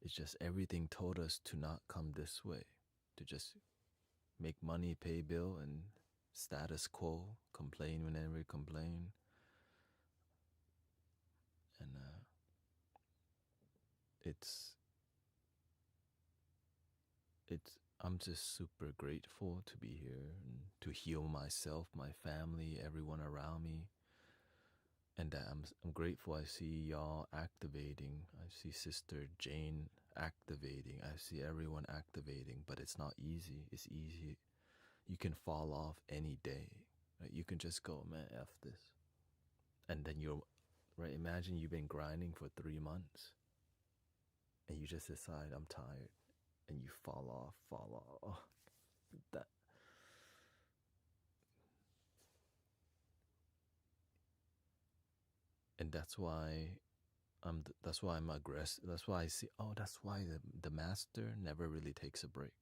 It's just everything told us to not come this way, to just make money, pay bill, and status quo, complain whenever we complain. And it's I'm just super grateful to be here and to heal myself, my family, everyone around me. And that I'm grateful I see y'all activating. I see Sister Jane activating. I see everyone activating, but it's not easy. It's easy. You can fall off any day. Right? You can just go, man, F this. And then right, imagine you've been grinding for 3 months and you just decide, I'm tired. And you fall off. That. And that's why I'm aggressive. That's why I see, that's why the master never really takes a break.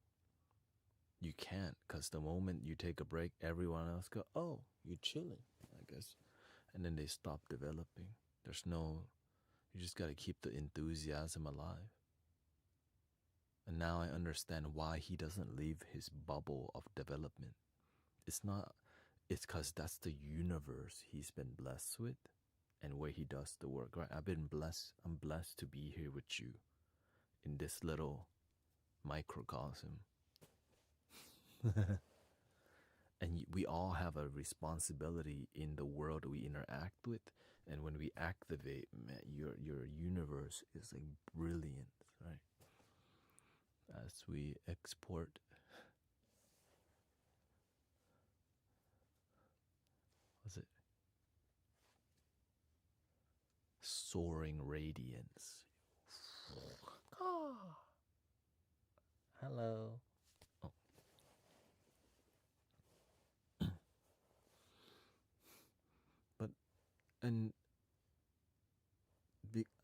You can't, because the moment you take a break, everyone else go, oh, you're chilling, I guess. And then they stop developing. You just got to keep the enthusiasm alive. And now I understand why he doesn't leave his bubble of development. It's because that's the universe he's been blessed with and where he does the work, right? I'm blessed to be here with you in this little microcosm. And we all have a responsibility in the world we interact with. And when we activate, man, your universe is like brilliant, right? As we export, what's it? Soaring radiance. Oh. Hello. Oh. And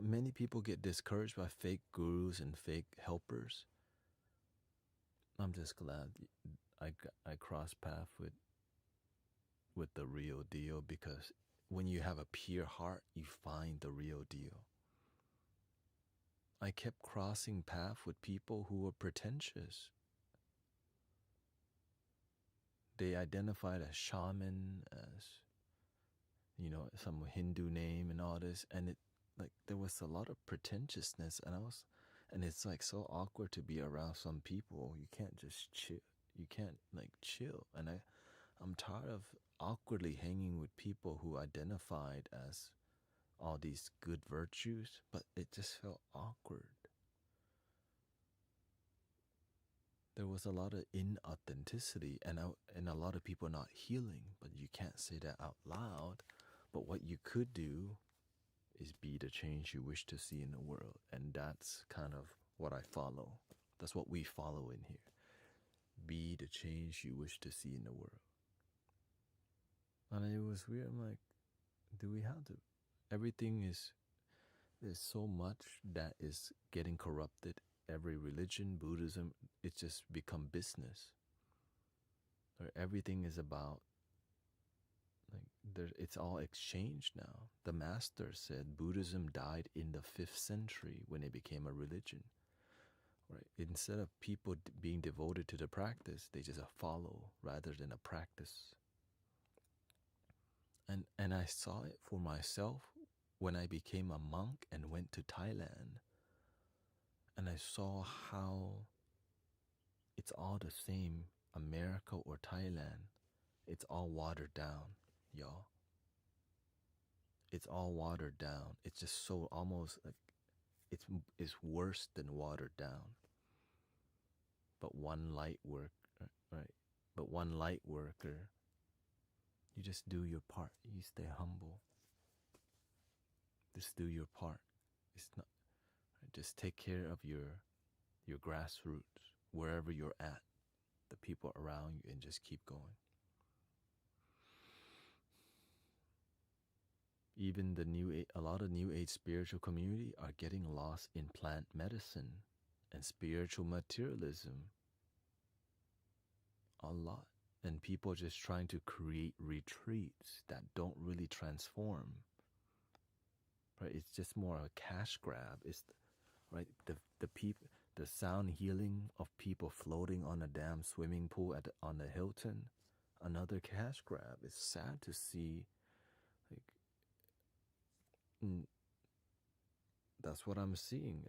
many people get discouraged by fake gurus and fake helpers. I'm just glad I cross path with the real deal, because when you have a pure heart, you find the real deal. I kept crossing path with people who were pretentious. They identified as shaman, as some Hindu name and all this, and there was a lot of pretentiousness, and it's like so awkward to be around some people. You can't just chill. You can't chill. And I'm tired of awkwardly hanging with people who identified as all these good virtues, but it just felt awkward. There was a lot of inauthenticity and a lot of people not healing, but you can't say that out loud. But what you could do is be the change you wish to see in the world. And that's kind of what I follow. That's what we follow in here. Be the change you wish to see in the world. And it was weird. I'm like, do we have to? Everything is, there's so much that is getting corrupted. Every religion, Buddhism, it's just become business. Or everything is about, like, it's all exchanged now. The master said Buddhism died in the 5th century when it became a religion. Right? Instead of people being devoted to the practice, they just follow rather than a practice. And I saw it for myself when I became a monk and went to Thailand. And I saw how it's all the same, America or Thailand. It's all watered down, y'all. It's all watered down. It's just so almost like it's worse than watered down. But one light work, right? But one light worker, you just do your part. You stay humble. Just do your part. It's not. Just take care of your grassroots, wherever you're at, the people around you, and just keep going. Even a lot of New Age spiritual community are getting lost in plant medicine and spiritual materialism. A lot. And people just trying to create retreats that don't really transform. Right? It's just more of a cash grab. It's right, the sound healing of people floating on a damn swimming pool on the Hilton, another cash grab. It's sad to see. Like, that's what I'm seeing.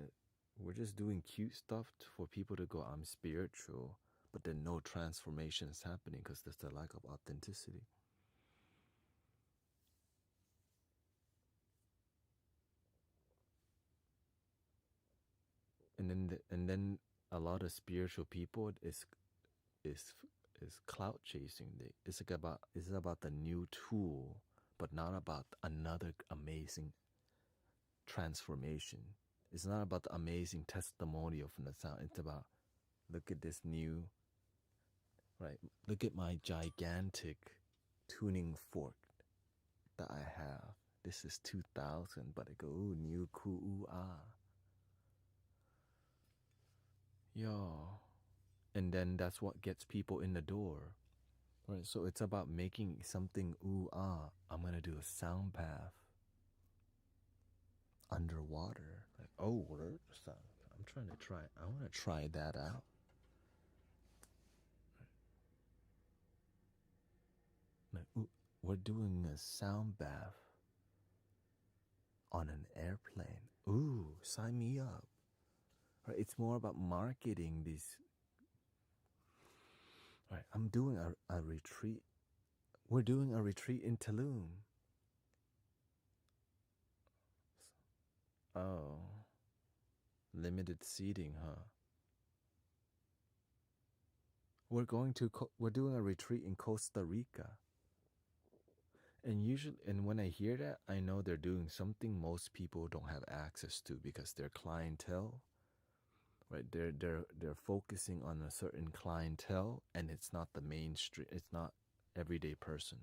We're just doing cute stuff for people to go, I'm spiritual, but then no transformation is happening because there's the lack of authenticity. And then a lot of spiritual people is clout chasing. It's about the new tool, but not about another amazing transformation. It's not about the amazing testimonial from the sound. It's about, look at this new, right? Look at my gigantic tuning fork that I have. This is 2000, but I go, ooh, new, cool, ooh, ah. Yo. And then that's what gets people in the door. Right, so it's about making something ooh ah. I'm gonna do a sound bath underwater. Like, oh, I'm trying to try. I want to try that out. Like, ooh, we're doing a sound bath on an airplane. Ooh, sign me up. Right, it's more about marketing these. Right, I'm doing a retreat. We're doing a retreat in Tulum. Oh, limited seating, huh? We're doing a retreat in Costa Rica. And when I hear that, I know they're doing something most people don't have access to because their clientele, right? They're focusing on a certain clientele, and it's not the mainstream. It's not everyday person,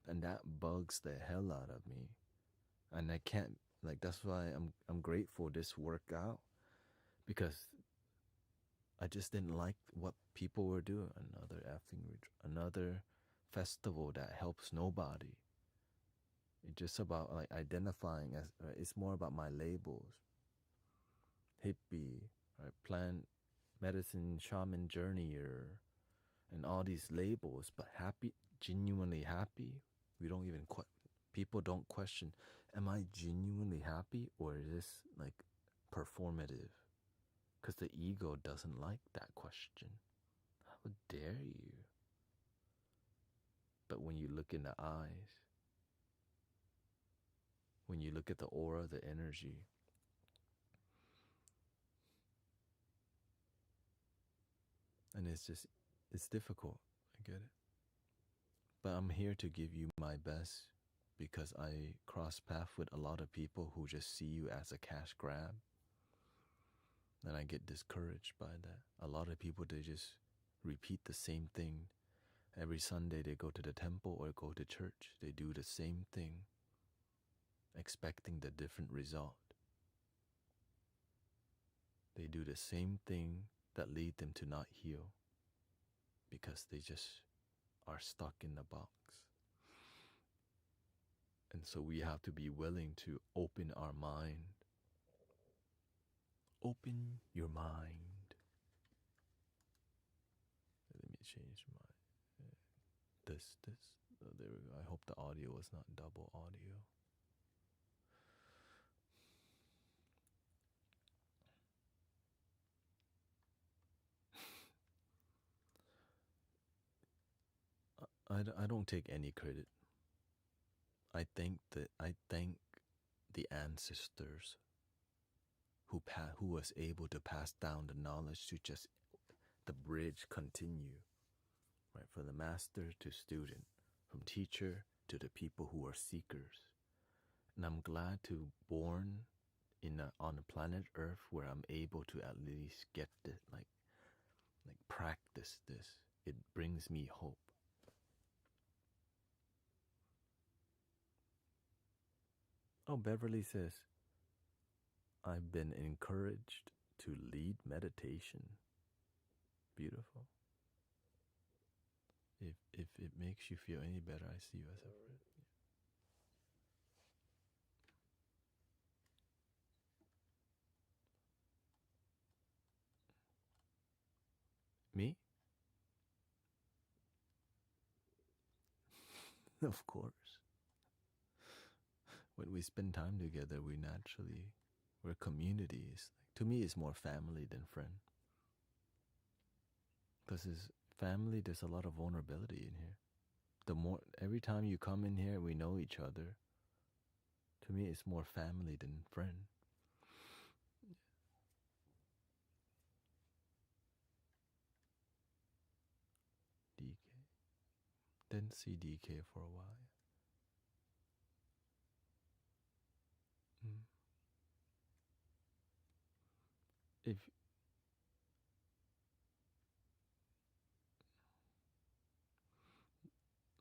and that bugs the hell out of me. And I can't, like, that's why I'm grateful this worked out, because I just didn't like what people were doing. Another festival that helps nobody. It's just about like identifying as, it's more about my labels. Hippie, right? Plant medicine, shaman, journeyer, and all these labels. But happy, genuinely happy, we don't even people don't question, am I genuinely happy, or is this like performative? Because the ego doesn't like that question. How dare you? But when you look in the eyes, when you look at the aura, the energy, and it's difficult. I get it. But I'm here to give you my best, because I cross paths with a lot of people who just see you as a cash grab. And I get discouraged by that. A lot of people, they just repeat the same thing. Every Sunday they go to the temple or go to church. They do the same thing. expecting the different result. They do the same thing that lead them to not heal because they just are stuck in the box. And so we have to be willing to open our mind. Open your mind. Let me change my this. Oh, there we go. I hope the audio is not double audio. I don't take any credit. I thank the ancestors who was able to pass down the knowledge to just the bridge continue, right? From the master to student, from teacher to the people who are seekers. And I'm glad to born on the planet Earth where I'm able to at least get it, like practice this. It brings me hope. Oh, Beverly says, I've been encouraged to lead meditation. Beautiful. If it makes you feel any better, I see you as a friend. Me? Of course. When we spend time together, we're communities. To me, it's more family than friend. Because as family, there's a lot of vulnerability in here. Every time you come in here, we know each other. To me, it's more family than friend. DK. Didn't see DK for a while. If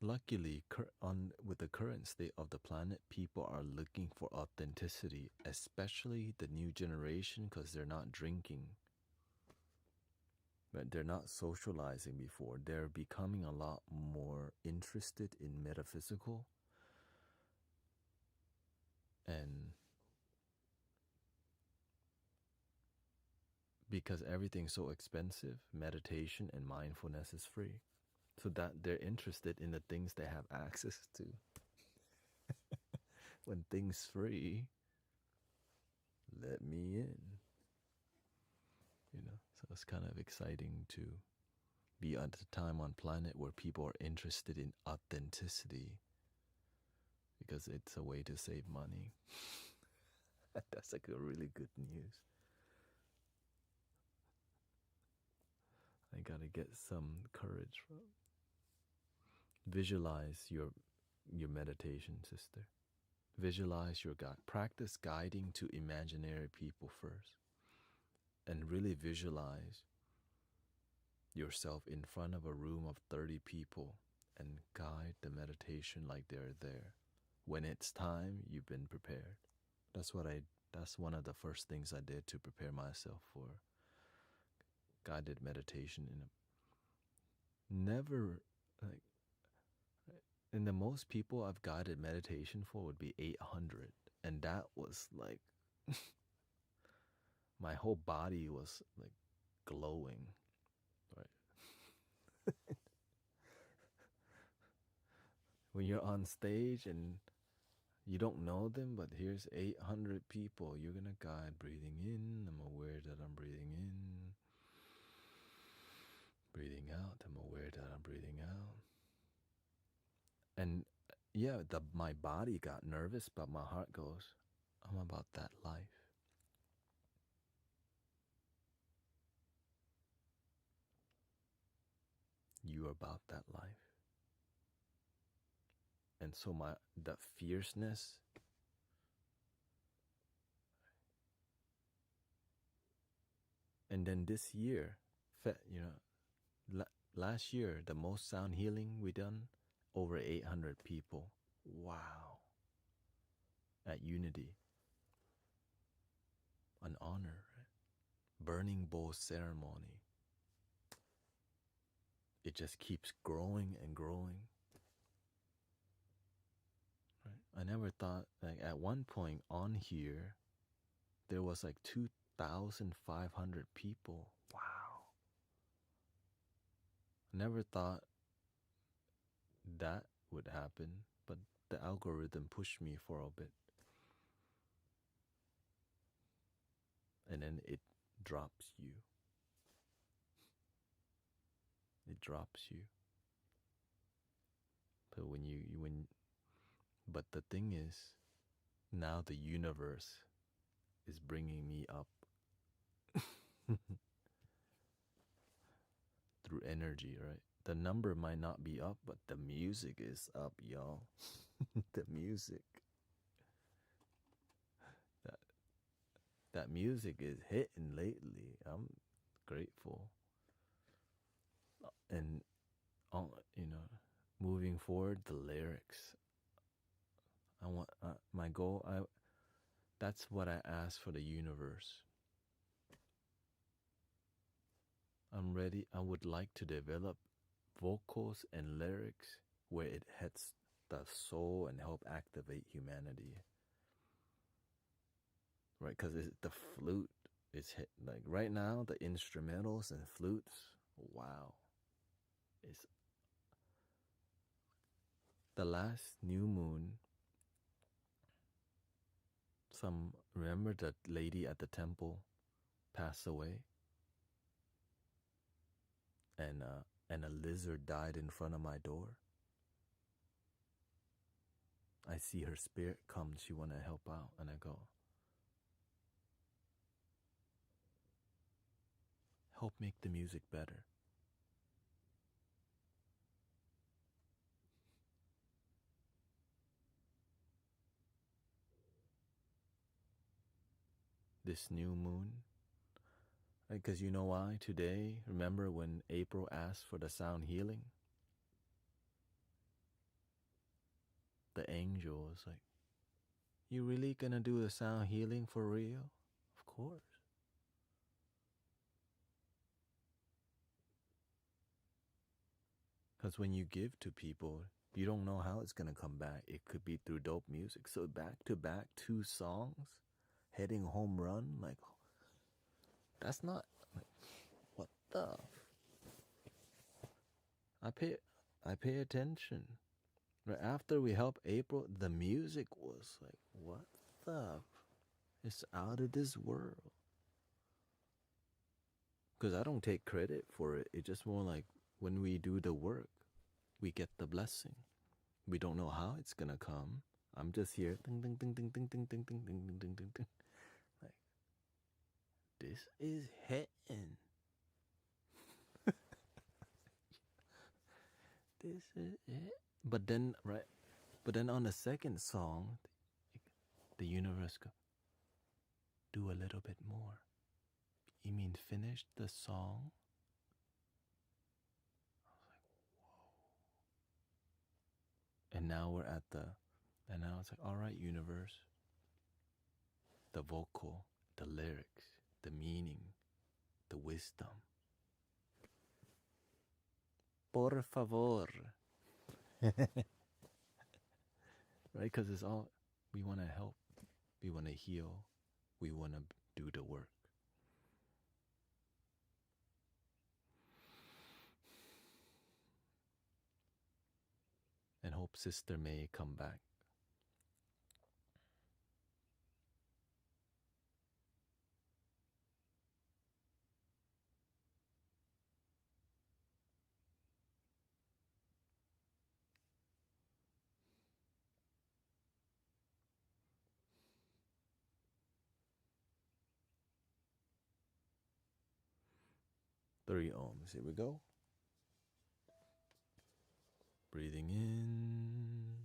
luckily, with the current state of the planet, people are looking for authenticity, especially the new generation, because they're not drinking. But they're not socializing before. They're becoming a lot more interested in metaphysical. And because everything's so expensive, meditation and mindfulness is free. So that they're interested in the things they have access to. When things free, let me in. So it's kind of exciting to be at the time on planet where people are interested in authenticity because it's a way to save money. That's like a really good news. I gotta get some courage from. Visualize your meditation, sister. Visualize your guide. Practice guiding to imaginary people first. And really visualize yourself in front of a room of 30 people and guide the meditation like they're there. When it's time, you've been prepared. That's one of the first things I did to prepare myself for guided meditation. And the most people I've guided meditation for would be 800. And that was like, my whole body was like glowing, right? When you're on stage and you don't know them, but here's 800 people, you're gonna guide breathing in. I'm aware that I'm breathing in. Breathing out, I'm aware that I'm breathing out. And yeah, my body got nervous, but my heart goes, I'm about that life. You are about that life. And so that fierceness, and then this year, last year, the most sound healing we done, over 800 people. Wow. at unity, an honor, right? Burning bowl ceremony. It just keeps growing and growing. Right? I never thought, like, at one point on here, there was like 2,500 people. Wow. Never thought that would happen, but the algorithm pushed me for a bit. And then it drops you. It drops you. But but the thing is, now the universe is bringing me up through energy, right? The number might not be up, but the music is up, y'all. The music. That music is hitting lately. I'm grateful. And, moving forward, the lyrics. I want my goal. That's what I ask for the universe. I'm ready. I would like to develop vocals and lyrics where it hits the soul and help activate humanity. Right, because the flute is hit. Like right now, the instrumentals and flutes. Wow, it's the last new moon. Remember that lady at the temple passed away, and a lizard died in front of my door. I see her spirit come. She want to help out, and I go, help make the music better. This new moon, because you know why? Today, remember when April asked for the sound healing? The angel was like, you really gonna do the sound healing for real? Of course. Because when you give to people, you don't know how it's gonna come back. It could be through dope music. So back to back, 2 songs, hitting home run, like, that's not, like, what the? I pay attention. Right after we helped April, the music was like, what the? It's out of this world. Because I don't take credit for it. It's just more like when we do the work, we get the blessing. We don't know how it's gonna come. I'm just here, ding ding ding ding ding ding ding ding ding ding ding ding ding. Like, this is hitting. This is it. But then on the second song, the universe go, do a little bit more. You mean finish the song? I was like, whoa. And now it's like, all right, universe. The vocal, the lyrics, the meaning, the wisdom. Por favor. Right? Because it's all, we want to help. We want to heal. We want to do the work. And hope Sister May come back. Three ohms. Here we go. Breathing in.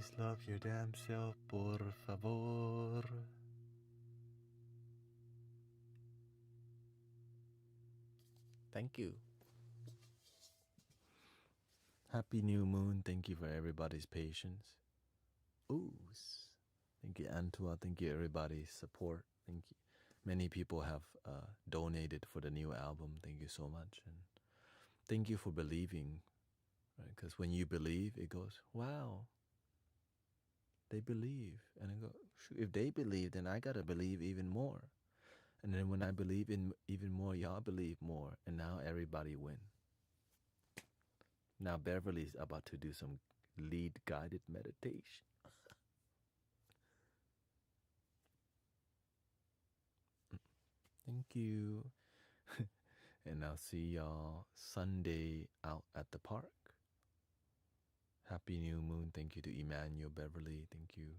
Please love your damn self, por favor. Thank you. Happy new moon. Thank you for everybody's patience. Ooh. Thank you, Antua. Thank you, everybody's support. Thank you. Many people have donated for the new album. Thank you so much. And thank you for believing. Because when you believe, it goes, wow, they believe. And I go, if they believe, then I got to believe even more. And then when I believe in even more, y'all believe more. And now everybody win. Now Beverly's about to do some lead guided meditation. Thank you. And I'll see y'all Sunday out at the park. Happy new moon. Thank you to Emmanuel, Beverly. Thank you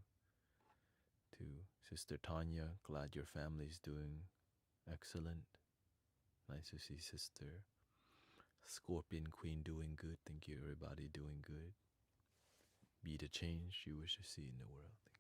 to Sister Tanya. Glad your family's doing excellent. Nice to see Sister Scorpion Queen doing good. Thank you, everybody doing good. Be the change you wish to see in the world.